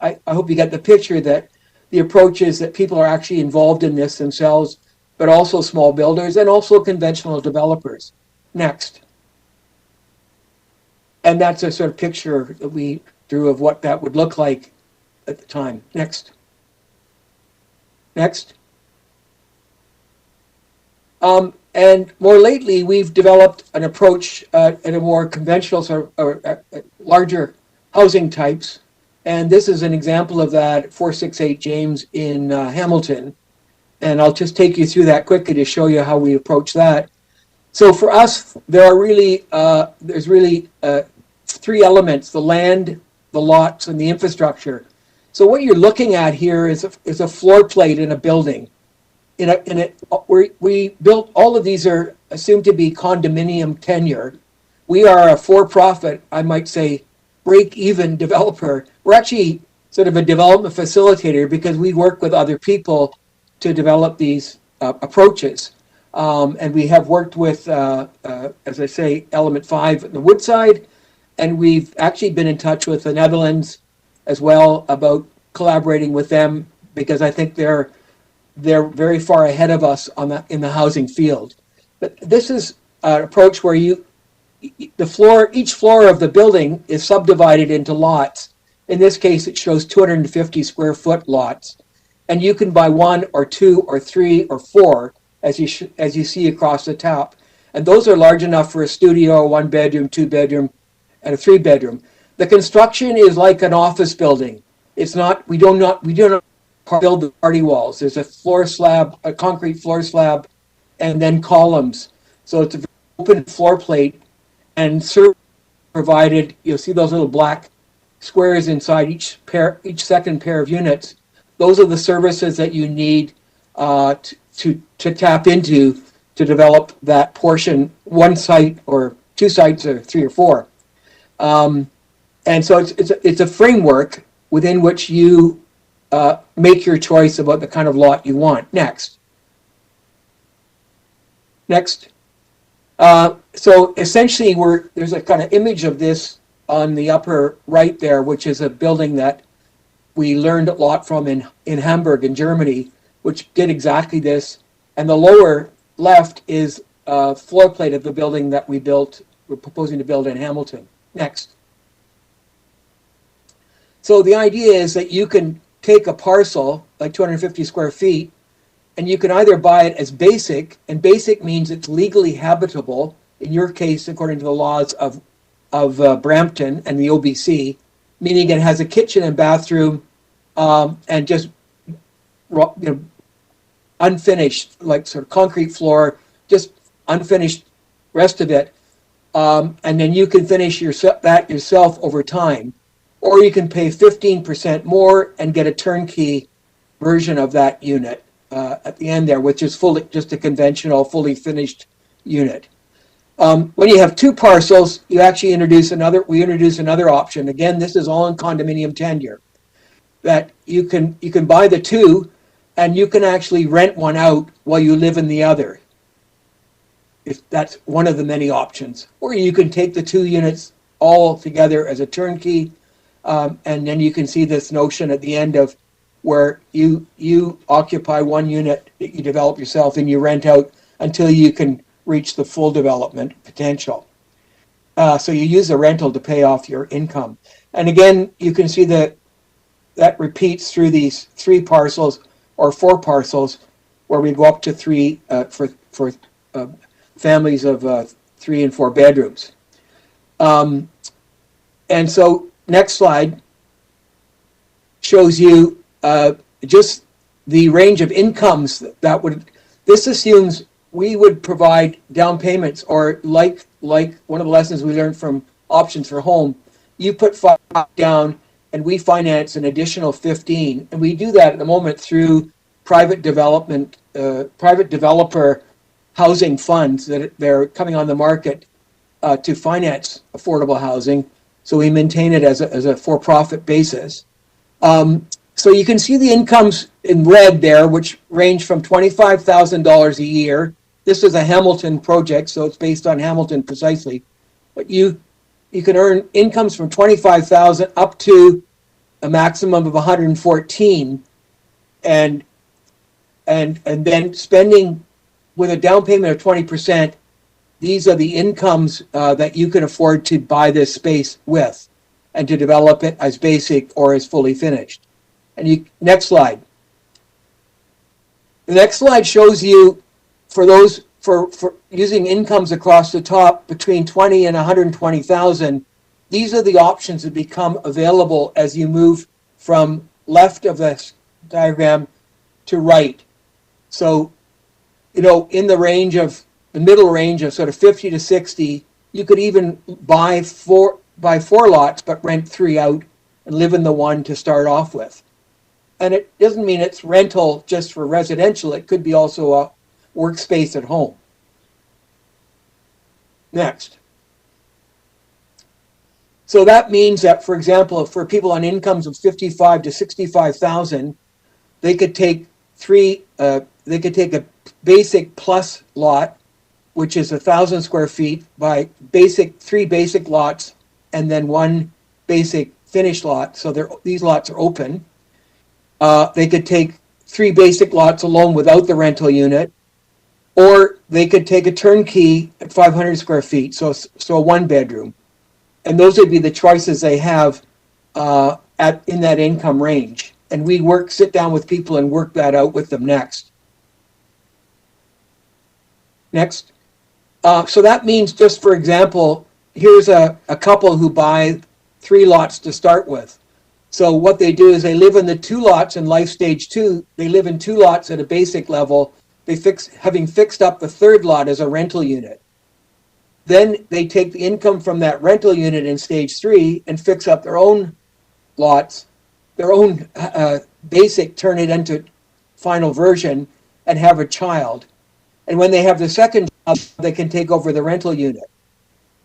I hope you get the picture that the approach is that people are actually involved in this themselves, but also small builders and also conventional developers. Next. And that's a sort of picture that we drew of what that would look like at the time. Next. Next. And more lately, we've developed an approach in a more conventional sort of larger housing types. And this is an example of that, 468 James in Hamilton. And I'll just take you through that quickly to show you how we approach that. So for us, there's really three elements: the land, the lots, and the infrastructure. So what you're looking at here is a floor plate in a building. We built, all of these are assumed to be condominium tenure. We are a for-profit, I might say, break-even developer. We're actually sort of a development facilitator because we work with other people to develop these approaches. And we have worked with, as I say, Element 5 in the Woodside, and we've actually been in touch with the Netherlands as well about collaborating with them because I think they're very far ahead of us in the housing field. But this is an approach where each floor of the building is subdivided into lots. In this case, it shows 250 square foot lots, and you can buy 1 or 2 or 3 or 4 as you see across the top, and those are large enough for a studio, a 1 bedroom, 2 bedroom, and a 3 bedroom. The construction is like an office building. It's not. We do not build the party walls. There's a floor slab, a concrete floor slab, and then columns. So it's a very open floor plate, and service provided. You'll see those little black squares inside each second pair of units. Those are the services that you need to tap into to develop that portion, one site or 2 sites or 3 or 4. And so it's a framework within which you make your choice about the kind of lot you want. Next. So essentially, there's a kind of image of this on the upper right there, which is a building that we learned a lot from in Hamburg in Germany, which did exactly this. And the lower left is a floor plate of the building that we're proposing to build in Hamilton. Next. So the idea is that you can take a parcel, like 250 square feet, and you can either buy it as basic, and basic means it's legally habitable, in your case, according to the laws of Brampton and the OBC, meaning it has a kitchen and bathroom and just unfinished, like sort of concrete floor, just unfinished rest of it. And then you can finish that yourself over time. Or you can pay 15% more and get a turnkey version of that unit at the end there, which is just a conventional, fully finished unit. When you have 2 parcels, you actually introduce another option. Again, this is all in condominium tenure. That you can buy the 2, and you can actually rent one out while you live in the other. If that's one of the many options. Or you can take the 2 units all together as a turnkey. And then you can see this notion at the end of where you occupy one unit that you develop yourself and you rent out until you can reach the full development potential. So you use the rental to pay off your income. And again, you can see that repeats through these 3 parcels or 4 parcels where we go up to 3 for families of 3 and 4 bedrooms. And so next slide shows you just the range of incomes this assumes we would provide down payments, or like one of the lessons we learned from Options for Home, you put 5 down and we finance an additional 15. And we do that at the moment through private developer housing funds that they're coming on the market to finance affordable housing. So we maintain it as a for-profit basis. So you can see the incomes in red there, which range from $25,000 a year. This is a Hamilton project, so it's based on Hamilton precisely. But you can earn incomes from $25,000 up to a maximum of $114,000, and then spending with a down payment of 20%. These are the incomes that you can afford to buy this space with and to develop it as basic or as fully finished. And next slide. The next slide shows you for using incomes across the top between 20 and 120,000. These are the options that become available as you move from left of the diagram to right. So, in the middle range of sort of 50 to 60, you could even buy buy 4 lots, but rent 3 out and live in the one to start off with. And it doesn't mean it's rental just for residential. It could be also a workspace at home. Next. So that means that, for example, for people on incomes of 55 to 65,000, they could take a basic plus lot, which is 1,000 square feet, by 3 basic lots, and then 1 basic finished lot. So these lots are open. They could take 3 basic lots alone without the rental unit, or they could take a turnkey at 500 square feet, so a 1 bedroom. And those would be the choices they have in that income range. And we sit down with people and work that out with them next. Next. So that means, just for example, here's a couple who buy 3 lots to start with. So what they do is they live in the 2 lots in life stage 2. They live in 2 lots at a basic level. Having fixed up the 3rd lot as a rental unit. Then they take the income from that rental unit in stage 3 and fix up their own lots, their own basic, turn it into final version, and have a child. And when they have the 2nd job, they can take over the rental unit.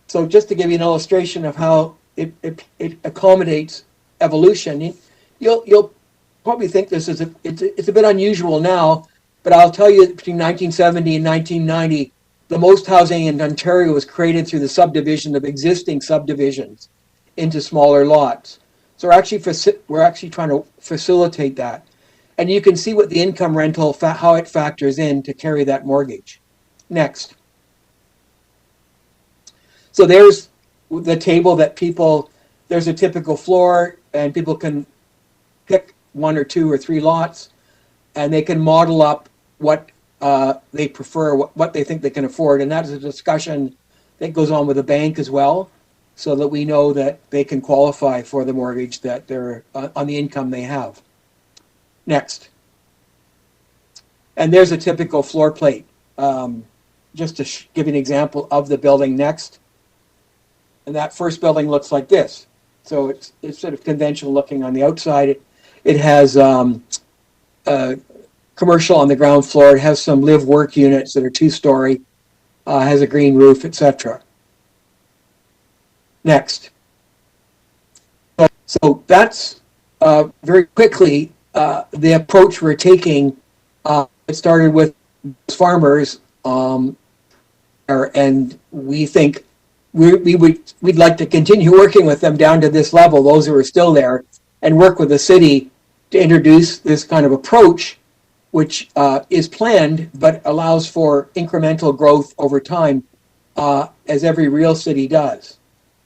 So just to give you an illustration of how it accommodates evolution, you'll probably think this is it's a bit unusual now, but I'll tell you, between 1970 and 1990, the most housing in Ontario was created through the subdivision of existing subdivisions into smaller lots. So we're actually trying to facilitate that. And you can see what the income rental, how it factors in to carry that mortgage. Next. So there's the table that there's a typical floor, and people can pick 1 or 2 or 3 lots, and they can model up what they prefer, what they think they can afford. And that is a discussion that goes on with the bank as well, so that we know that they can qualify for the mortgage that they're on the income they have. Next. And there's a typical floor plate. Just to give you an example of the building next. And that first building looks like this. So it's sort of conventional looking on the outside. It has commercial on the ground floor. It has some live-work units that are 2-story, has a green roof, etc. Next. So that's very quickly the approach we're taking. It started with farmers, and we think we'd like to continue working with them down to this level, those who are still there, and work with the city to introduce this kind of approach, which is planned but allows for incremental growth over time, as every real city does.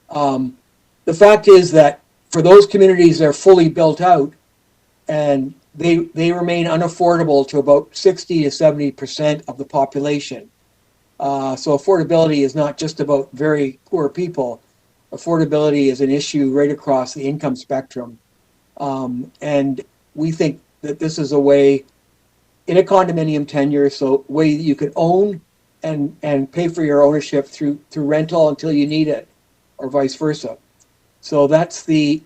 The fact is that for those communities that are fully built out, and they remain unaffordable to about 60 to 70% of the population. So affordability is not just about very poor people. Affordability is an issue right across the income spectrum. And we think that this is a way, in a condominium tenure, so a way that you can own and pay for your ownership through rental until you need it, or vice versa. So that's the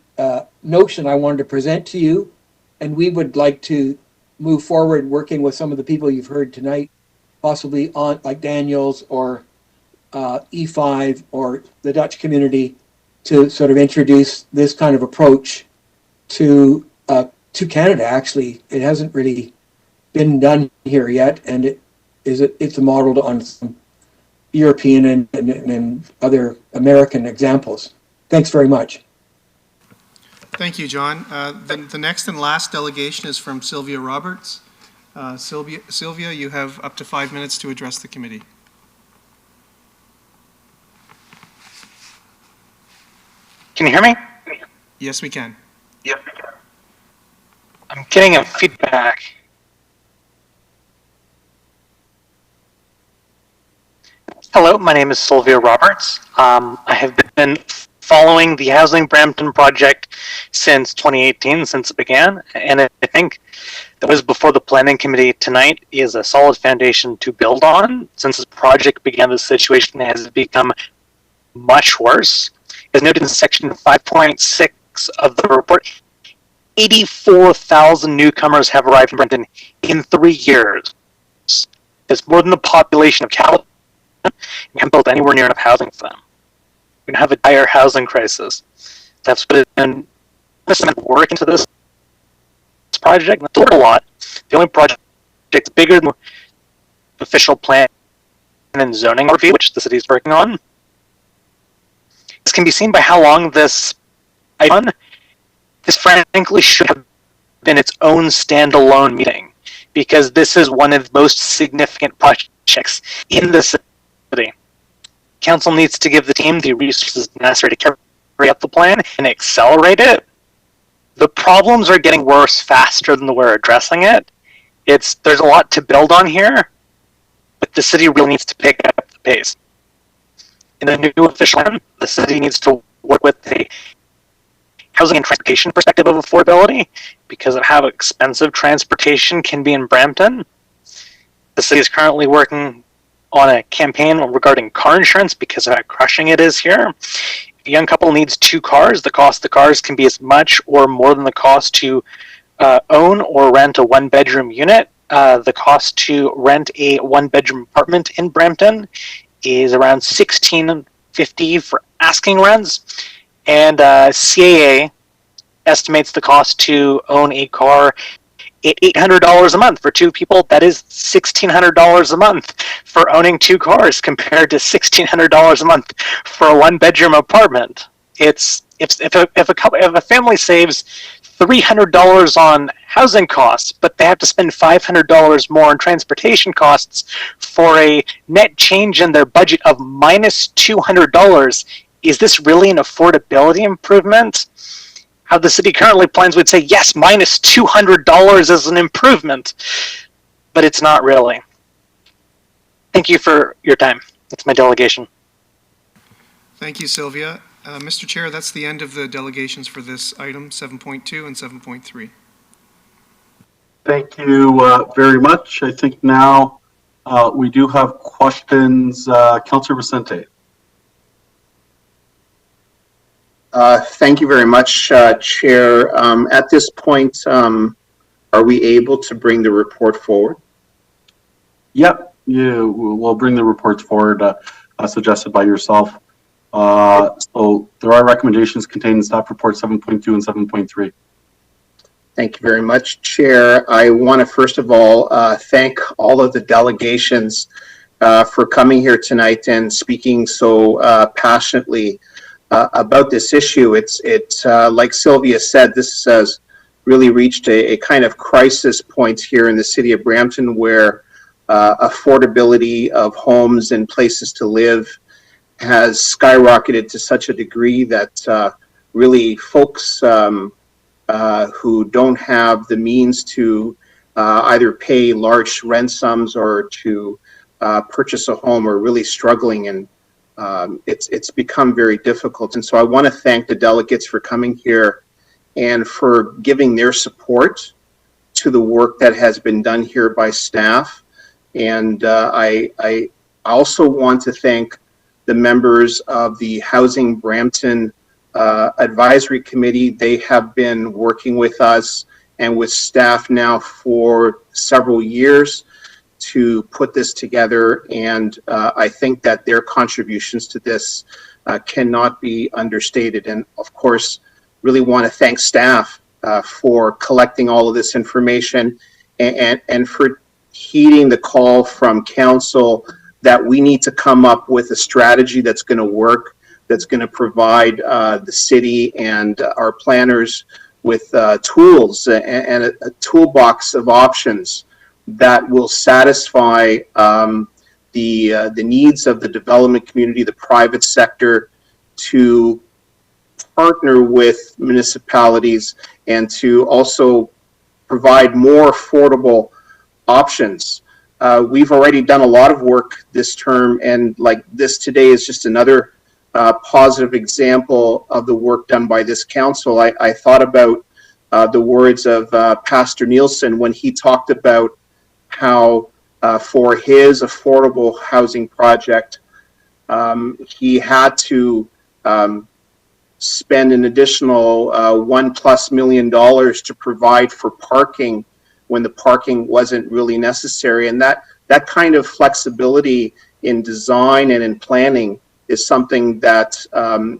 notion I wanted to present to you. And we would like to move forward working with some of the people you've heard tonight, possibly on like Daniels or E5 or the Dutch community, to sort of introduce this kind of approach to Canada. Actually, it hasn't really been done here yet, and it's modeled on some European and other American examples. Thanks very much. Thank you, John. The next and last delegation is from Sylvia Roberts. Sylvia, you have up to 5 minutes to address the committee. Can you hear me? Yes, we can. Yep. I'm getting a feedback. Hello, my name is Sylvia Roberts. I have been following the Housing Brampton project since 2018, since it began, and I think that was before the planning committee. Tonight is a solid foundation to build on. Since this project began, the situation has become much worse. As noted in section 5.6 of the report, 84,000 newcomers have arrived in Brampton in 3 years. It's more than the population of California. We haven't built anywhere near enough housing for them. We're going to have a dire housing crisis. That's put in work into this project. That's a lot. The only project that's bigger than the official plan and zoning review, which the city is working on. This can be seen by how long this item. This frankly should have been its own standalone meeting, because this is one of the most significant projects in the city. Council needs to give the team the resources necessary to carry out the plan and accelerate it. The problems are getting worse faster than we're addressing it. There's a lot to build on here, but the city really needs to pick up the pace. In the new official plan, the city needs to work with the housing and transportation perspective of affordability, because of how expensive transportation can be in Brampton. The city is currently working on a campaign regarding car insurance because of how crushing it is here. If a young couple needs 2 cars, the cost of the cars can be as much or more than the cost to own or rent a 1-bedroom unit. The cost to rent a 1-bedroom apartment in Brampton is around $1,650 for asking rents, and CAA estimates the cost to own a car at $800 a month for 2 people. That is $1,600 a month for owning 2 cars, compared to $1,600 a month for a 1-bedroom apartment. If a family saves $300 on housing costs, but they have to spend $500 more on transportation costs for a net change in their budget of minus $200, is this really an affordability improvement? How the city currently plans would say, yes, minus $200 is an improvement, but it's not really. Thank you for your time. That's my delegation. Thank you, Sylvia. Mr. Chair, that's the end of the delegations for this item, 7.2 and 7.3. Thank you very much. I think now we do have questions. Councillor Vicente. Thank you very much, Chair. At this point, are we able to bring the report forward? Yep, we'll bring the reports forward suggested by yourself. So there are recommendations contained in staff report 7.2 and 7.3. Thank you very much, Chair. I want to first of all thank all of the delegations for coming here tonight and speaking so passionately about this issue. It's like Sylvia said, this has really reached a kind of crisis point here in the city of Brampton, where affordability of homes and places to live has skyrocketed to such a degree that really folks who don't have the means to either pay large rent sums or to purchase a home are really struggling, and it's become very difficult. And so I want to thank the delegates for coming here and for giving their support to the work that has been done here by staff. And I also want to thank the members of the Housing Brampton Advisory Committee. They have been working with us and with staff now for several years to put this together, and I think that their contributions to this cannot be understated. And of course, really want to thank staff for collecting all of this information and for heeding the call from council that we need to come up with a strategy that's going to work, that's going to provide the city and our planners with tools and a toolbox of options that will satisfy the needs of the development community, the private sector, to partner with municipalities and to also provide more affordable options. We've already done a lot of work this term, and like this today is just another positive example of the work done by this council. I thought about the words of Pastor Nielsen when he talked about how for his affordable housing project, he had to spend an additional $1+ million to provide for parking when the parking wasn't really necessary. And that kind of flexibility in design and in planning is something that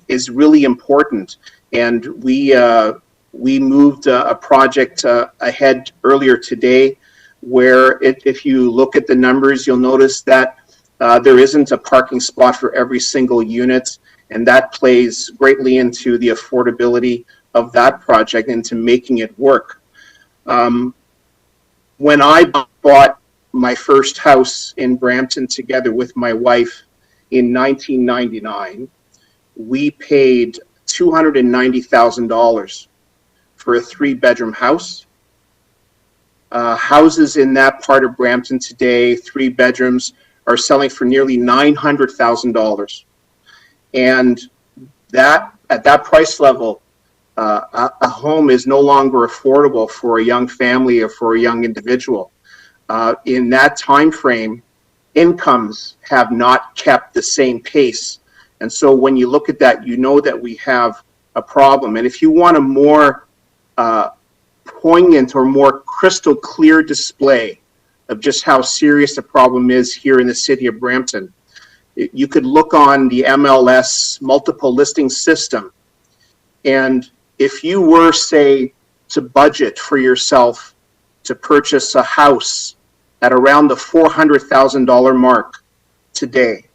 is really important. And we moved a project ahead earlier today where if you look at the numbers, you'll notice that there isn't a parking spot for every single unit, and that plays greatly into the affordability of that project, into making it work. When I bought my first house in Brampton together with my wife in 1999, we paid $290,000 for a 3-bedroom house. Houses in that part of Brampton today, 3 bedrooms, are selling for nearly $900,000. And that, at that price level, a home is no longer affordable for a young family or for a young individual. In that time frame, incomes have not kept the same pace. And so when you look at that, you know that we have a problem. And if you want a more poignant or more crystal clear display of just how serious the problem is here in the city of Brampton, you could look on the MLS multiple listing system. And if you were, say, to budget for yourself to purchase a house at around the $400,000 mark today,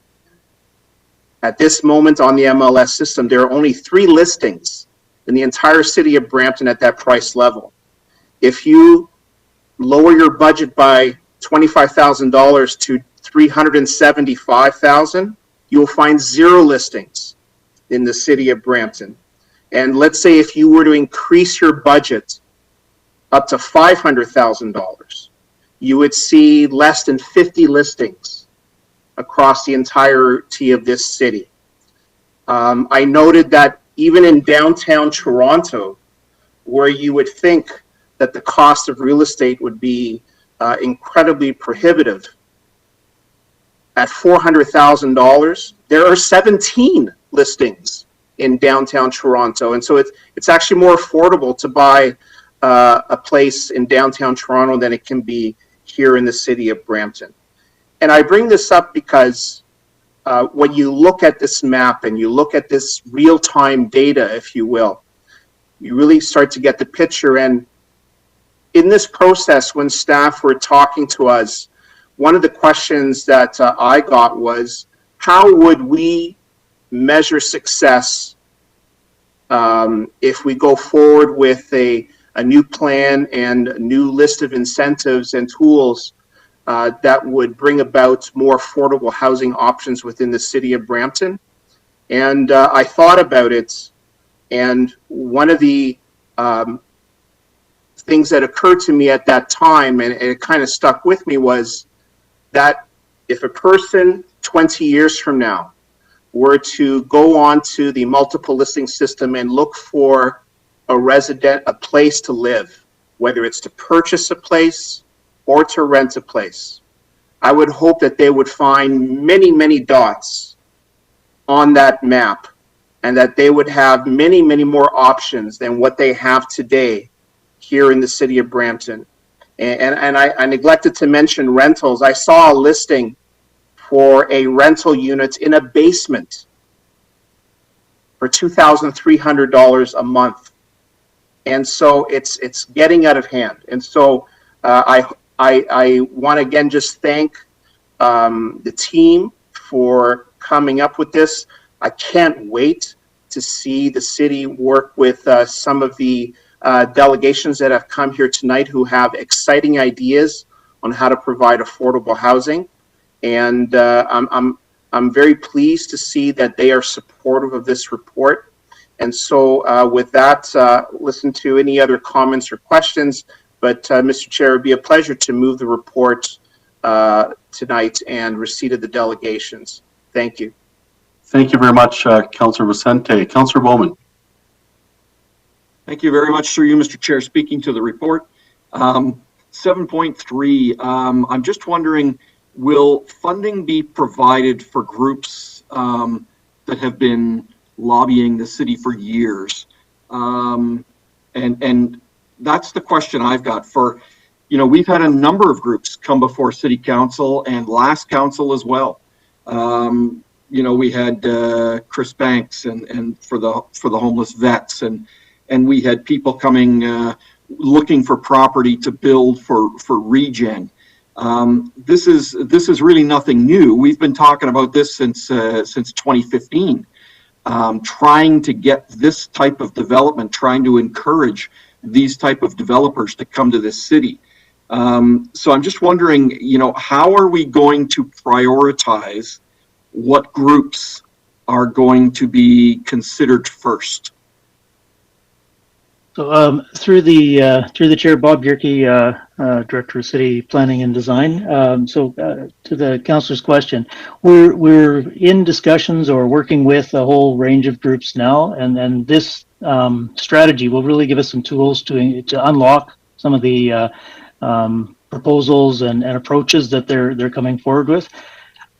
at this moment on the MLS system, there are only 3 listings in the entire city of Brampton at that price level. If you lower your budget by $25,000 to $375,000, you'll find 0 listings in the city of Brampton. And let's say if you were to increase your budget up to $500,000, you would see less than 50 listings across the entirety of this city. I noted that even in downtown Toronto, where you would think that the cost of real estate would be incredibly prohibitive, at $400,000, there are 17 listings in downtown Toronto. And so it's actually more affordable to buy a place in downtown Toronto than it can be here in the city of Brampton. And I bring this up because when you look at this map and you look at this real-time data, if you will, you really start to get the picture. And in this process, when staff were talking to us, one of the questions that I got was, how would we measure success if we go forward with a new plan and a new list of incentives and tools that would bring about more affordable housing options within the city of Brampton? And I thought about it, and one of the things that occurred to me at that time, and it kind of stuck with me, was that if a person 20 years from now were to go on to the multiple listing system and look for a place to live, whether it's to purchase a place or to rent a place, I would hope that they would find many, many dots on that map, and that they would have many, many more options than what they have today here in the city of Brampton. And I neglected to mention rentals. I saw a listing for a rental unit in a basement for $2,300 a month. And so it's getting out of hand. And so I want to again just thank the team for coming up with this. I can't wait to see the city work with some of the delegations that have come here tonight who have exciting ideas on how to provide affordable housing. And I'm very pleased to see that they are supportive of this report. And so with that, listen to any other comments or questions. But Mr. Chair, it would be a pleasure to move the report tonight and receipt of the delegations. Thank you. Thank you very much, Councillor Vicente. Councillor Bowman. Thank you very much through you, Mr. Chair. Speaking to the report, 7.3, I'm just wondering, will funding be provided for groups that have been lobbying the city for years. And that's the question I've got for, we've had a number of groups come before city council and last council as well. We had Chris Banks and for the homeless vets, and we had people coming looking for property to build for regen. This is really nothing new. We've been talking about this since 2015, trying to get this type of development, trying to encourage these type of developers to come to this city. So I'm just wondering, how are we going to prioritize what groups are going to be considered first? So through the chair, Bob Gierke, Director of City Planning and Design. To the councillor's question, we're in discussions or working with a whole range of groups now, and this strategy will really give us some tools to unlock some of the proposals and approaches that they're coming forward with.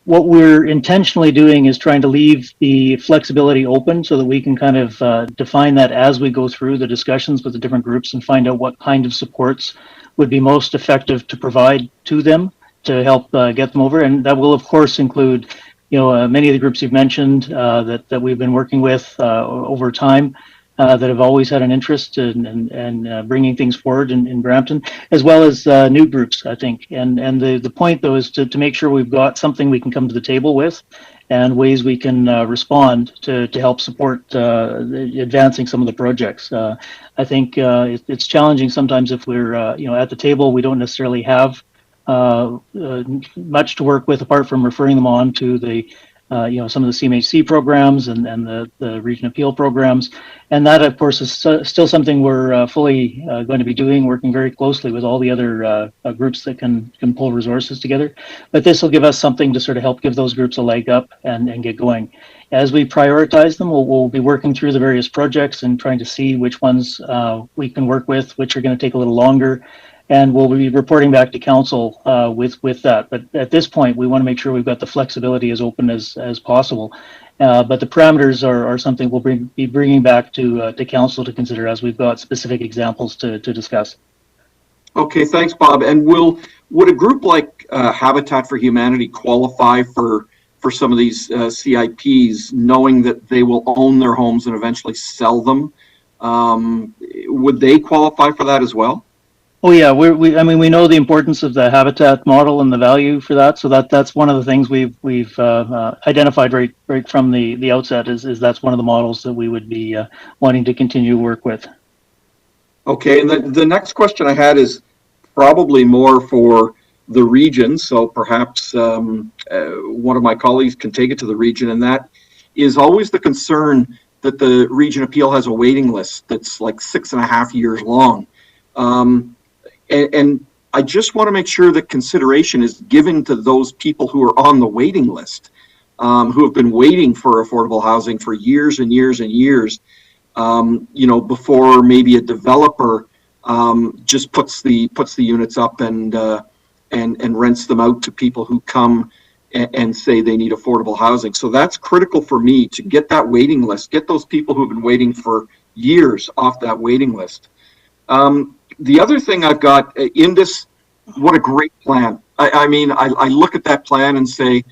What we're intentionally doing is trying to leave the flexibility open so that we can kind of define that as we go through the discussions with the different groups and find out what kind of supports would be most effective to provide to them to help get them over. And that will, of course, include, many of the groups you've mentioned that we've been working with over time. That have always had an interest in bringing things forward in Brampton, as well as new groups, I think. And the point, though, is to make sure we've got something we can come to the table with and ways we can respond to help support advancing some of the projects. I think it's challenging sometimes if we're at the table, we don't necessarily have much to work with apart from referring them on to the some of the CMHC programs and the Region Appeal programs. And that, of course, is still something we're fully going to be doing, working very closely with all the other groups that can pull resources together. But this will give us something to sort of help give those groups a leg up and get going. As we prioritize them, we'll be working through the various projects and trying to see which ones we can work with, which are going to take a little longer. And we'll be reporting back to council with that. But at this point, we want to make sure we've got the flexibility as open as possible. But the parameters are something we'll be bringing back to council to consider as we've got specific examples to discuss. Okay, thanks, Bob. And would a group like Habitat for Humanity qualify for some of these CIPs, knowing that they will own their homes and eventually sell them? Would they qualify for that as well? Oh yeah, we know the importance of the Habitat model and the value for that. So that's one of the things we've identified right from the outset is that's one of the models that we would be wanting to continue to work with. Okay, and the next question I had is probably more for the region. So perhaps one of my colleagues can take it to the region, and that is always the concern that the Region Appeal has a waiting list that's like 6.5 years long. And I just want to make sure that consideration is given to those people who are on the waiting list, who have been waiting for affordable housing for years and years and years, before maybe a developer just puts the units up and rents them out to people who come and say they need affordable housing. So that's critical for me to get that waiting list, get those people who have been waiting for years off that waiting list. The other thing I've got, Indus, what a great plan. I look at that plan and say,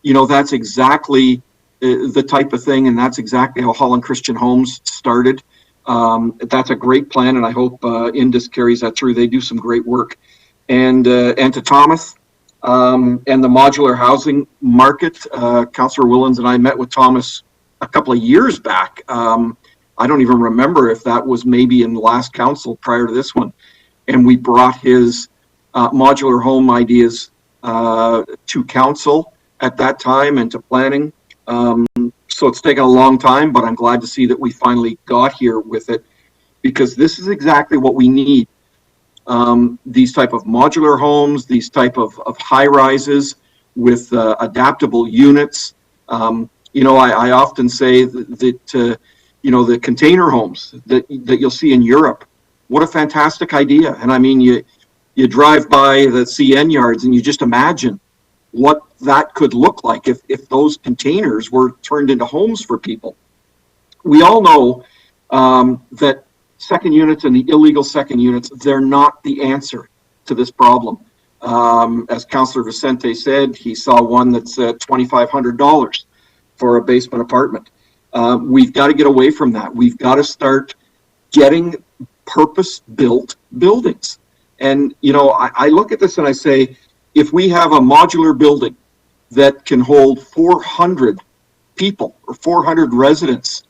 that's exactly the type of thing, and that's exactly how Holland Christian Homes started. That's a great plan, and I hope Indus carries that through. They do some great work. And to Thomas and the modular housing market, Councillor Willens and I met with Thomas a couple of years back. I don't even remember if that was maybe in the last council prior to this one. And we brought his modular home ideas to council at that time and to planning. So it's taken a long time, but I'm glad to see that we finally got here with it, because this is exactly what we need. These type of modular homes, these type of high rises with adaptable units. I often say that the container homes that you'll see in Europe, what a fantastic idea. And I mean, you drive by the CN yards and you just imagine what that could look like if those containers were turned into homes for people. we all know that second units and the illegal second units, they're not the answer to this problem. As Councillor Vicente said, he saw one that's $2,500 for a basement apartment. We've got to get away from that. We've got to start getting purpose-built buildings. And, you know, I look at this and I say, if we have a modular building that can hold 400 people or 400 residents,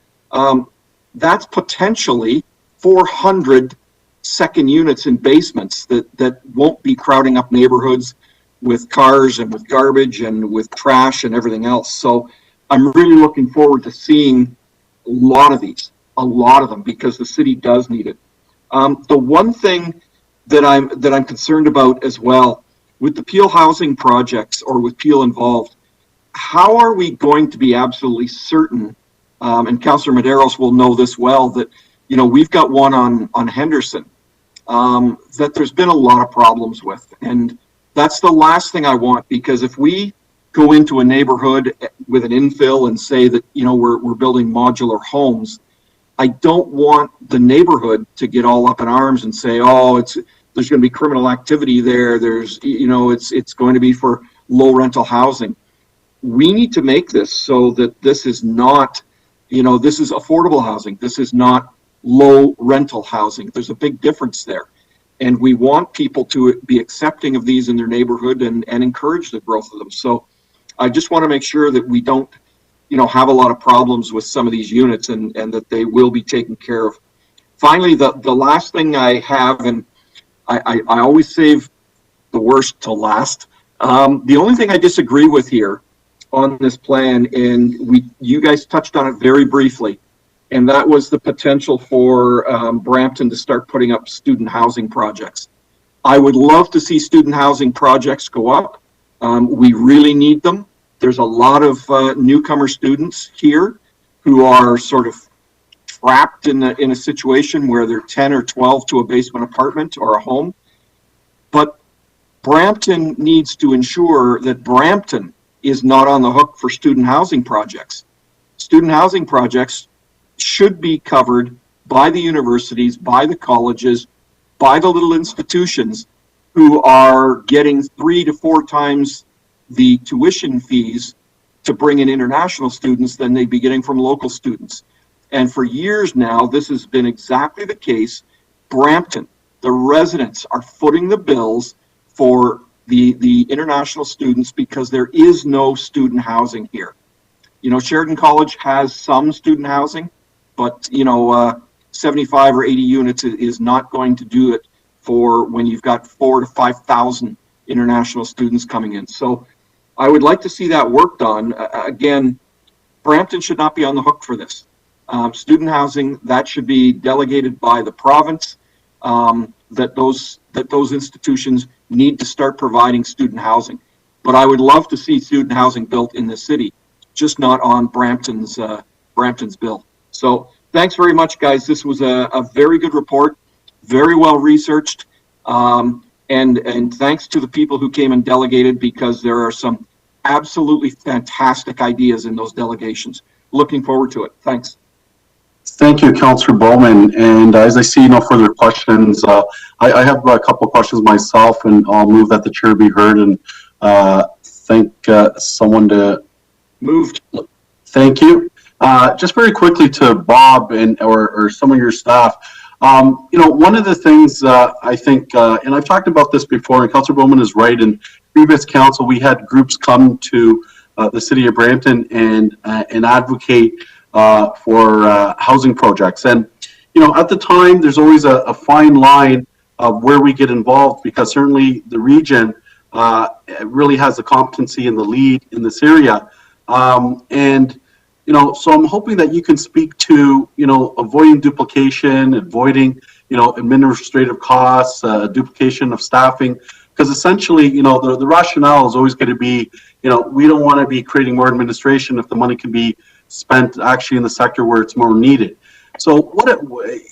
that's potentially 400 second units in basements that won't be crowding up neighborhoods with cars and with garbage and with trash and everything else. So I'm really looking forward to seeing a lot of them, because the city does need it. The one thing that I'm concerned about as well with the Peel housing projects, or with Peel involved, how are we going to be absolutely certain, and Councillor Medeiros will know this well, that, you know, we've got one on Henderson that there's been a lot of problems with, and that's the last thing I want, because if we go into a neighborhood with an infill and say that, you know, we're building modular homes, I don't want the neighborhood to get all up in arms and say, oh, there's going to be criminal activity there. There's, you know, it's going to be for low rental housing. We need to make this so that this is not, you know, this is affordable housing. This is not low rental housing. There's a big difference there. And we want people to be accepting of these in their neighborhood and encourage the growth of them. So I just want to make sure that we don't, you know, have a lot of problems with some of these units, and that they will be taken care of. Finally, the last thing I have, and I always save the worst to last. The only thing I disagree with here on this plan, and you guys touched on it very briefly, and that was the potential for Brampton to start putting up student housing projects. I would love to see student housing projects go up. We really need them. There's a lot of newcomer students here who are sort of trapped in a situation where they're 10 or 12 to a basement apartment or a home. But Brampton needs to ensure that Brampton is not on the hook for student housing projects. Student housing projects should be covered by the universities, by the colleges, by the little institutions who are getting 3 to 4 times the tuition fees to bring in international students than they'd be getting from local students. And for years now, this has been exactly the case. Brampton, the residents are footing the bills for the international students because there is no student housing here. You know, Sheridan College has some student housing, but, you know, 75 or 80 units is not going to do it for when you've got 4,000 to 5,000 international students coming in. So I would like to see that worked on. Again, Brampton should not be on the hook for this. Student housing, that should be delegated by the province, that those institutions need to start providing student housing. But I would love to see student housing built in the city, just not on Brampton's bill. So thanks very much, guys. This was a very good report, very well researched. And thanks to the people who came and delegated, because there are some absolutely fantastic ideas in those delegations. Looking forward to it. Thanks. Thank you, Councillor Bowman. And as I see no further questions, I have a couple of questions myself, and I'll move that the chair be heard and thank someone to moved. Thank you. Just very quickly to Bob or some of your staff. You know, one of the things I think, and I've talked about this before, and Councillor Bowman is right, in previous council, we had groups come to the city of Brampton and advocate for housing projects. And, you know, at the time, there's always a fine line of where we get involved, because certainly the region really has the competency and the lead in this area. And, you know, so I'm hoping that you can speak to, you know, avoiding duplication, avoiding, you know, administrative costs, duplication of staffing, because essentially, you know, the rationale is always going to be, you know, we don't want to be creating more administration if the money can be spent actually in the sector where it's more needed. So what,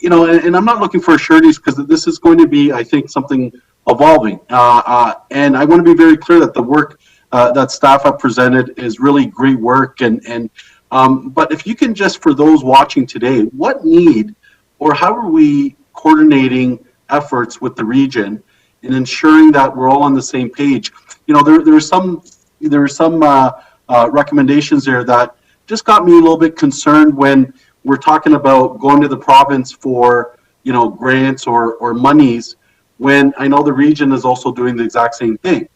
you know, and I'm not looking for sureties, because this is going to be, I think, something evolving. And I want to be very clear that the work that staff have presented is really great work, and But if you can just, for those watching today, what need or how are we coordinating efforts with the region in ensuring that we're all on the same page? You know, there are some recommendations there that just got me a little bit concerned when we're talking about going to the province for, you know, grants or monies, when I know the region is also doing the exact same thing.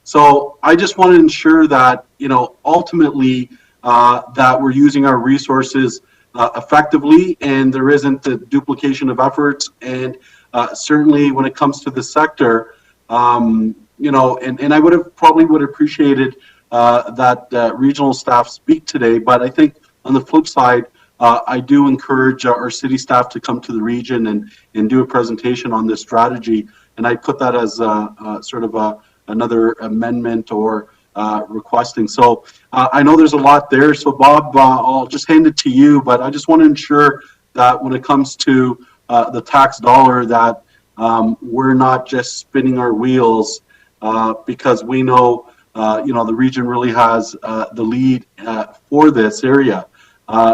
So I just want to ensure that, you know, ultimately that we're using our resources effectively and there isn't the duplication of efforts. And certainly when it comes to the sector, you know, and I would have appreciated that regional staff speak today, but I think on the flip side, I do encourage our city staff to come to the region and do a presentation on this strategy. And I put that as sort of another amendment or requesting. So I know there's a lot there. So Bob, I'll just hand it to you, but I just want to ensure that when it comes to the tax dollar, that we're not just spinning our wheels because we know, you know, the region really has the lead for this area.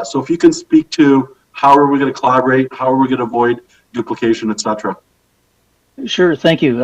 So if you can speak to how are we going to collaborate, how are we going to avoid duplication, etc. Sure, thank you.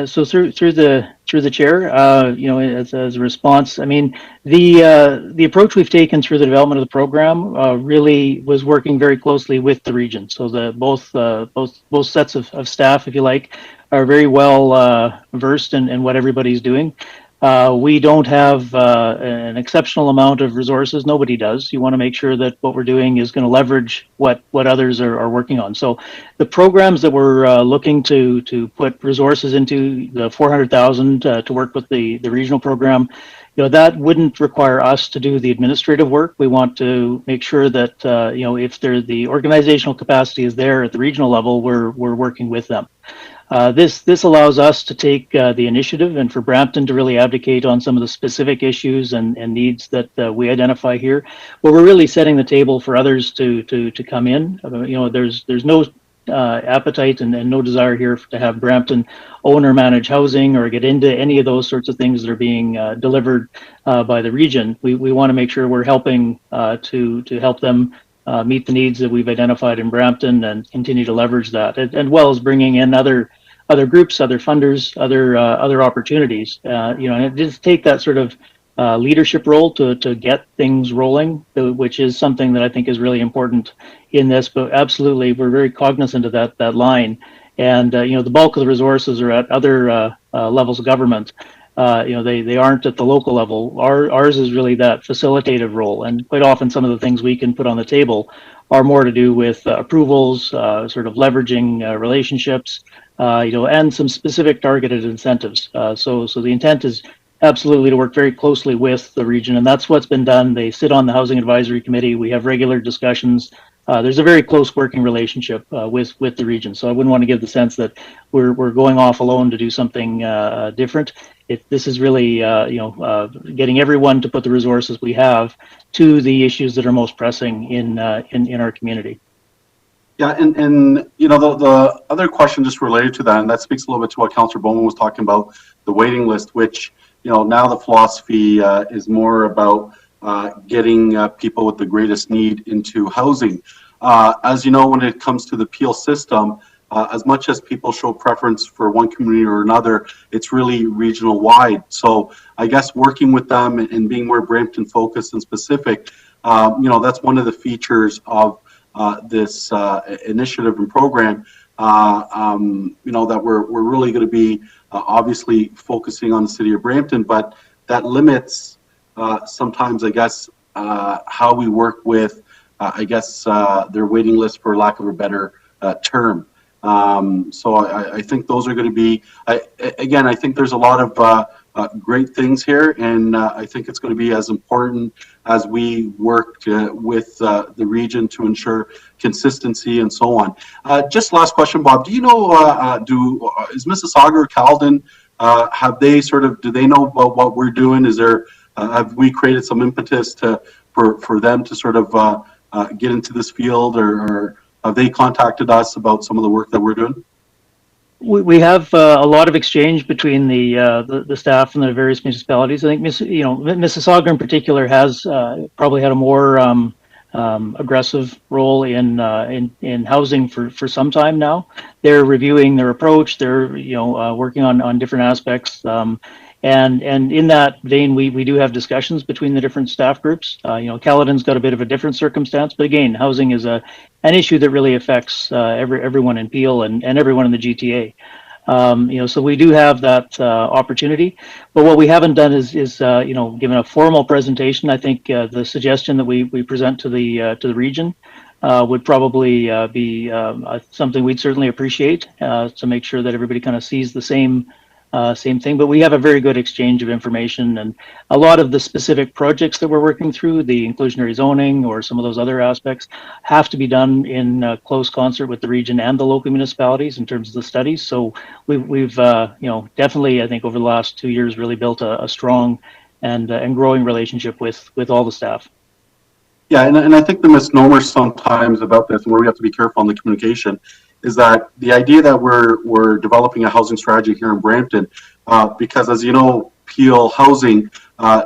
So through the chair, you know, as a response, I mean, the approach we've taken through the development of the program really was working very closely with the region. So both sets of staff, if you like, are very well versed in what everybody's doing. We don't have an exceptional amount of resources. Nobody does. You want to make sure that what we're doing is going to leverage what others are working on. So the programs that we're looking to put resources into, the 400,000 to work with the regional program, you know, that wouldn't require us to do the administrative work. We want to make sure that, you know, if the organizational capacity is there at the regional level, we're working with them. This allows us to take the initiative and for Brampton to really advocate on some of the specific issues and needs that we identify here. Well, we're really setting the table for others to come in. You know, there's no appetite and no desire here to have Brampton own or manage housing or get into any of those sorts of things that are being delivered by the region. We want to make sure we're helping to help them meet the needs that we've identified in Brampton and continue to leverage that, as well as bringing in other groups, other funders, other opportunities. You know, and just take that sort of leadership role to get things rolling, which is something that I think is really important in this. But absolutely, we're very cognizant of that line. And you know, the bulk of the resources are at other levels of government. You know, they aren't at the local level. Ours is really that facilitative role, and quite often some of the things we can put on the table are more to do with approvals, sort of leveraging relationships, you know, and some specific targeted incentives. So the intent is absolutely to work very closely with the region, and that's what's been done. They sit on the Housing Advisory Committee. We have regular discussions. There's a very close working relationship with the region. So I wouldn't want to give the sense that we're going off alone to do something different. This is really, you know, getting everyone to put the resources we have to the issues that are most pressing in our community. Yeah, and you know, the other question just related to that, and that speaks a little bit to what Councillor Bowman was talking about, the waiting list, which, you know, now the philosophy is more about getting people with the greatest need into housing. As you know, when it comes to the Peel system, as much as people show preference for one community or another, it's really regional wide. So I guess working with them and being more Brampton focused and specific, you know, that's one of the features of this initiative and program, you know, that we're really going to be obviously focusing on the city of Brampton, but that limits sometimes, I guess, how we work with, I guess, their waiting list, for lack of a better term. So I think those are going to be, again, I think there's a lot of great things here, and I think it's going to be as important as we work with the region to ensure consistency and so on. Just last question, Bob, do you know, is Mississauga or Caledon, have they do they know about what we're doing? Is there, have we created some impetus for them to sort of get into this field, or have they contacted us about some of the work that we're doing? We have a lot of exchange between the staff and the various municipalities. I think Mississauga in particular has probably had a more aggressive role in housing for some time now. They're reviewing their approach. They're working on different aspects. And in that vein, we do have discussions between the different staff groups. Caledon's got a bit of a different circumstance, but again, housing is an issue that really affects everyone in Peel and everyone in the GTA. So we do have that opportunity, but what we haven't done is given a formal presentation. I think the suggestion that we present to the region would probably be something we'd certainly appreciate to make sure that everybody kind of sees the same thing. But we have a very good exchange of information, and a lot of the specific projects that we're working through, the inclusionary zoning or some of those other aspects, have to be done in close concert with the region and the local municipalities in terms of the studies. So we've definitely, I think, over the last 2 years, really built a strong and growing relationship with all the staff. Yeah, and I think the misnomer sometimes about this, and where we have to be careful on the communication, is that the idea that we're developing a housing strategy here in Brampton, because as you know, Peel housing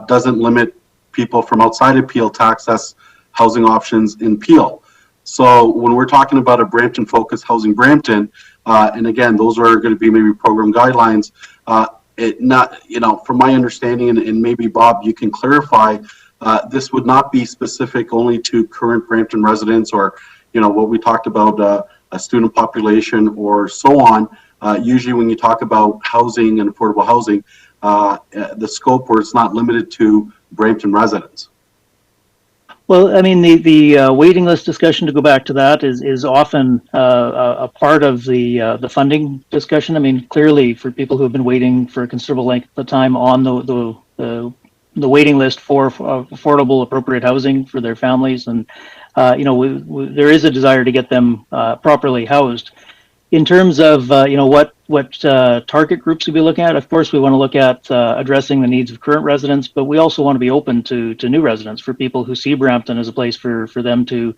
doesn't limit people from outside of Peel to access housing options in Peel. So when we're talking about a Brampton-focused Housing Brampton, and again, those are going to be maybe program guidelines. From my understanding, and maybe Bob, you can clarify, this would not be specific only to current Brampton residents or, what we talked about. A student population or so on. Usually when you talk about housing and affordable housing, the scope where it's not limited to Brampton residents. Well, I mean, the waiting list discussion, to go back to that, is often a part of the funding discussion. I mean, clearly for people who have been waiting for a considerable length of time on the waiting list for affordable, appropriate housing for their families, and there is a desire to get them properly housed. In terms of what target groups we'll be looking at, of course we want to look at addressing the needs of current residents, but we also want to be open to new residents, for people who see Brampton as a place for them to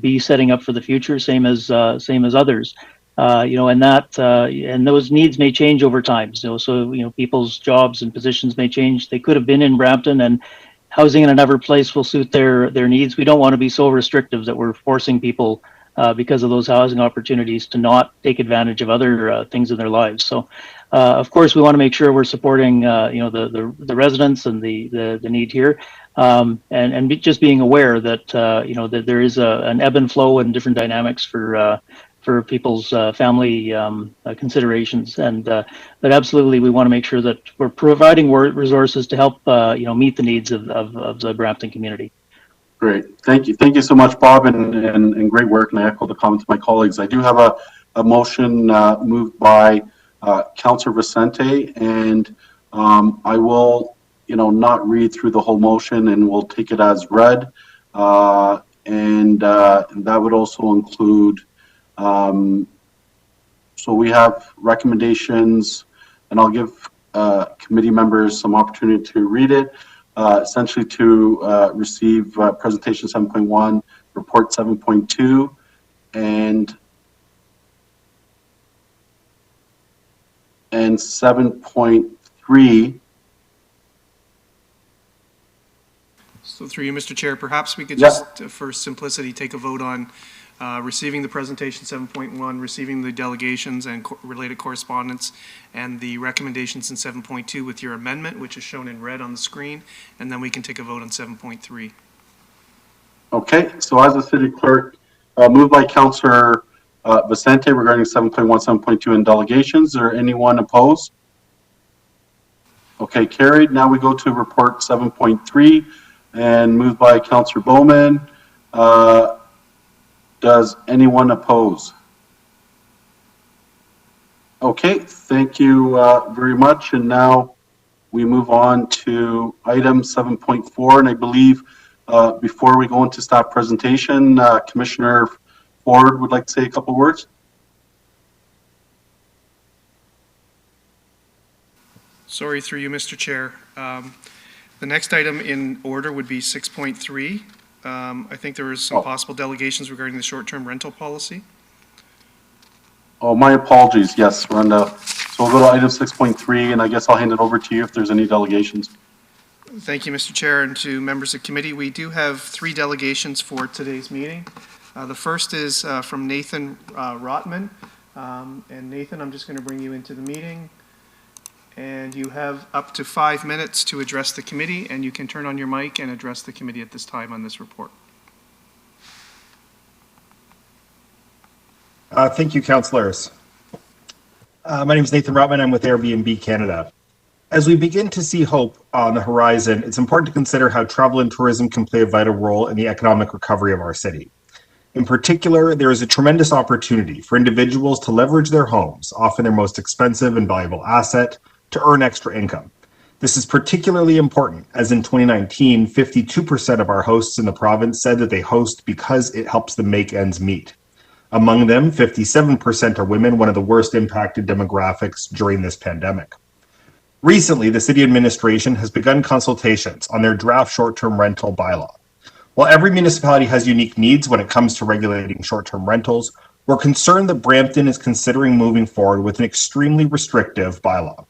be setting up for the future, same as others. And those needs may change over time. So people's jobs and positions may change. They could have been in Brampton, and housing in another place will suit their needs. We don't want to be so restrictive that we're forcing people because of those housing opportunities to not take advantage of other things in their lives. So, of course, we want to make sure we're supporting the residents and the need here, and just being aware that that there is an ebb and flow and different dynamics for people's family considerations, and but absolutely we want to make sure that we're providing resources to help meet the needs of the Brampton community. Great, thank you so much, Bob, and great work. And I echo the comments of my colleagues. I do have a motion moved by Councillor Vicente, and I will not read through the whole motion, and we'll take it as read, and that would also include. So we have recommendations, and I'll give committee members some opportunity to read it. Essentially to receive presentation 7.1, report 7.2, and 7.3. So through you, Mr. Chair, perhaps we could just, for simplicity, take a vote on receiving the presentation 7.1, receiving the delegations and related correspondence, and the recommendations in 7.2 with your amendment, which is shown in red on the screen, and then we can take a vote on 7.3. Okay, so as the city clerk, moved by Councillor Vicente regarding 7.1, 7.2 and delegations. Is there anyone opposed? Okay, carried. Now we go to report 7.3 and moved by Councillor Bowman. Does anyone oppose? Okay, thank you very much. And now we move on to item 7.4. And I believe before we go into staff presentation, Commissioner Ford would like to say a couple words. Sorry, through you, Mr. Chair. The next item in order would be 6.3. I think there is some possible delegations regarding the short-term rental policy. Oh, my apologies. Yes, we're on the, so we'll go to item 6.3, and I guess I'll hand it over to you if there's any delegations. Thank you, Mr. Chair, and to members of committee. We do have 3 delegations for today's meeting. The first is from Nathan Rotman. And Nathan, I'm just going to bring you into the meeting. And you have up to 5 minutes to address the committee, and you can turn on your mic and address the committee at this time on this report. Thank you, councillors. My name is Nathan Rotman. I'm with Airbnb Canada. As we begin to see hope on the horizon, it's important to consider how travel and tourism can play a vital role in the economic recovery of our city. In particular, there is a tremendous opportunity for individuals to leverage their homes, often their most expensive and valuable asset, to earn extra income. This is particularly important as in 2019, 52% of our hosts in the province said that they host because it helps them make ends meet. Among them, 57% are women, one of the worst impacted demographics during this pandemic. Recently, the city administration has begun consultations on their draft short-term rental bylaw. While every municipality has unique needs when it comes to regulating short-term rentals, we're concerned that Brampton is considering moving forward with an extremely restrictive bylaw.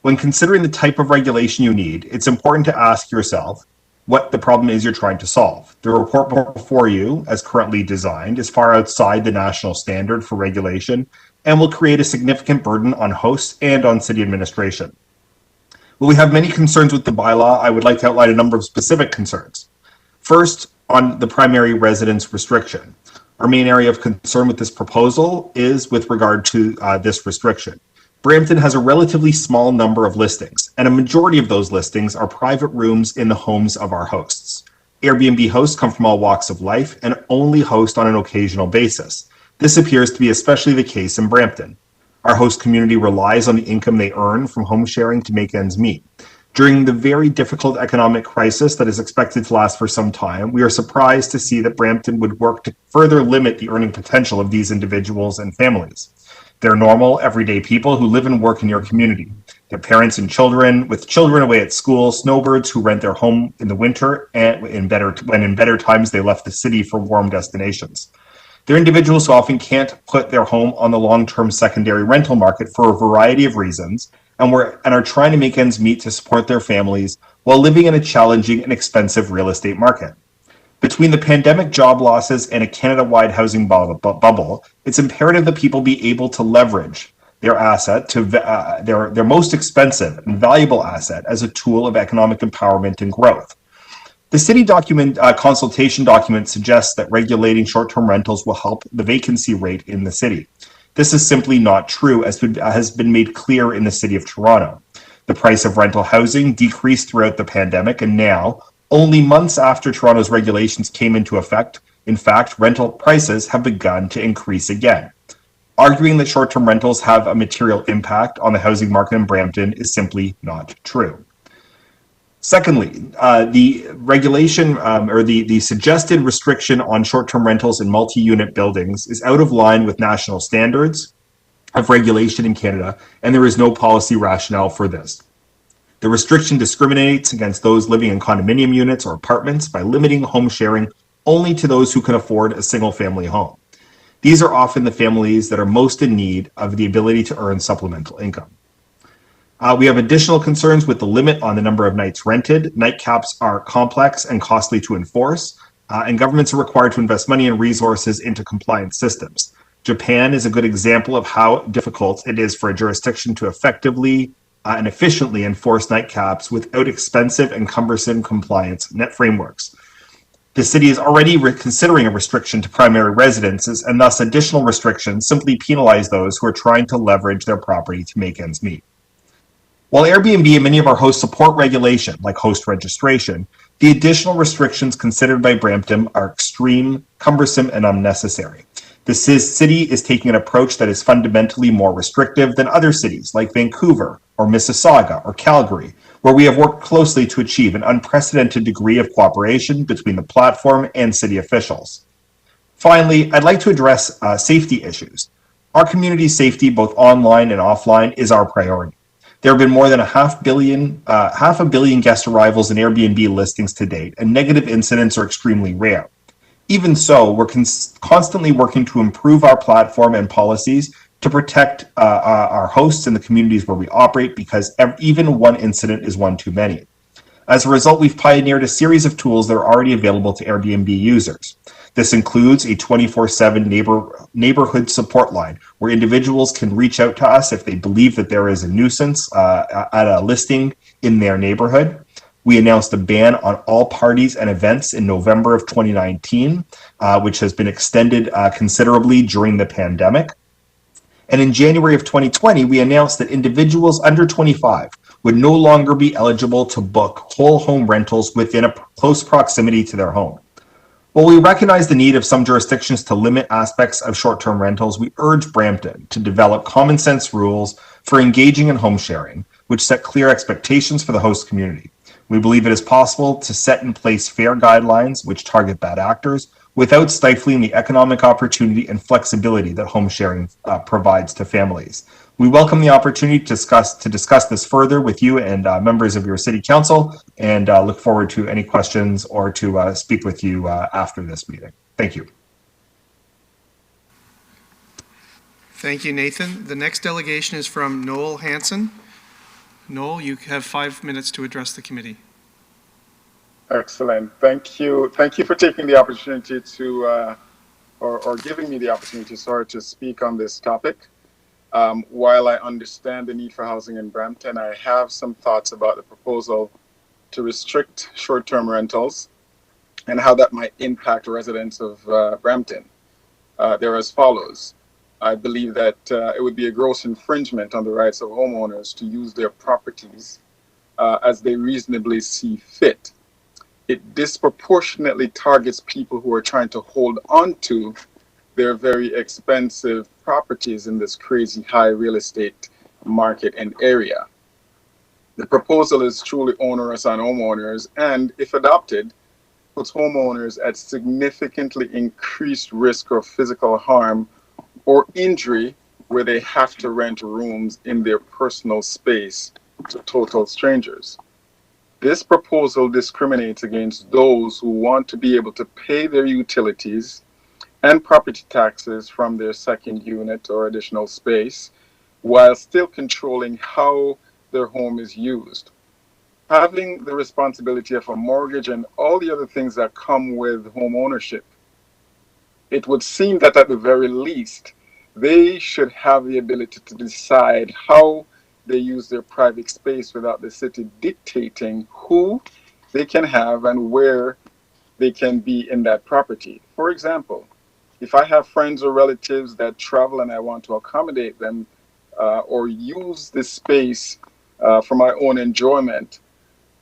When considering the type of regulation you need, it's important to ask yourself what the problem is you're trying to solve. The report before you, as currently designed, is far outside the national standard for regulation and will create a significant burden on hosts and on city administration. While we have many concerns with the bylaw, I would like to outline a number of specific concerns. First, on the primary residence restriction. Our main area of concern with this proposal is with regard to this restriction. Brampton has a relatively small number of listings, and a majority of those listings are private rooms in the homes of our hosts. Airbnb hosts come from all walks of life and only host on an occasional basis. This appears to be especially the case in Brampton. Our host community relies on the income they earn from home sharing to make ends meet. During the very difficult economic crisis that is expected to last for some time, we are surprised to see that Brampton would work to further limit the earning potential of these individuals and families. They're normal, everyday people who live and work in your community. They're parents and children, with children away at school, snowbirds who rent their home in the winter, and when in better times they left the city for warm destinations. They're individuals who often can't put their home on the long-term secondary rental market for a variety of reasons, and are trying to make ends meet to support their families while living in a challenging and expensive real estate market. Between the pandemic job losses and a Canada-wide housing bubble, it's imperative that people be able to leverage their asset to their most expensive and valuable asset as a tool of economic empowerment and growth. The city consultation document suggests that regulating short-term rentals will help the vacancy rate in the city. This is simply not true, as has been made clear in the city of Toronto. The price of rental housing decreased throughout the pandemic, and now, only months after Toronto's regulations came into effect, in fact, rental prices have begun to increase again. Arguing that short-term rentals have a material impact on the housing market in Brampton is simply not true. Secondly, the regulation or the suggested restriction on short-term rentals in multi-unit buildings is out of line with national standards of regulation in Canada, and there is no policy rationale for this. The restriction discriminates against those living in condominium units or apartments by limiting home sharing only to those who can afford a single-family home. These are often the families that are most in need of the ability to earn supplemental income. We have additional concerns with the limit on the number of nights rented. Night caps are complex and costly to enforce, and governments are required to invest money and resources into compliance systems. Japan is a good example of how difficult it is for a jurisdiction to effectively and efficiently enforce night caps without expensive and cumbersome compliance net frameworks. The city is already considering a restriction to primary residences, and thus additional restrictions simply penalize those who are trying to leverage their property to make ends meet. While Airbnb and many of our hosts support regulation, like host registration, the additional restrictions considered by Brampton are extreme, cumbersome, and unnecessary. The city is taking an approach that is fundamentally more restrictive than other cities like Vancouver or Mississauga or Calgary, where we have worked closely to achieve an unprecedented degree of cooperation between the platform and city officials. Finally, I'd like to address safety issues. Our community's safety, both online and offline, is our priority. There have been more than half a billion guest arrivals in Airbnb listings to date, and negative incidents are extremely rare. Even so, we're constantly working to improve our platform and policies to protect our hosts and the communities where we operate, because even one incident is one too many. As a result, we've pioneered a series of tools that are already available to Airbnb users. This includes a 24/7 neighborhood support line, where individuals can reach out to us if they believe that there is a nuisance at a listing in their neighborhood. We announced a ban on all parties and events in November of 2019, which has been extended considerably during the pandemic. And in January of 2020, we announced that individuals under 25 would no longer be eligible to book whole home rentals within a close proximity to their home. While we recognize the need of some jurisdictions to limit aspects of short-term rentals, we urge Brampton to develop common sense rules for engaging in home sharing, which set clear expectations for the host community. We believe it is possible to set in place fair guidelines which target bad actors without stifling the economic opportunity and flexibility that home sharing provides to families. We welcome the opportunity to discuss this further with you and members of your city council, and look forward to any questions or to speak with you after this meeting. Thank you. Thank you, Nathan. The next delegation is from Noel Hanson. Noel, you have 5 minutes to address the committee. Excellent. Thank you. Thank you for taking the opportunity to, or giving me the opportunity, sorry, to speak on this topic. While I understand the need for housing in Brampton, I have some thoughts about the proposal to restrict short-term rentals and how that might impact residents of Brampton. They're as follows. I believe that it would be a gross infringement on the rights of homeowners to use their properties as they reasonably see fit. It disproportionately targets people who are trying to hold on to their very expensive properties in this crazy high real estate market and area. The proposal is truly onerous on homeowners, and if adopted, puts homeowners at significantly increased risk of physical harm or injury where they have to rent rooms in their personal space to total strangers. This proposal discriminates against those who want to be able to pay their utilities and property taxes from their second unit or additional space, while still controlling how their home is used. Having the responsibility of a mortgage and all the other things that come with home ownership, it would seem that at the very least, they should have the ability to decide how they use their private space without the city dictating who they can have and where they can be in that property. For example, if I have friends or relatives that travel and I want to accommodate them or use this space for my own enjoyment,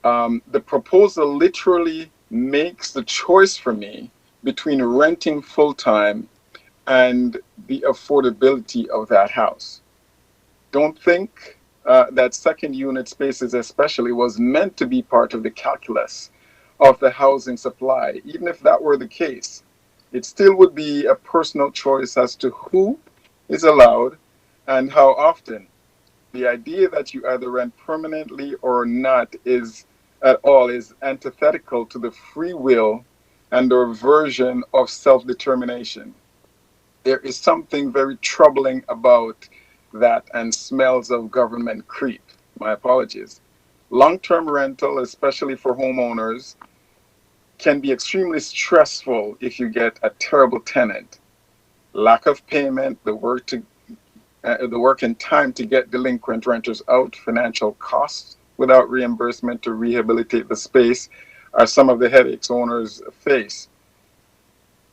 the proposal literally makes the choice for me between renting full-time and the affordability of that house. Don't think that second unit spaces especially was meant to be part of the calculus of the housing supply. Even if that were the case, it still would be a personal choice as to who is allowed and how often. The idea that you either rent permanently or not is antithetical to the free will and or version of self-determination. There is something very troubling about that and smells of government creep. My apologies. Long-term rental, especially for homeowners, can be extremely stressful if you get a terrible tenant. Lack of payment, the work and time to get delinquent renters out, financial costs without reimbursement to rehabilitate the space are some of the headaches owners face.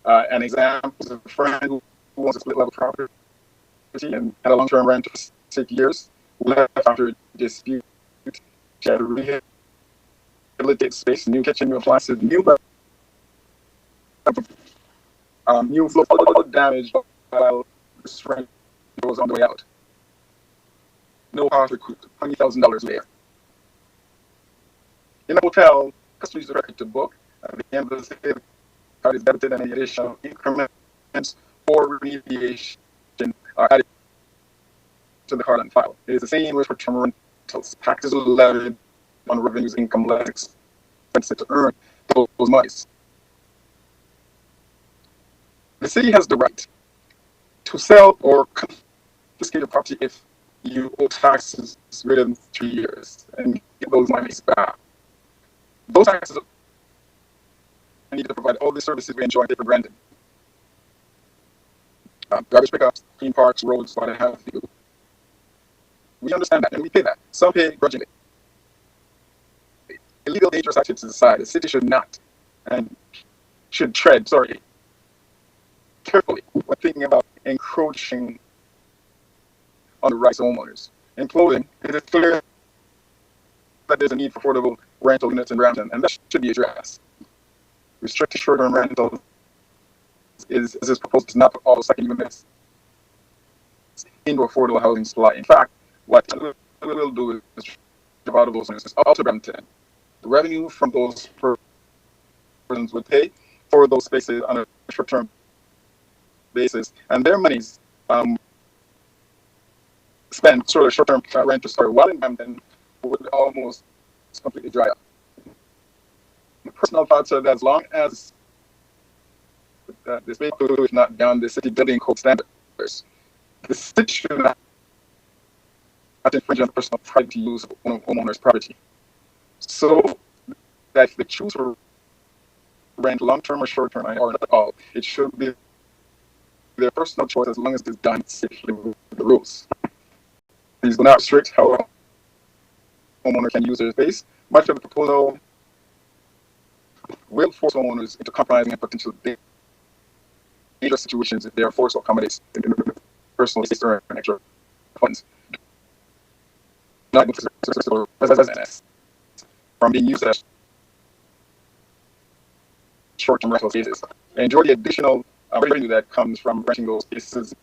An example is a friend who owns a split-level property and had a long-term rent for 6 years, left after a dispute. She had to rehabilitate space, new kitchen, new appliances, new floor damage while this rent goes on the way out. No cost recouped, $20,000 later. In a hotel, customers are required to book. At the end of the stay, the card is debited and any additional increments or remediation are added to the card on file. It is the same with short-term rentals. Taxes are levied on revenues, income less expensive to earn those monies. The city has the right to sell or confiscate your property if you owe taxes greater than 3 years and get those monies back. Those taxes are needed to provide all the services we enjoy and take for granted. Garbage pickups, clean parks, roads, what have you. We understand that and we pay that. Some pay grudgingly. Illegal dangerous activities aside, the city should not and should tread, carefully when thinking about encroaching on the rights of homeowners. In closing, it is clear that there's a need for affordable rental units in Brampton, and that should be addressed. Restricted short-term rentals is proposed to not put all second units into affordable housing supply. In fact, what we will do is give out of those units out to Brampton. The revenue from those persons would pay for those spaces on a short-term basis, and their monies spent short-term renters while in Brampton would almost completely dry up. My personal thoughts are that as long as this space is not beyond the city building code standards, the city should not infringe on personal private use of homeowners' property. So that if they choose to rent long-term or short-term or not at all, it should be their personal choice as long as it's done safely with the rules. These do not restrict how a homeowner can use their space. Much of the proposal will force homeowners into compromising and potential dangerous situations if they are forced to accommodate in personal space or extra funds. Not from being used as short-term rental spaces. Enjoy the additional revenue that comes from renting those spaces.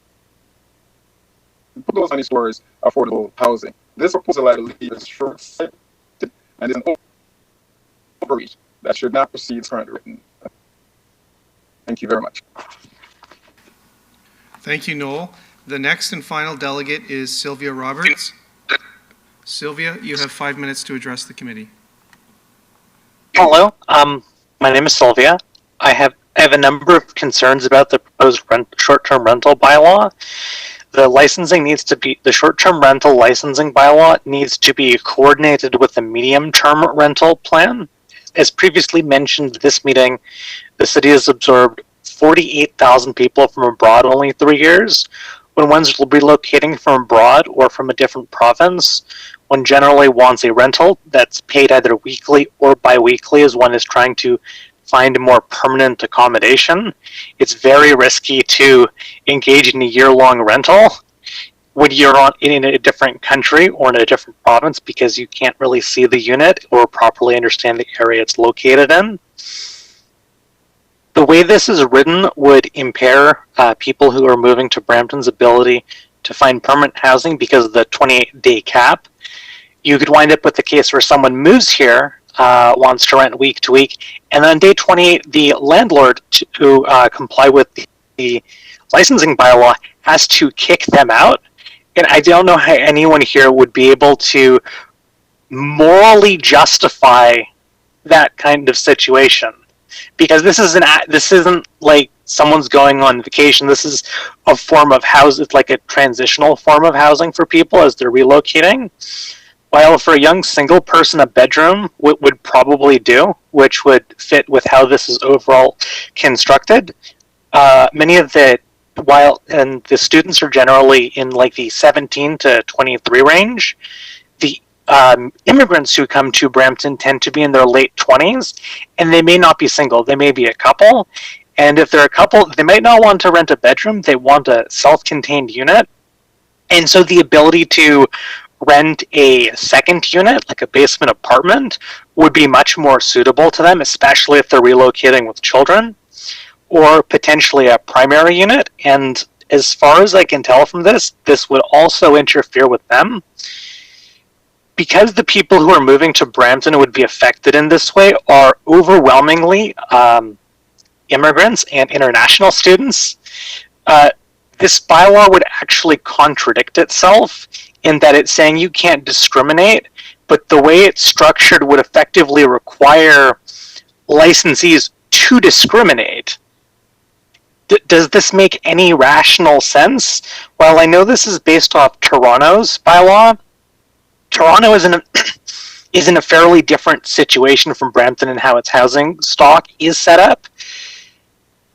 Put those money towards affordable housing. This proposal, I believe, is short-sighted and is an overreach that should not proceed as currently written. Thank you very much. Thank you, Noel. The next and final delegate is Sylvia Roberts. Sylvia, you have 5 minutes to address the committee. Hello, my name is Sylvia. I have a number of concerns about the proposed short-term rental bylaw. The short-term rental licensing bylaw needs to be coordinated with the medium-term rental plan. As previously mentioned at this meeting, the city has absorbed 48,000 people from abroad in only 3 years. When one's relocating from abroad or from a different province, one generally wants a rental that's paid either weekly or bi-weekly as one is trying to find a more permanent accommodation. It's very risky to engage in a year-long rental when you're in a different country or in a different province because you can't really see the unit or properly understand the area it's located in. The way this is written would impair people who are moving to Brampton's ability to find permanent housing because of the 28-day cap. You could wind up with the case where someone moves here, wants to rent week to week, and on day 28, the landlord to comply with the licensing bylaw has to kick them out. And I don't know how anyone here would be able to morally justify that kind of situation. Because this isn't like someone's going on vacation. This is a form of house. It's like a transitional form of housing for people as they're relocating. While for a young single person, a bedroom would probably do, which would fit with how this is overall constructed. The students are generally in like the 17 to 23 range. The immigrants who come to Brampton tend to be in their late 20s, and they may not be single. They may be a couple. And if they're a couple, they might not want to rent a bedroom. They want a self-contained unit. And so the ability to rent a second unit, like a basement apartment, would be much more suitable to them, especially if they're relocating with children, or potentially a primary unit. And as far as I can tell from this would also interfere with them. Because the people who are moving to Brampton would be affected in this way are overwhelmingly immigrants and international students. This bylaw would actually contradict itself in that it's saying you can't discriminate, but the way it's structured would effectively require licensees to discriminate. Does this make any rational sense? While I know this is based off Toronto's bylaw, Toronto is in a fairly different situation from Brampton and how its housing stock is set up.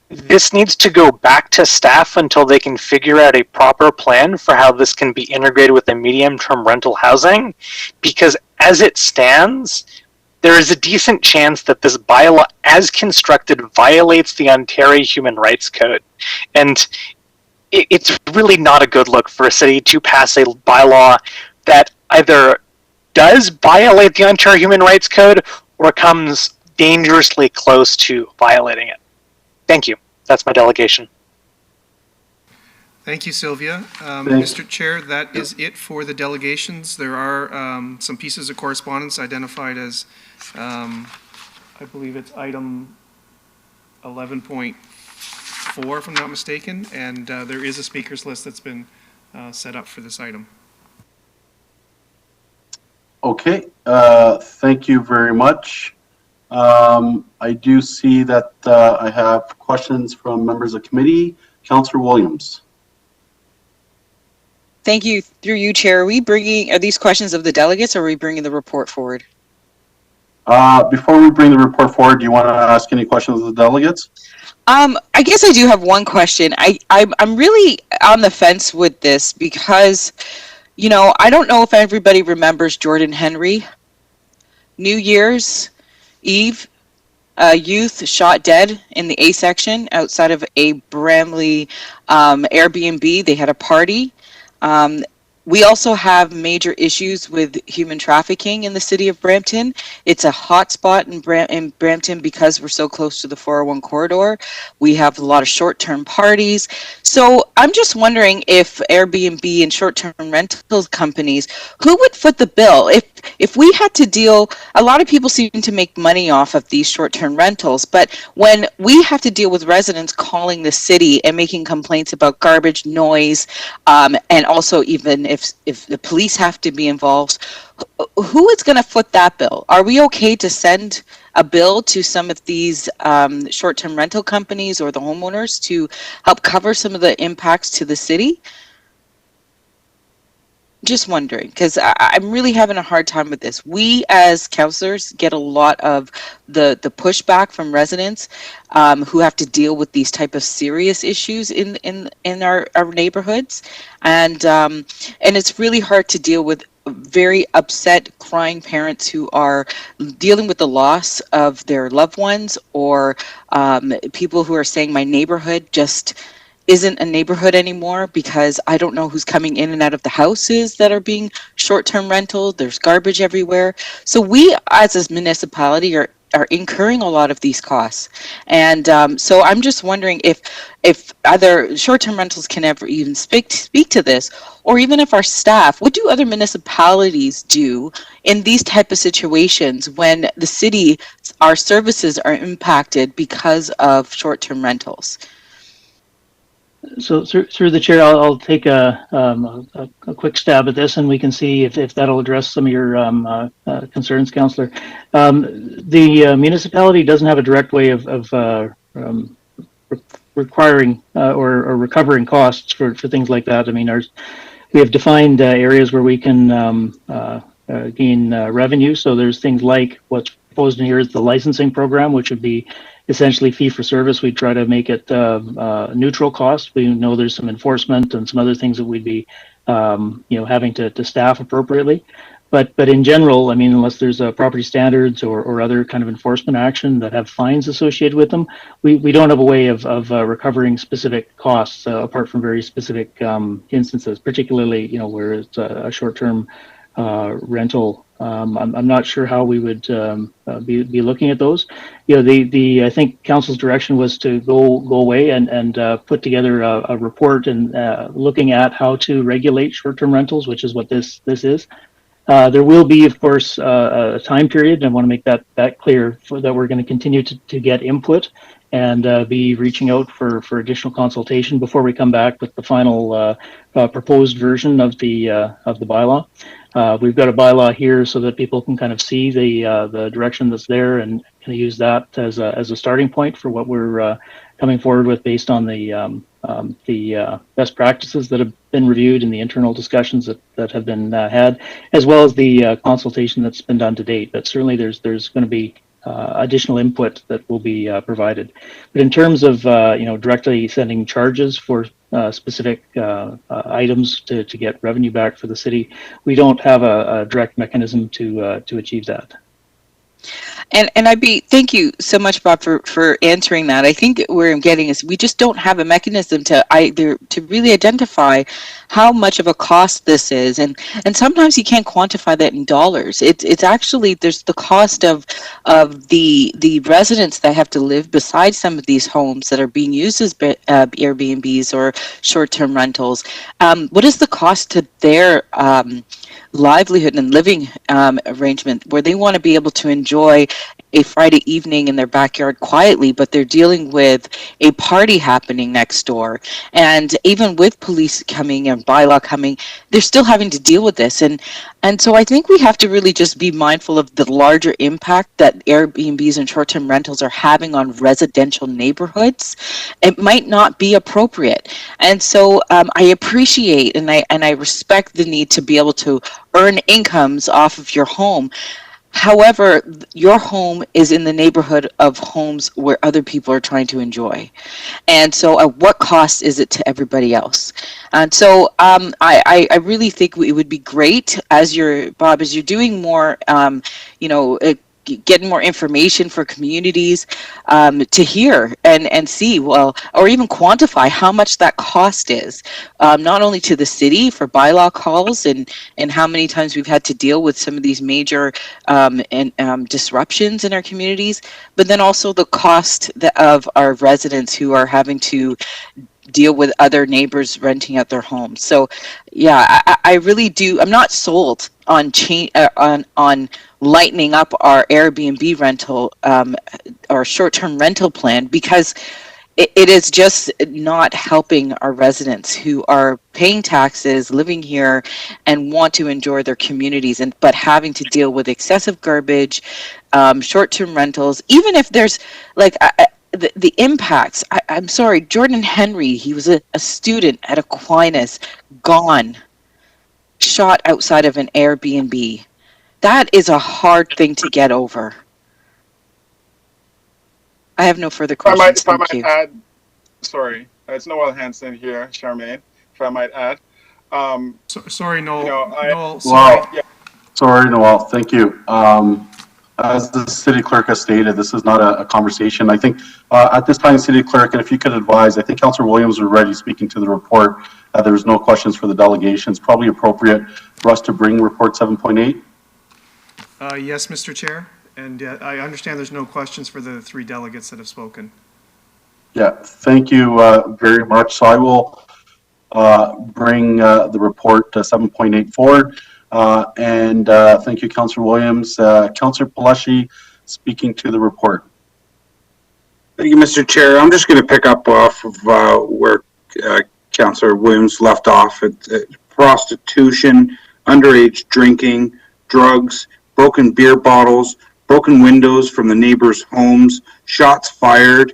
This needs to go back to staff until they can figure out a proper plan for how this can be integrated with the medium-term rental housing, because as it stands, there is a decent chance that this bylaw, as constructed, violates the Ontario Human Rights Code. And it's really not a good look for a city to pass a bylaw that either does violate the Ontario Human Rights Code or comes dangerously close to violating it. Thank you. That's my delegation. Thank you, Sylvia. Mr. Chair, that is it for the delegations. There are some pieces of correspondence identified as, I believe it's item 11.4, if I'm not mistaken, and there is a speakers list that's been set up for this item. Okay, thank you very much. I do see that I have questions from members of committee. Councillor Williams. Thank you. Through you, Chair. Are these questions of the delegates, or are we bringing the report forward? Before we bring the report forward, do you want to ask any questions of the delegates? I guess I do have one question. I'm really on the fence with this because, you know, I don't know if everybody remembers Jordan Henry. New Year's Eve, a youth shot dead in the A section outside of a Bramley Airbnb. They had a party. We also have major issues with human trafficking in the city of Brampton. It's a hot spot in Brampton because we're so close to the 401 corridor. We have a lot of short-term parties. So I'm just wondering if Airbnb and short-term rental companies, who would foot the bill? If we had to deal, a lot of people seem to make money off of these short-term rentals, but when we have to deal with residents calling the city and making complaints about garbage, noise, and also even if the police have to be involved, who is going to foot that bill? Are we okay to send a bill to some of these short-term rental companies or the homeowners to help cover some of the impacts to the city? Just wondering, because I'm really having a hard time with this. We as councillors get a lot of the pushback from residents who have to deal with these type of serious issues in our neighborhoods, and it's really hard to deal with very upset, crying parents who are dealing with the loss of their loved ones, or people who are saying my neighborhood just isn't a neighborhood anymore because I don't know who's coming in and out of the houses that are being short-term rental. There's garbage everywhere. So we as a municipality are incurring a lot of these costs. And so I'm just wondering if other short-term rentals can ever even speak to this, or even if our staff, what do other municipalities do in these type of situations when the city, our services are impacted because of short-term rentals? So through the chair, I'll take a quick stab at this, and we can see if that'll address some of your concerns, Councillor. The municipality doesn't have a direct way of requiring or recovering costs for things like that. I mean, we have defined areas where we can gain revenue. So there's things like what's proposed in here is the licensing program, which would be essentially fee for service. We try to make it neutral cost. We know there's some enforcement and some other things that we'd be having to staff appropriately. But in general, I mean, unless there's property standards or other kind of enforcement action that have fines associated with them, we don't have a way of recovering specific costs apart from very specific instances, particularly where it's a short-term rental. I'm not sure how we would be looking at those. I think council's direction was to go away and put together a report and looking at how to regulate short-term rentals, which is what this is. There will be, of course, a time period, and I want to make that clear, that we're going to continue to get input and be reaching out for additional consultation before we come back with the final proposed version of the bylaw. We've got a bylaw here so that people can kind of see the direction that's there and kind of use that as a starting point for what we're coming forward with based on the best practices that have been reviewed and the internal discussions that have been had, as well as the consultation that's been done to date. But certainly there's going to be additional input that will be provided. But in terms of directly sending charges for specific items to get revenue back for the city, we don't have a direct mechanism to achieve that. And thank you so much, Bob, for answering that. I think where I'm getting is we just don't have a mechanism to really identify how much of a cost this is, and sometimes you can't quantify that in dollars. It's actually there's the cost of the residents that have to live beside some of these homes that are being used as Airbnbs or short-term rentals. What is the cost to their livelihood and living arrangement, where they want to be able to enjoy a Friday evening in their backyard quietly, but they're dealing with a party happening next door. And even with police coming and bylaw coming, they're still having to deal with this. And so I think we have to really just be mindful of the larger impact that Airbnbs and short-term rentals are having on residential neighborhoods. It might not be appropriate. And so I appreciate and I respect the need to be able to earn incomes off of your home. However, your home is in the neighborhood of homes where other people are trying to enjoy. And so at what cost is it to everybody else? And so I really think it would be great as you're doing more, getting more information for communities to hear and see, well, or even quantify how much that cost is, not only to the city for bylaw calls and how many times we've had to deal with some of these major disruptions in our communities, but then also the cost of our residents who are having to deal with other neighbors renting out their homes. So yeah, I really do. I'm not sold on on lightening up our Airbnb rental or short-term rental plan, because it is just not helping our residents who are paying taxes, living here, and want to enjoy their communities, but having to deal with excessive garbage, short-term rentals, even if there's like the impacts. I'm sorry, Jordan Henry, he was a student at Aquinas, gone, shot outside of an Airbnb. That is a hard thing to get over. I have no further questions. If I might add, sorry, it's Noel Hansen here, Charmaine, if I might add. Sorry, Noel. Noel, sorry. Well, sorry, Noel. Thank you. As the city clerk has stated, this is not a conversation. I think at this time, city clerk, and if you could advise, I think Councillor Williams was already speaking to the report. There was no questions for the delegations. Probably appropriate for us to bring report 7.8. Yes, Mr. Chair. And I understand there's no questions for the three delegates that have spoken. Yeah, thank you very much. So I will bring the report 7.8 forward. And thank you, Councillor Williams. Councillor Palashi speaking to the report. Thank you, Mr. Chair. I'm just going to pick up off of where Councillor Williams left off. Prostitution, underage drinking, drugs, broken beer bottles, broken windows from the neighbors' homes, shots fired,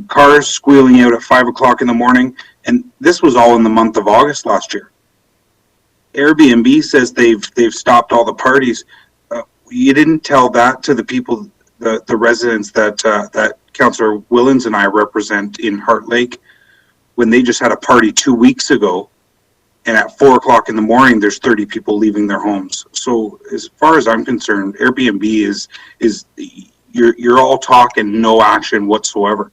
cars squealing out at 5 o'clock in the morning. And this was all in the month of August last year. Airbnb says they've stopped all the parties. You didn't tell that to the people, the residents that Councillor Willens and I represent in Heart Lake, when they just had a party 2 weeks ago, and at 4 o'clock in the morning, there's 30 people leaving their homes. So as far as I'm concerned, Airbnb is you're all talk and no action whatsoever.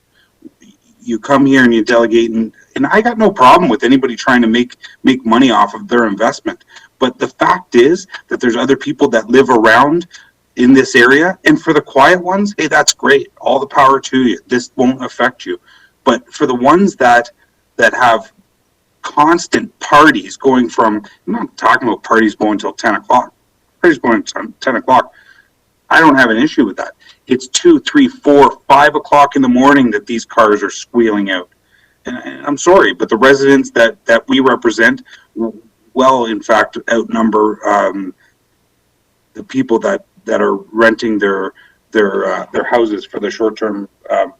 You come here and you delegate, and I got no problem with anybody trying to make money off of their investment. But the fact is that there's other people that live around in this area, and for the quiet ones, hey, that's great. All the power to you. This won't affect you. But for the ones that have constant parties going from, I'm not talking about parties going till 10 o'clock. Parties going till 10 o'clock. I don't have an issue with that. It's 2, 3, 4, 5 o'clock in the morning that these cars are squealing out. And I'm sorry, but the residents that we represent, well, in fact, outnumber the people that are renting their houses for the short-term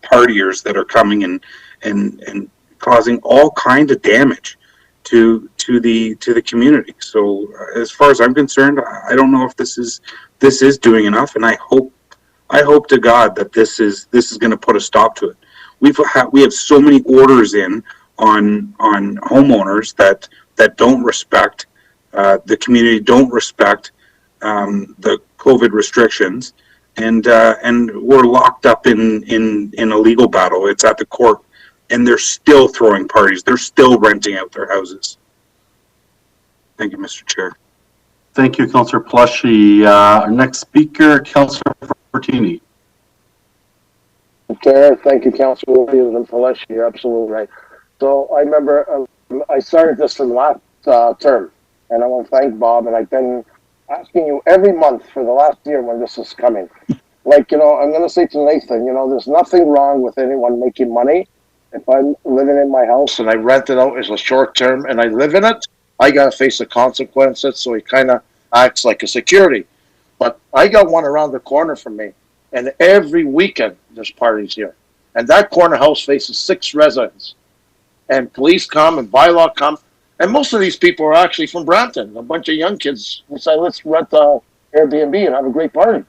partiers that are coming and causing all kind of damage to the community. So as far as I'm concerned, I don't know if this is doing enough, and I hope to God that this is going to put a stop to it. We have so many orders in on homeowners that don't respect the community, don't respect the COVID restrictions, and we're locked up in a legal battle. It's at the court, and they're still throwing parties. They're still renting out their houses. Thank you, Mr. Chair. Thank you, Councillor Pelletier. Our next speaker, Councillor Fortini. Chair, thank you, Councillor Williams and Pelletier. You're absolutely right. So I remember I started this from last term, and I want to thank Bob. And I've been asking you every month for the last year when this is coming. Like, I'm going to say to Nathan, there's nothing wrong with anyone making money. If I'm living in my house and I rent it out as a short term and I live in it, I got to face the consequences. So he kind of acts like a security. But I got one around the corner from me. And every weekend there's parties here. And that corner house faces 6 residents. And police come and bylaw come. And most of these people are actually from Brampton. A bunch of young kids who say, let's rent Airbnb and have a great party.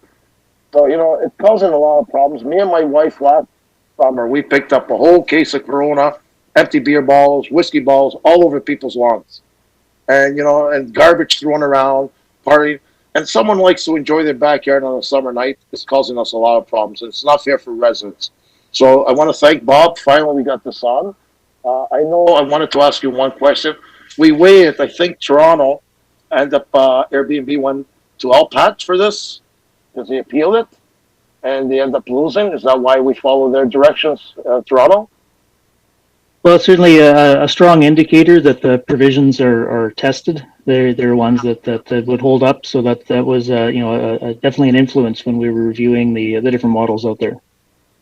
So, it's causing a lot of problems. Me and my wife last summer, we picked up a whole case of Corona, empty beer bottles, whiskey bottles, all over people's lawns. And, and garbage thrown around, partying. And someone likes to enjoy their backyard on a summer night. It's causing us a lot of problems. And it's not fair for residents. So I want to thank Bob. Finally, we got this on. I know I wanted to ask you one question. We waited, I think Toronto ended up Airbnb went to LPAT for this because they appealed it and they end up losing. Is that why we follow their directions, Toronto? Well, it's certainly a strong indicator that the provisions are tested. They're ones that would hold up. So that was definitely an influence when we were reviewing the different models out there.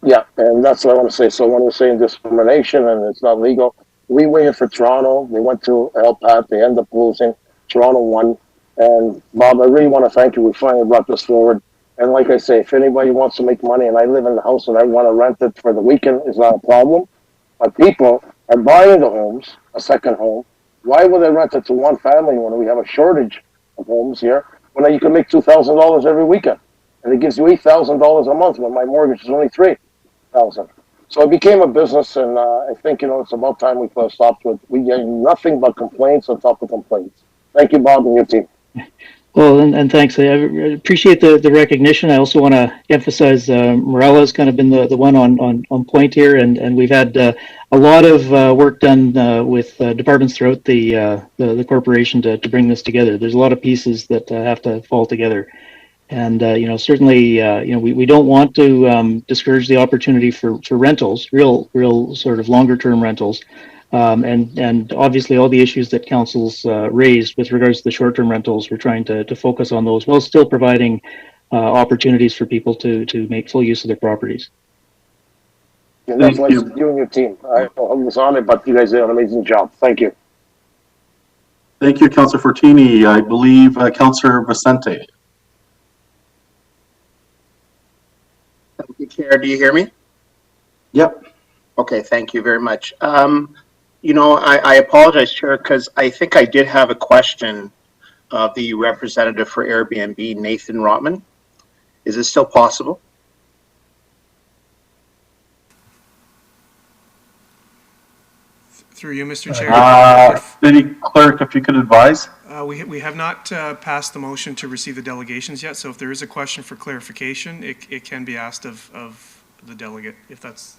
Yeah, and that's what I want to say. So when we're saying discrimination and it's not legal, we waited for Toronto. They went to LPAT. They ended up losing. Toronto won. And Bob, I really want to thank you. We finally brought this forward. And like I say, if anybody wants to make money and I live in the house and I want to rent it for the weekend, it's not a problem. But people are buying the homes, a second home. Why would they rent it to one family when we have a shortage of homes here? When you can make $2,000 every weekend. And it gives you $8,000 a month when my mortgage is only $3,000. So it became a business, and I think, it's about time we put a stop to it. We get nothing but complaints on top of complaints. Thank you, Bob, and your team. Well, and thanks. I appreciate the recognition. I also want to emphasize Morella's kind of been the one on point here, and we've had a lot of work done with departments throughout the corporation to bring this together. There's a lot of pieces that have to fall together. And, certainly, we don't want to discourage the opportunity for rentals, real sort of longer term rentals. And obviously all the issues that council's raised with regards to the short term rentals, we're trying to focus on those while still providing opportunities for people to make full use of their properties. Yeah, that's why you and your team. I was on it, but you guys did an amazing job. Thank you. Thank you, Councillor Fortini. I believe Councillor Vicente. Thank you, Chair. Do you hear me? Yep. Okay, thank you very much. I apologize, Chair, because I think I did have a question of the representative for Airbnb, Nathan Rotman. Is this still possible? Through you, Mr. Chair. City Clerk, if you could advise. We have not passed the motion to receive the delegations yet, so if there is a question for clarification, it can be asked of the delegate, if that's...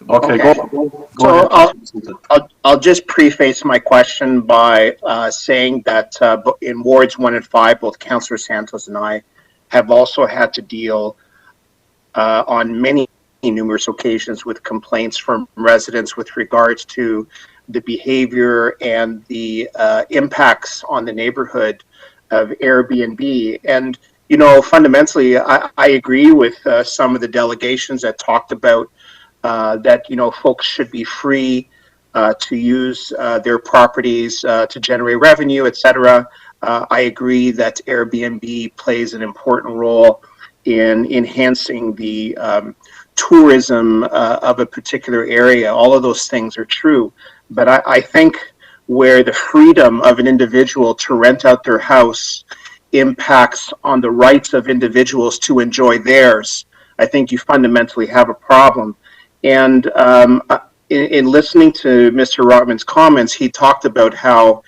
Okay. Go So ahead. I'll just preface my question by saying that in wards 1 and 5, both Councillor Santos and I have also had to deal on many numerous occasions with complaints from residents with regards to the behavior and the impacts on the neighborhood of Airbnb. And fundamentally, I agree with some of the delegations that talked about that, folks should be free to use their properties to generate revenue, etc. I agree that Airbnb plays an important role in enhancing the tourism of a particular area. All of those things are true. But I think where the freedom of an individual to rent out their house impacts on the rights of individuals to enjoy theirs, I think you fundamentally have a problem. And in listening to Mr. Rotman's comments, he talked about how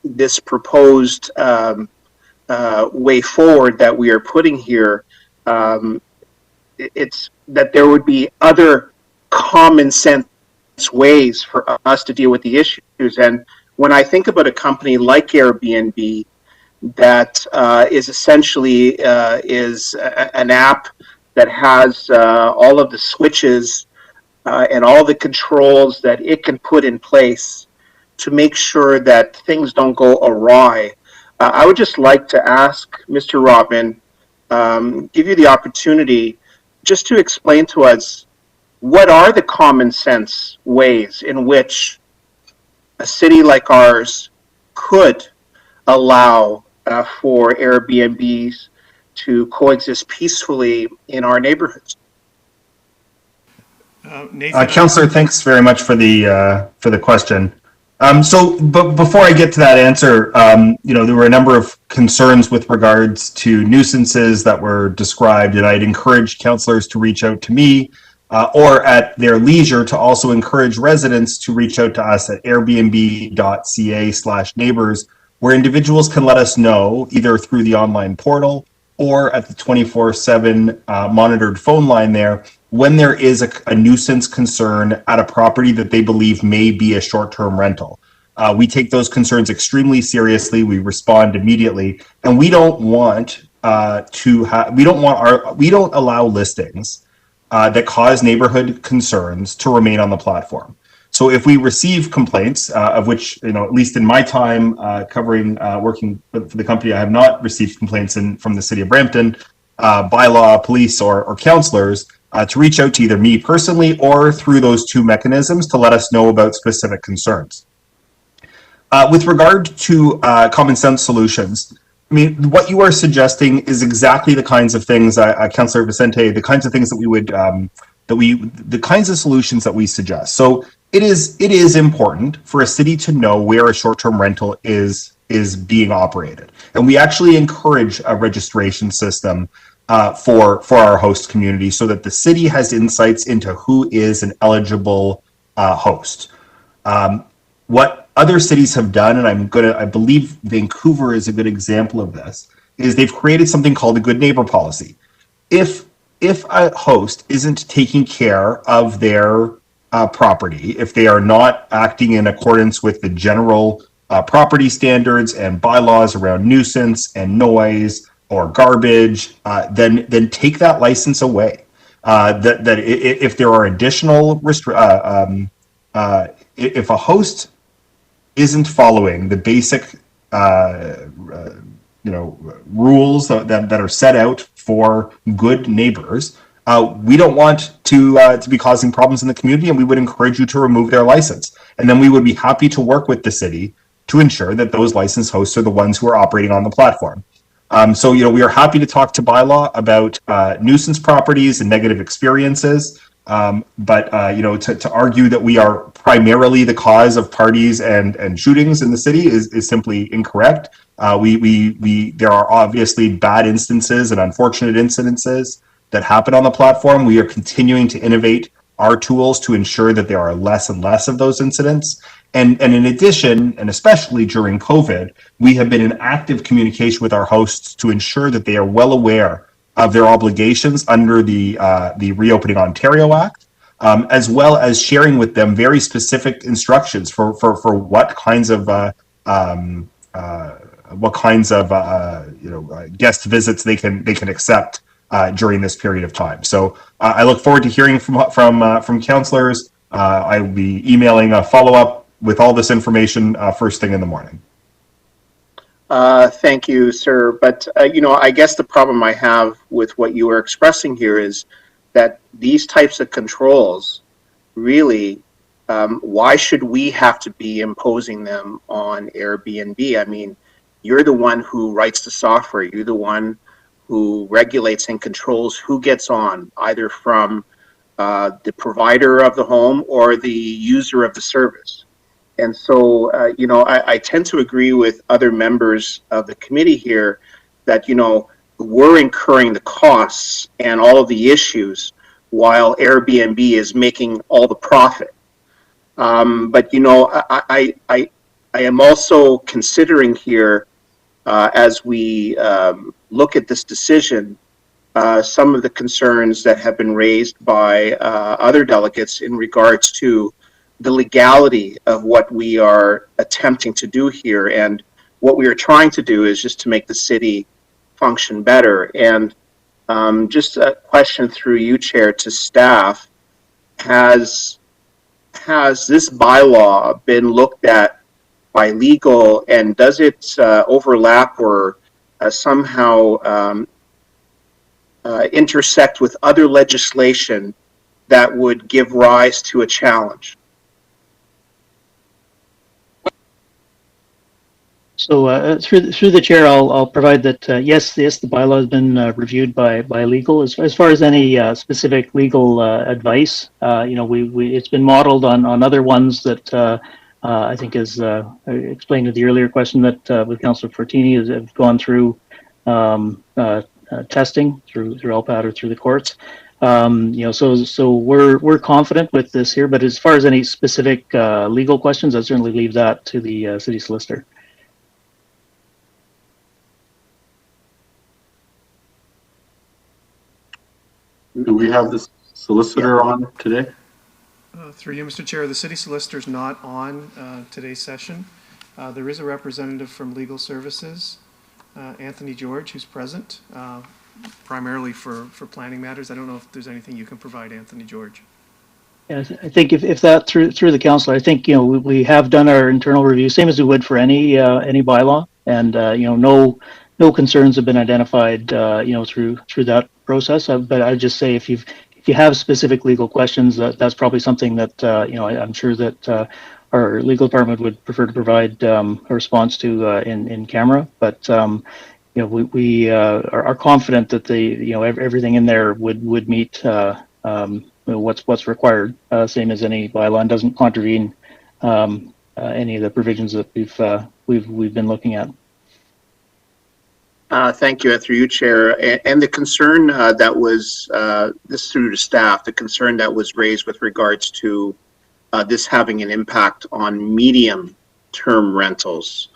this proposed way forward that we are putting here, it's that there would be other common sense ways for us to deal with the issues. And when I think about a company like Airbnb that is essentially is an app that has all of the switches and all the controls that it can put in place to make sure that things don't go awry. I would just like to ask Mr. Rotman, give you the opportunity just to explain to us what are the common sense ways in which a city like ours could allow for Airbnbs to coexist peacefully in our neighborhoods. Nathan, Councillor, thanks very much for the question. But before I get to that answer, there were a number of concerns with regards to nuisances that were described, and I'd encourage councillors to reach out to me or at their leisure to also encourage residents to reach out to us at airbnb.ca/neighbors, where individuals can let us know either through the online portal or at the 24/7 monitored phone line there when there is a nuisance concern at a property that they believe may be a short-term rental. We take those concerns extremely seriously. We respond immediately, and we don't want we don't allow listings that cause neighborhood concerns to remain on the platform. So if we receive complaints, of which, at least in my time covering working for the company, I have not received complaints from the city of Brampton, bylaw, police, or councillors, to reach out to either me personally or through those two mechanisms to let us know about specific concerns. With regard to common sense solutions, I mean, what you are suggesting is exactly the kinds of things, Councillor Vicente, the kinds of things that we would, the kinds of solutions that we suggest. So it is important for a city to know where a short-term rental is being operated, and we actually encourage a registration system for our host community so that the city has insights into who is an eligible host. What other cities have done, and I believe Vancouver is a good example of this, is they've created something called a good neighbor policy. If a host isn't taking care of their property, if they are not acting in accordance with the general property standards and bylaws around nuisance and noise or garbage, then take that license away. If there are additional if a host isn't following the basic rules that are set out for good neighbors, we don't want to be causing problems in the community, and we would encourage you to remove their license. And then we would be happy to work with the city to ensure that those licensed hosts are the ones who are operating on the platform. So we are happy to talk to bylaw about nuisance properties and negative experiences. But to argue that we are primarily the cause of parties and shootings in the city is simply incorrect. There are obviously bad instances and unfortunate incidences that happen on the platform. We are continuing to innovate our tools to ensure that there are less and less of those incidents. And in addition, and especially during COVID, we have been in active communication with our hosts to ensure that they are well aware of their obligations under the Reopening Ontario Act, as well as sharing with them very specific instructions for what kinds of guest visits they can accept during this period of time. So I look forward to hearing from councillors. I will be emailing a follow-up with all this information first thing in the morning. Thank you, sir. But, I guess the problem I have with what you are expressing here is that these types of controls, really, why should we have to be imposing them on Airbnb? I mean, you're the one who writes the software. You're the one who regulates and controls who gets on, either from the provider of the home or the user of the service. And so, I tend to agree with other members of the committee here that, we're incurring the costs and all of the issues while Airbnb is making all the profit. But, I am also considering here, as we look at this decision, some of the concerns that have been raised by other delegates in regards to the legality of what we are attempting to do here. And what we are trying to do is just to make the city function better. And just a question through you, Chair, to staff. Has this bylaw been looked at by legal, and does it overlap or somehow intersect with other legislation that would give rise to a challenge? So through the chair, I'll provide that yes, the bylaw has been reviewed by legal. As far as any specific legal advice, it's been modeled on other ones that I think, as explained in the earlier question, that with Councillor Fortini have gone through testing through LPAT or through the courts. So we're confident with this here. But as far as any specific legal questions, I'd certainly leave that to the city solicitor. Do we have the solicitor on today? Through you, Mr. Chair, the city solicitor is not on today's session. There is a representative from Legal Services, Anthony George, who's present, primarily for planning matters. I don't know if there's anything you can provide, Anthony George. Yeah, I think if that through the council, I think we have done our internal review, same as we would for any bylaw, and no concerns have been identified through that process. But I'd just say if you have specific legal questions, that's probably something that I'm sure that our legal department would prefer to provide a response to in camera. But we are confident that everything in there would meet what's required, same as any bylaw, and doesn't contravene any of the provisions that we've been looking at. Thank you, through you, Chair. And the concern that was, this through to staff, the concern that was raised with regards to this having an impact on medium-term rentals.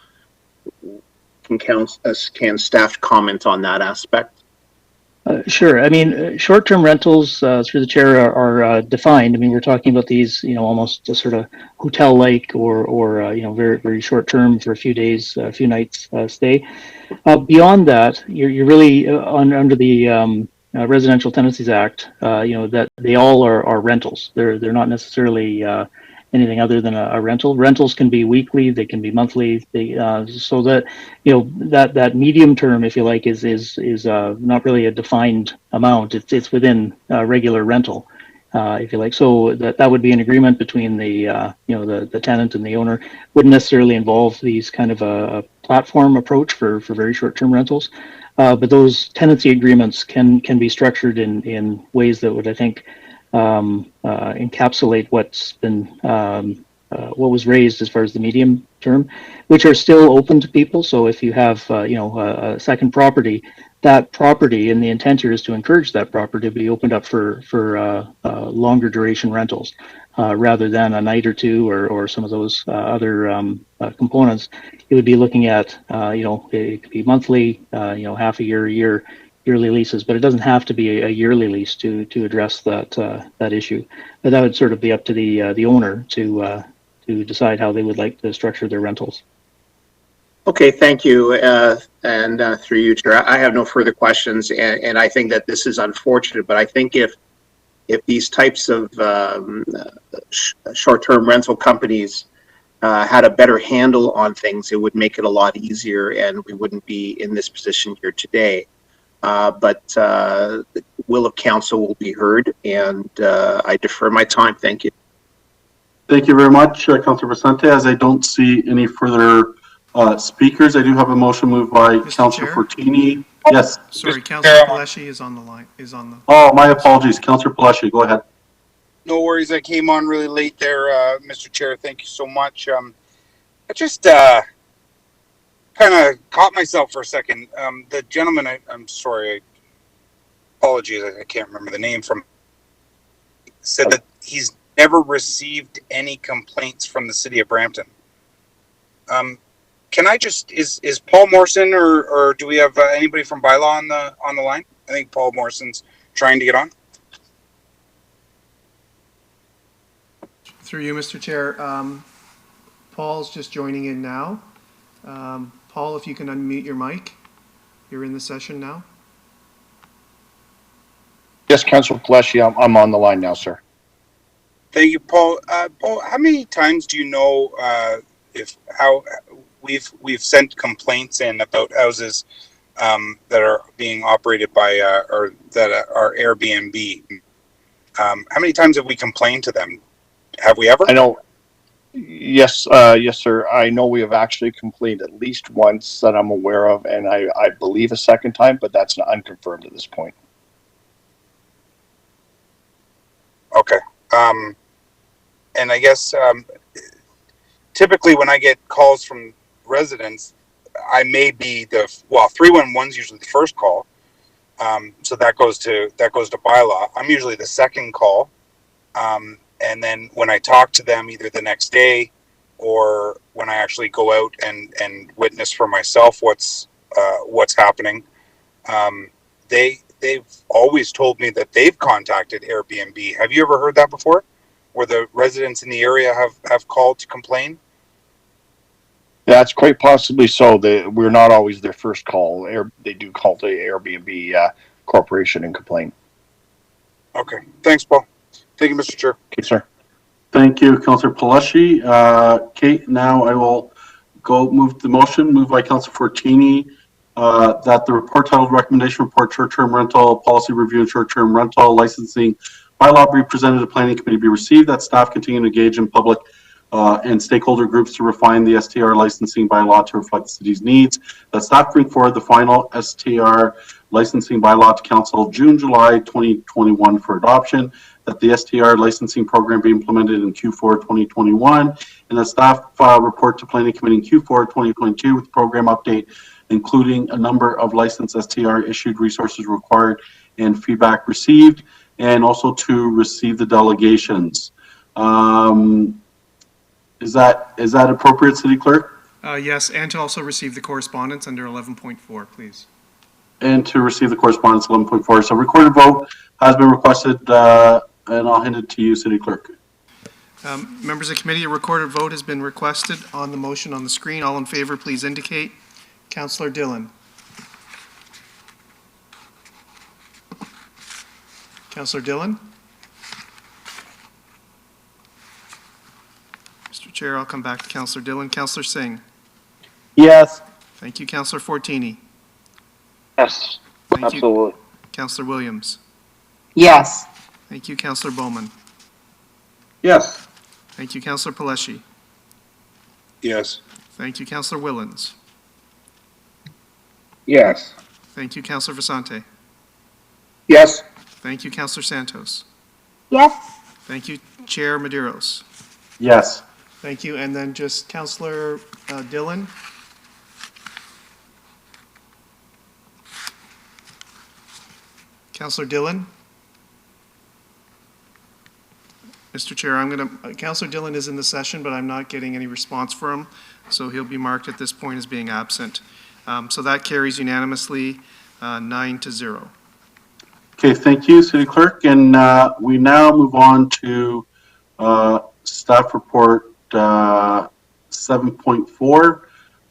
Can staff comment on that aspect? Sure. I mean, short-term rentals through the chair are defined. I mean, we're talking about these, almost a sort of hotel-like or very, very short-term for a few days, a few nights stay. Beyond that, you're really under the Residential Tenancies Act. That they all are rentals. They're not necessarily anything other than a rental. Rentals can be weekly, they can be monthly. So that that medium term, if you like, is not really a defined amount. It's within regular rental, if you like. So that would be an agreement between the the tenant and the owner. Wouldn't necessarily involve these kind of a platform approach for very short term rentals. But those tenancy agreements can be structured in ways that would, I think, encapsulate what's been what was raised as far as the medium term, which are still open to people. So if you have a second property, that property, and the intent here is to encourage that property to be opened up for longer duration rentals, rather than a night or two or some of those other components. It would be looking at it could be monthly, half a year, yearly leases, but it doesn't have to be a yearly lease to address that issue. But that would sort of be up to the owner to decide how they would like to structure their rentals. Okay, thank you. And through you, Chair, I have no further questions, and I think that this is unfortunate, but I think if these types of short-term rental companies had a better handle on things, it would make it a lot easier and we wouldn't be in this position here today. But the will of council will be heard, and I defer my time. Thank you. Thank you very much, Councillor Vicente. As I don't see any further speakers, I do have a motion moved by Councillor Fortini. Yes. Sorry, Councillor Paleshi is on the line. Oh, my apologies. Councillor Paleshi, go ahead. No worries. I came on really late there, Mr. Chair. Thank you so much. I just kind of caught myself for a second. The gentleman, I'm sorry, apologies, I can't remember the name from, said that he's never received any complaints from the city of Brampton. Can I just, is Paul Morrison or do we have anybody from Bylaw on the line? I think Paul Morrison's trying to get on. Through you, Mr. Chair. Paul's just joining in now. Paul, if you can unmute your mic. You're in the session now. Yes, Councillor Paleshi, I'm on the line now, sir. Thank you, Paul. Paul, how many times do you know how we've sent complaints in about houses that are being operated by or that are Airbnb? How many times have we complained to them? Have we ever? I know. Yes, yes, sir. I know we have actually complained at least once that I'm aware of, and I believe a second time, but that's not unconfirmed at this point. Okay. And I guess typically when I get calls from residents, I may be 311 is usually the first call. So that goes to Bylaw. I'm usually the second call. And then when I talk to them either the next day or when I actually go out and witness for myself what's happening, they've always told me that they've contacted Airbnb. Have you ever heard that before? Where the residents in the area have called to complain? That's quite possibly so. We're not always their first call. They do call the Airbnb corporation and complain. Okay. Thanks, Paul. Thank you, Mr. Chair. Okay, sir. Thank you, Councillor Paleshi. Kate, now I will move the motion moved by Councillor Fortini that the report titled Recommendation Report Short-Term Rental Policy Review and Short-Term Rental Licensing Bylaw be presented to Planning Committee be received, that staff continue to engage in public and stakeholder groups to refine the STR licensing bylaw to reflect the city's needs, that staff bring forward the final STR licensing bylaw to council June-July 2021 for adoption, that the STR licensing program be implemented in Q4 2021, and that staff report to Planning Committee in Q4 2022 with program update, including a number of licensed STR issued resources required and feedback received, and also to receive the delegations. Is that appropriate, City Clerk? Yes, and to also receive the correspondence under 11.4, please. And to receive the correspondence 11.4. So recorded vote has been requested, and I'll hand it to you, City Clerk. Members of the committee, a recorded vote has been requested on the motion on the screen. All in favor, please indicate. Councillor Dillon. Councillor Dillon? Mr. Chair, I'll come back to Councillor Dillon. Councillor Singh? Yes. Thank you. Councillor Fortini? Yes, Thank absolutely. you. Councillor Williams? Yes. Thank you. Councillor Bowman? Yes. Thank you. Councillor Paleshi? Yes. Thank you. Councillor Willens? Yes. Thank you. Councillor Vicente? Yes. Thank you. Councillor Santos? Yes. Thank you. Chair Medeiros? Yes. Thank you. And then just Councillor Dillon? Councillor Dillon? Mr. Chair, Councillor Dillon is in the session, but I'm not getting any response from him, so he'll be marked at this point as being absent. So that carries unanimously 9-0. Okay, thank you, City Clerk. And we now move on to staff report 7.4.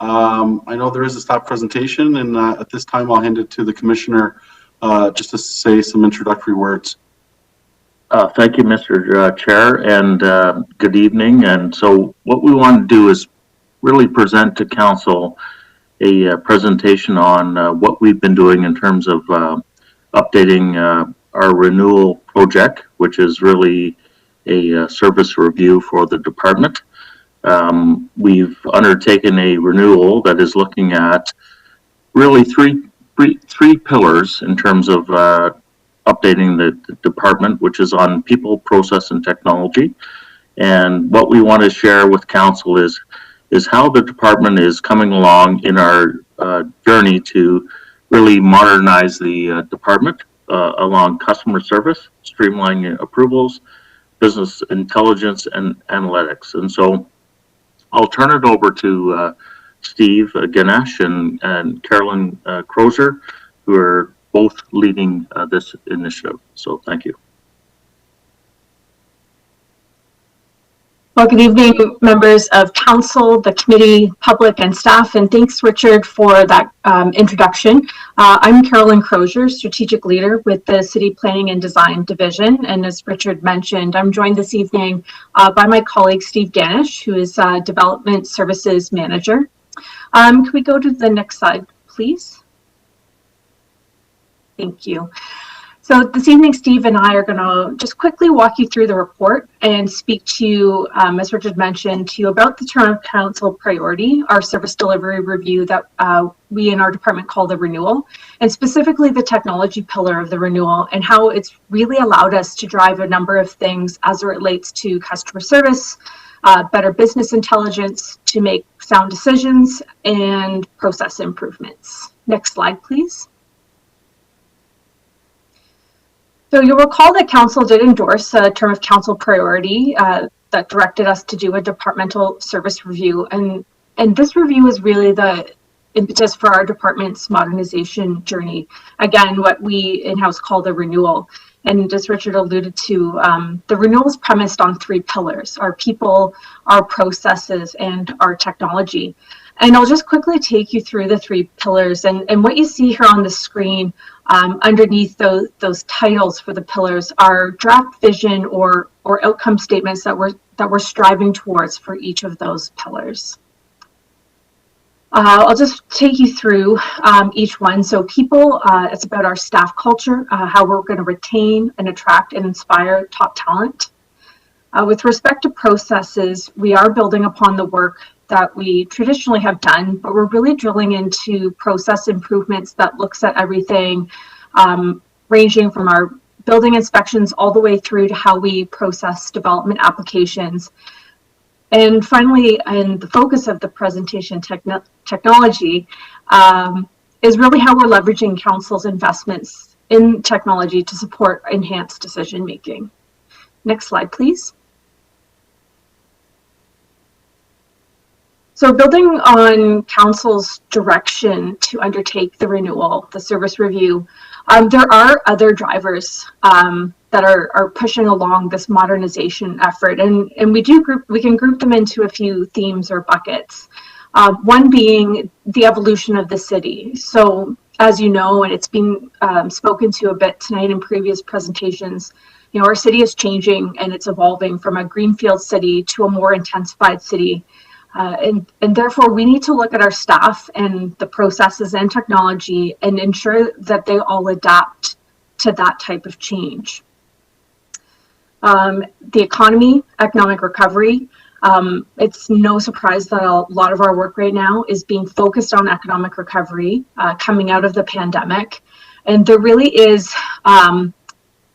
I know there is a staff presentation, and at this time I'll hand it to the Commissioner just to say some introductory words. Thank you, Mr. Chair, and good evening. And so what we want to do is really present to council a presentation on what we've been doing in terms of updating our renewal project, which is really a service review for the department. We've undertaken a renewal that is looking at really three pillars in terms of updating the department, which is on people, process, and technology. And what we want to share with council is how the department is coming along in our journey to really modernize the department along customer service, streamlining approvals, business intelligence, and analytics. And so I'll turn it over to Steve Ganesh and Carolyn Crozier, who are both leading this initiative. So thank you. Well, good evening, members of council, the committee, public, and staff, and thanks, Richard, for that introduction. I'm Carolyn Crozier, strategic leader with the City Planning and Design Division, and as Richard mentioned, I'm joined this evening by my colleague, Steve Ganesh, who is Development Services Manager. Can we go to the next slide, please? Thank you. So this evening, Steve and I are going to just quickly walk you through the report and speak to you, as Richard mentioned, to you about the term of council priority, our service delivery review that we in our department call the renewal, and specifically the technology pillar of the renewal and how it's really allowed us to drive a number of things as it relates to customer service, better business intelligence, to make sound decisions, and process improvements. Next slide, please. So you'll recall that council did endorse a term of council priority that directed us to do a departmental service review. And this review is really the impetus for our department's modernization journey. Again, what we in-house call the renewal. And as Richard alluded to, the renewal is premised on three pillars: our people, our processes, and our technology. And I'll just quickly take you through the three pillars. And what you see here on the screen underneath those titles for the pillars are draft vision or outcome statements that we're striving towards for each of those pillars. I'll just take you through each one. So people, it's about our staff culture, how we're going to retain and attract and inspire top talent. With respect to processes, we are building upon the work that we traditionally have done, but we're really drilling into process improvements that looks at everything ranging from our building inspections all the way through to how we process development applications. And finally, and the focus of the presentation, technology, is really how we're leveraging council's investments in technology to support enhanced decision making. Next slide, please. So building on council's direction to undertake the renewal, the service review, there are other drivers that are pushing along this modernization effort, and we can group them into a few themes or buckets. One being the evolution of the city. So as you know, and it's been spoken to a bit tonight in previous presentations, you know, our city is changing and it's evolving from a greenfield city to a more intensified city. And therefore, we need to look at our staff and the processes and technology and ensure that they all adapt to that type of change. The economy, economic recovery, it's no surprise that a lot of our work right now is being focused on economic recovery coming out of the pandemic. And there really is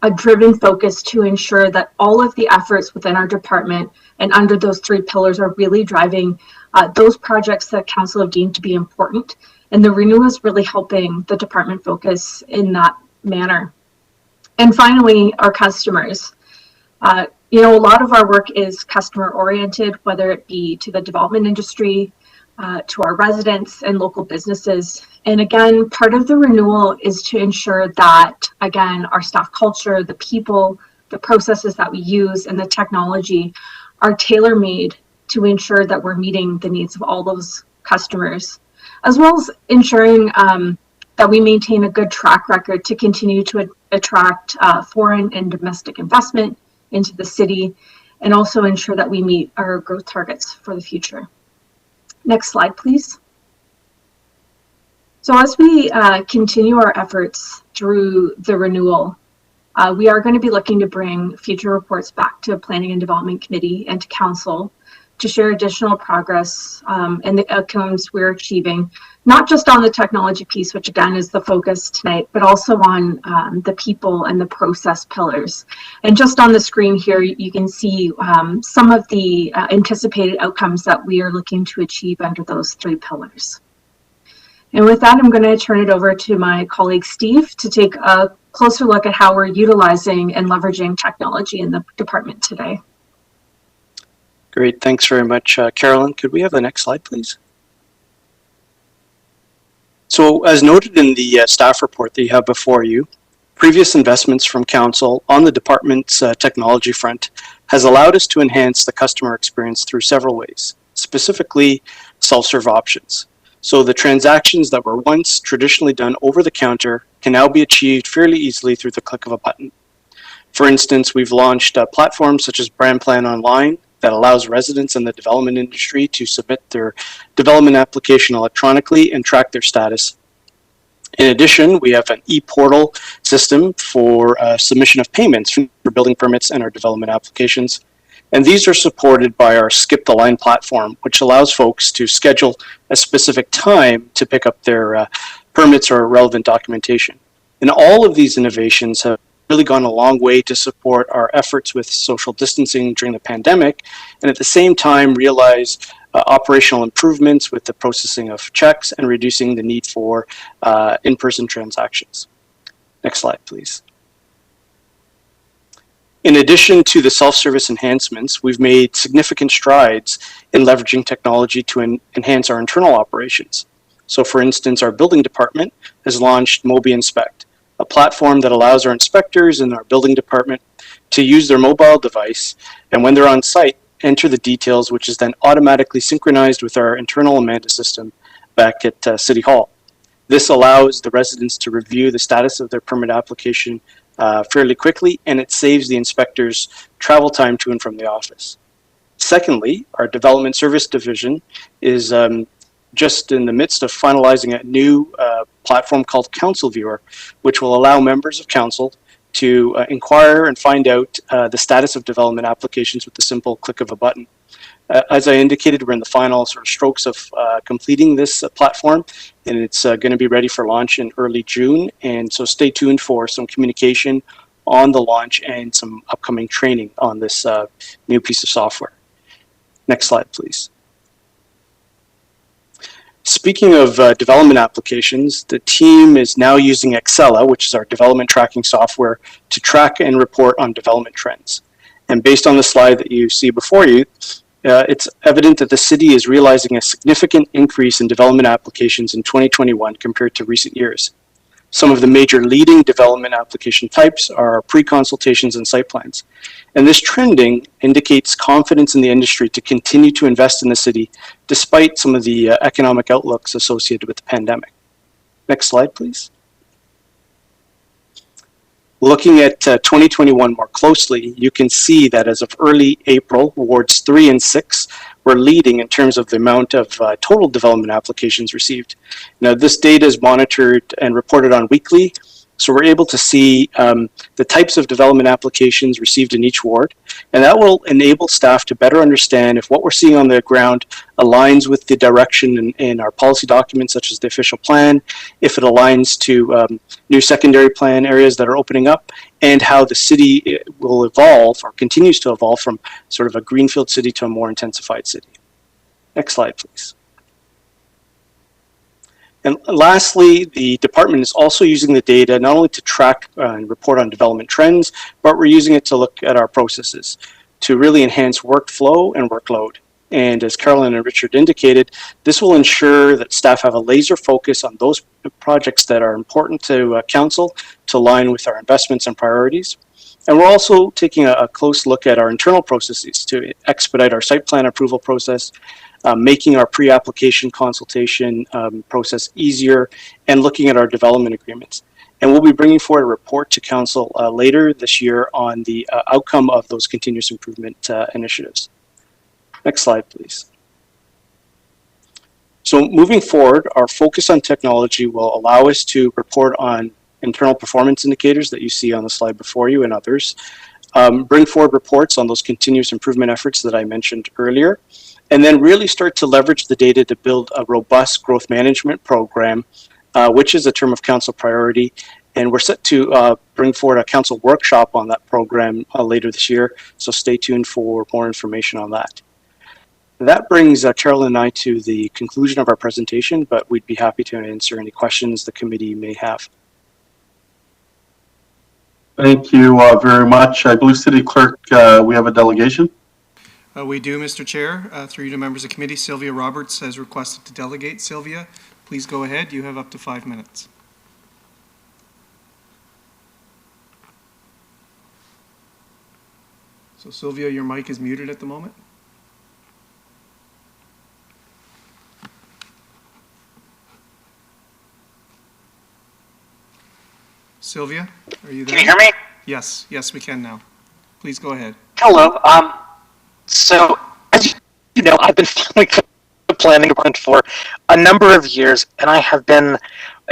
a driven focus to ensure that all of the efforts within our department and under those three pillars are really driving those projects that council have deemed to be important. And the renewal is really helping the department focus in that manner. And finally, our customers. You know, a lot of our work is customer oriented, whether it be to the development industry, to our residents and local businesses. And again, part of the renewal is to ensure that, again, our staff culture, the people, the processes that we use, and the technology are tailor-made to ensure that we're meeting the needs of all those customers, as well as ensuring that we maintain a good track record to continue to attract foreign and domestic investment into the city, and also ensure that we meet our growth targets for the future. Next slide, please. So as we continue our efforts through the renewal, we are going to be looking to bring future reports back to Planning and Development Committee and to Council to share additional progress and the outcomes we're achieving, not just on the technology piece, which again is the focus tonight, but also on the people and the process pillars. And just on the screen here, you can see some of the anticipated outcomes that we are looking to achieve under those 3 pillars. And with that, I'm going to turn it over to my colleague Steve to take a closer look at how we're utilizing and leveraging technology in the department today. Great, thanks very much, Carolyn. Could we have the next slide, please? So as noted in the staff report that you have before you, previous investments from Council on the department's technology front has allowed us to enhance the customer experience through several ways, specifically self-serve options. So the transactions that were once traditionally done over the counter can now be achieved fairly easily through the click of a button. For instance, we've launched platforms such as Brand Plan Online that allows residents in the development industry to submit their development application electronically and track their status. In addition, we have an e-portal system for submission of payments for building permits and our development applications. And these are supported by our Skip the Line platform, which allows folks to schedule a specific time to pick up their permits or relevant documentation. And all of these innovations have really gone a long way to support our efforts with social distancing during the pandemic, and at the same time realize operational improvements with the processing of checks and reducing the need for in-person transactions. Next slide, please. In addition to the self-service enhancements, we've made significant strides in leveraging technology to enhance our internal operations. So for instance, our building department has launched Mobi Inspect, a platform that allows our inspectors in our building department to use their mobile device, and when they're on site, enter the details, which is then automatically synchronized with our internal Amanda system back at City Hall. This allows the residents to review the status of their permit application fairly quickly, and it saves the inspectors travel time to and from the office. Secondly, our development service division is just in the midst of finalizing a new platform called Council Viewer, which will allow members of council to inquire and find out the status of development applications with the simple click of a button. As I indicated, we're in the final sort of strokes of completing this platform, and it's going to be ready for launch in early June. And so stay tuned for some communication on the launch and some upcoming training on this new piece of software. Next slide, please. Speaking of development applications, the team is now using Excella, which is our development tracking software, to track and report on development trends. And based on the slide that you see before you, it's evident that the city is realizing a significant increase in development applications in 2021 compared to recent years. Some of the major leading development application types are pre-consultations and site plans. And this trending indicates confidence in the industry to continue to invest in the city despite some of the economic outlooks associated with the pandemic. Next slide, please. Looking at 2021 more closely, you can see that as of early April, wards 3 and 6 were leading in terms of the amount of total development applications received. Now, this data is monitored and reported on weekly, so we're able to see the types of development applications received in each ward, and that will enable staff to better understand if what we're seeing on the ground aligns with the direction in our policy documents, such as the official plan, if it aligns to new secondary plan areas that are opening up, and how the city will evolve or continues to evolve from sort of a greenfield city to a more intensified city. Next slide, please. And lastly, the department is also using the data not only to track and report on development trends, but we're using it to look at our processes to really enhance workflow and workload. And as Carolyn and Richard indicated, this will ensure that staff have a laser focus on those projects that are important to council to align with our investments and priorities. And we're also taking a close look at our internal processes to expedite our site plan approval process, making our pre-application consultation process easier, and looking at our development agreements. And we'll be bringing forward a report to council later this year on the outcome of those continuous improvement initiatives. Next slide, please. So moving forward, our focus on technology will allow us to report on internal performance indicators that you see on the slide before you and others, bring forward reports on those continuous improvement efforts that I mentioned earlier, and then really start to leverage the data to build a robust growth management program, which is a term of council priority. And we're set to bring forward a council workshop on that program later this year, so stay tuned for more information on that. That brings Carolyn and I to the conclusion of our presentation, but we'd be happy to answer any questions the committee may have. Thank you very much. I believe City Clerk, we have a delegation. We do, Mr. Chair. Through you to members of committee, Sylvia Roberts has requested to delegate. Sylvia, please go ahead. You have up to 5 minutes. So Sylvia, your mic is muted at the moment. Sylvia, are you there? Can you hear me? Yes, yes, we can now. Please go ahead. Hello. So, as you know, I've been following the planning department for a number of years, and I have been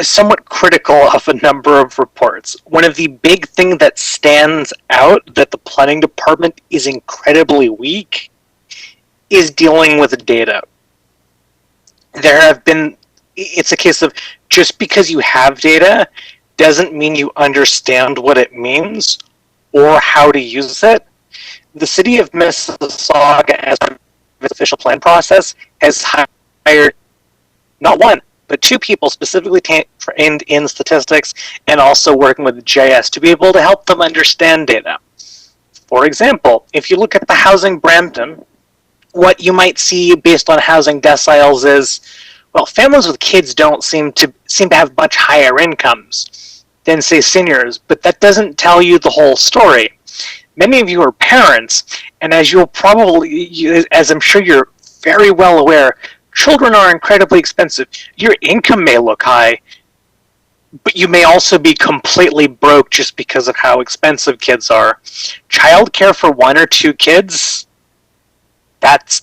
somewhat critical of a number of reports. One of the big things that stands out that the planning department is incredibly weak is dealing with data. There have been, it's a case of just because you have data doesn't mean you understand what it means or how to use it. The city of Mississauga, as part of its official plan process, has hired not one, but two people specifically trained in statistics and also working with GIS to be able to help them understand data. For example, if you look at the Housing Brampton, what you might see based on housing deciles is, well, families with kids don't seem to have much higher incomes than, say, seniors, but that doesn't tell you the whole story. Many of you are parents, and as you'll probably, as I'm sure you're very well aware, children are incredibly expensive. Your income may look high, but you may also be completely broke just because of how expensive kids are. Childcare for 1 or 2 kids, that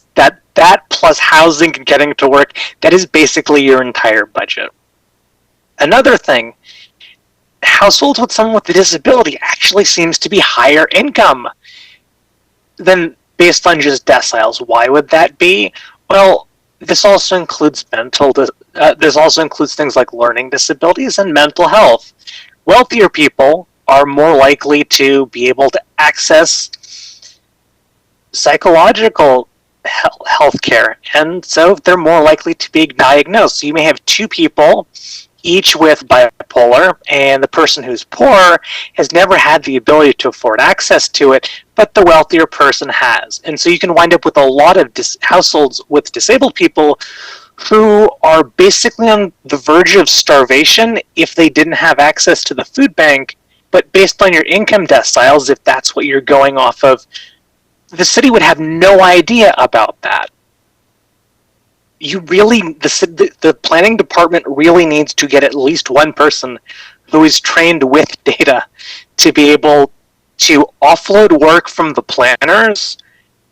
plus housing and getting to work, that is basically your entire budget. Another thing, households with someone with a disability actually seems to be higher income than based on just deciles. Why would that be? Well, this also includes this also includes things like learning disabilities and mental health. Wealthier people are more likely to be able to access psychological health care, and so they're more likely to be diagnosed. So you may have 2 people, each with bipolar, and the person who's poor has never had the ability to afford access to it, but the wealthier person has. And so you can wind up with a lot of households with disabled people who are basically on the verge of starvation if they didn't have access to the food bank, but based on your income deciles, if that's what you're going off of, the city would have no idea about that. You really, the planning department really needs to get at least one person who is trained with data to be able to offload work from the planners,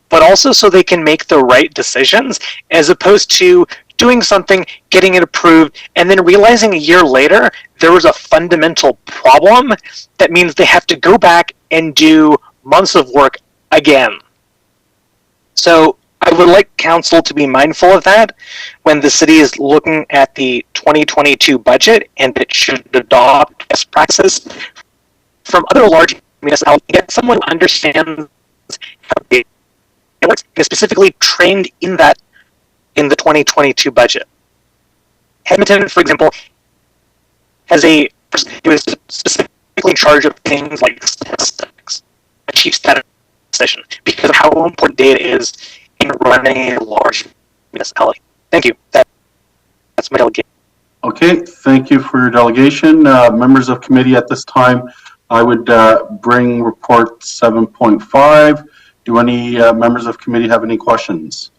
but also so they can make the right decisions, as opposed to doing something, getting it approved, and then realizing a year later there was a fundamental problem that means they have to go back and do months of work again. So I would like council to be mindful of that when the city is looking at the 2022 budget, and it should adopt best practices from other large municipalities, get someone who understands how it works, and is specifically trained in that in the 2022 budget. Edmonton, for example, has a person who is specifically in charge of things like statistics, a chief statistician, because of how important data is in running a large municipality. Thank you. That's my delegation. Okay, thank you for your delegation. Members of committee, at this time, I would bring report 7.5. Do any members of committee have any questions?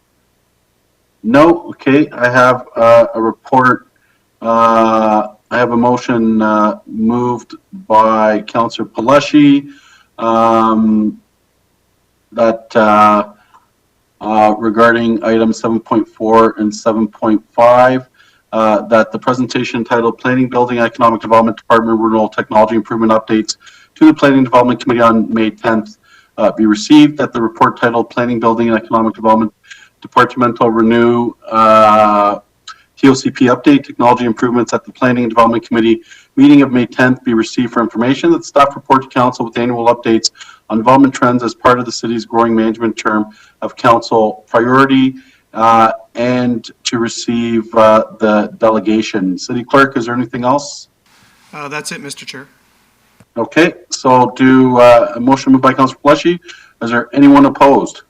No? Okay, I have a report. I have a motion moved by Councillor Palashi that regarding items 7.4 and 7.5, that the presentation entitled Planning, Building, Economic Development Department Renewal Technology Improvement Updates to the Planning Development Committee on May 10th be received, that the report titled Planning, Building, and Economic Development Departmental Renew TOCP Update Technology Improvements at the Planning and Development Committee meeting of May 10th be received for information, that staff report to council with annual updates on development trends as part of the city's growing management term of council priority, and to receive the delegation. City Clerk, is there anything else? That's it, Mr. Chair. Okay, so I'll do a motion moved by Councillor Palashi. Is there anyone opposed?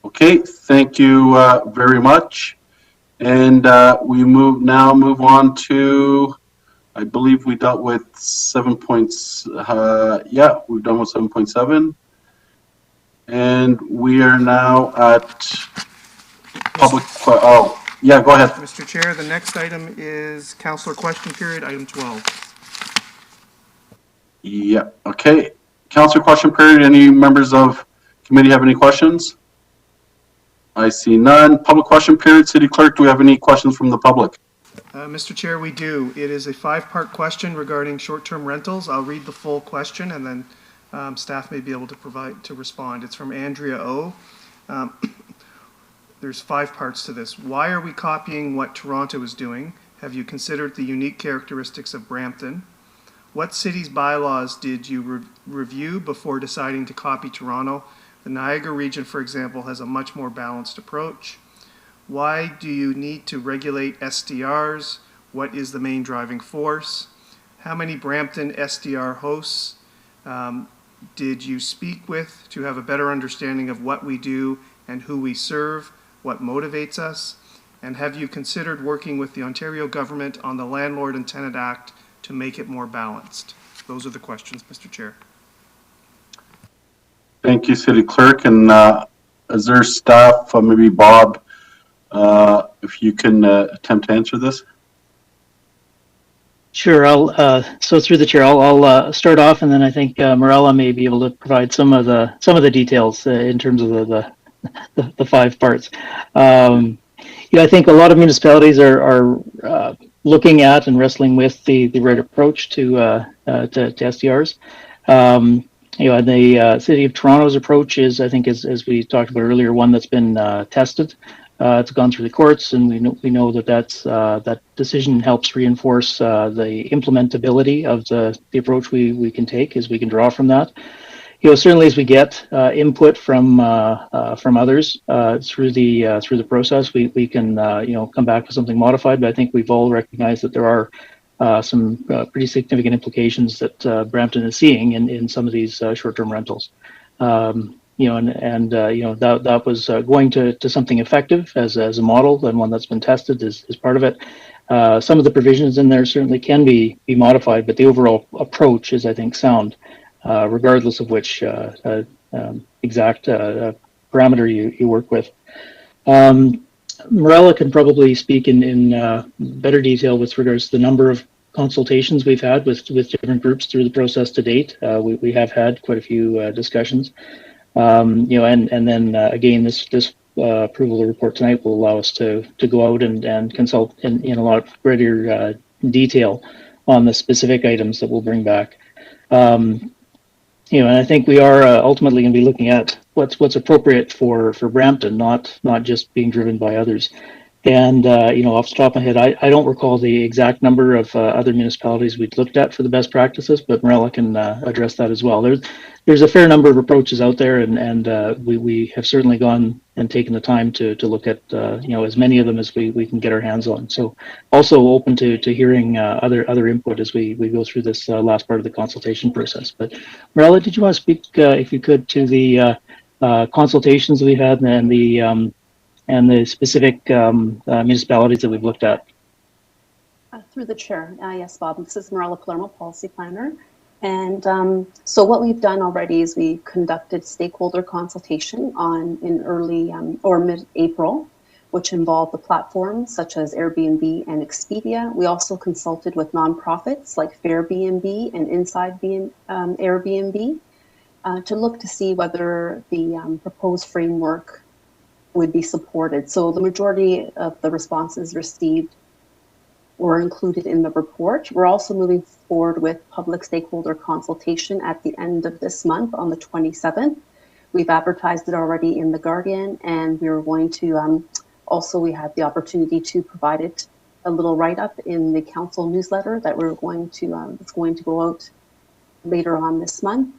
Okay, thank you very much. And we move on to, I believe we dealt with 7 points. Yeah, we've done with 7.7. And we are now at public, oh, yeah, go ahead. Mr. Chair, the next item is councillor question period, item 12. Yeah, okay. Councillor question period. Any members of committee have any questions? I see none. Public question period. City Clerk, do we have any questions from the public? Mr. Chair, we do. It is a 5-part question regarding short-term rentals. I'll read the full question and then staff may be able to respond. It's from Andrea O. There's 5 parts to this. Why are we copying what Toronto is doing? Have you considered the unique characteristics of Brampton? What city's bylaws did you review before deciding to copy Toronto? The Niagara region, for example, has a much more balanced approach. Why do you need to regulate SDRs? What is the main driving force? How many Brampton SDR hosts did you speak with to have a better understanding of what we do and who we serve? What motivates us? And have you considered working with the Ontario government on the Landlord and Tenant Act to make it more balanced? Those are the questions, Mr. Chair. Thank you, City Clerk. And is there staff, maybe Bob, if you can attempt to answer this? Sure. So through the chair, I'll start off, and then I think Morella may be able to provide some of the details in terms of the 5 parts. Yeah, I think a lot of municipalities are looking at and wrestling with the right approach to SDRs. And the City of Toronto's approach is, I think, as we talked about earlier, one that's been tested. It's gone through the courts, and we know that that decision helps reinforce the implementability of the approach we can take, as we can draw from that. Certainly as we get input from others through the process, we can come back with something modified. But I think we've all recognized that there are some pretty significant implications that Brampton is seeing in some of these short-term rentals. That was going to something effective as a model, and one that's been tested is part of it. Some of the provisions in there certainly can be modified, but the overall approach is, I think, sound, regardless of which exact parameter you work with. Morella can probably speak in better detail with regards to the number of consultations we've had with different groups through the process to date. We have had quite a few discussions. And then again, this approval of the report tonight will allow us to go out and consult in a lot greater detail on the specific items that we'll bring back. And I think we are ultimately going to be looking at what's appropriate for Brampton, not just being driven by others. And off the top of my head, I don't recall the exact number of other municipalities we've looked at for the best practices, but Morella can address that as well. There's a fair number of approaches out there, and we have certainly gone and taken the time to look at as many of them as we can get our hands on. So also open to hearing other input as we go through this last part of the consultation process. But Morella, did you want to speak, if you could, to the consultations we had and the specific municipalities that we've looked at? Through the chair, yes, Bob, this is Marella Palermo, policy planner. And so what we've done already is we conducted stakeholder consultation in early or mid-April, which involved the platforms such as Airbnb and Expedia. We also consulted with nonprofits like Fairbnb and Inside Airbnb to look to see whether the proposed framework would be supported. So the majority of the responses received were included in the report. We're also moving forward with public stakeholder consultation at the end of this month on the 27th. We've advertised it already in The Guardian, and we're going to also, we had the opportunity to provide it a little write-up in the council newsletter that we're going to, it's going to go out later on this month.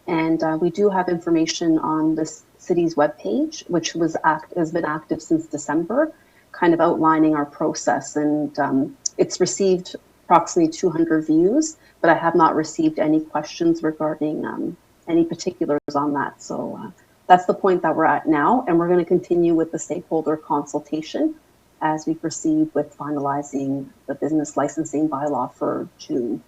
And we do have information on the city's webpage, which has been active since December, kind of outlining our process. And it's received approximately 200 views, but I have not received any questions regarding any particulars on that. So that's the point that we're at now, and we're going to continue with the stakeholder consultation as we proceed with finalizing the business licensing bylaw for June.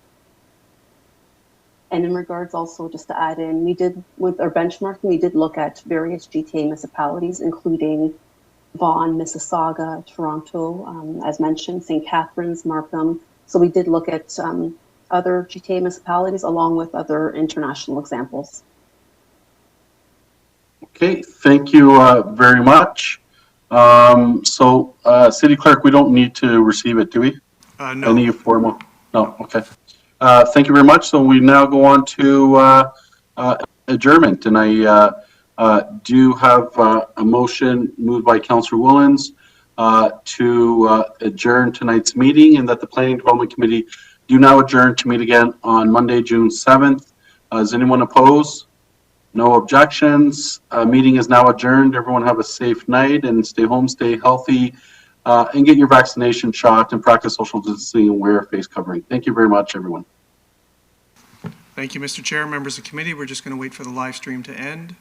And in regards also, just to add in, we did, with our benchmarking, we did look at various GTA municipalities, including Vaughan, Mississauga, Toronto, as mentioned, St. Catharines, Markham. So we did look at other GTA municipalities along with other international examples. Okay, thank you very much. City Clerk, we don't need to receive it, do we? No. Any formal? No, okay. Thank you very much. So we now go on to adjournment, and I do have a motion moved by Councillor Willens to adjourn tonight's meeting, and that the Planning Development Committee do now adjourn to meet again on Monday, June 7th. Does anyone oppose? No objections. Meeting is now adjourned. Everyone have a safe night and stay home, stay healthy, and get your vaccination shot and practice social distancing and wear a face covering. Thank you very much, everyone. Thank you, Mr. Chair, members of the committee. We're just going to wait for the live stream to end.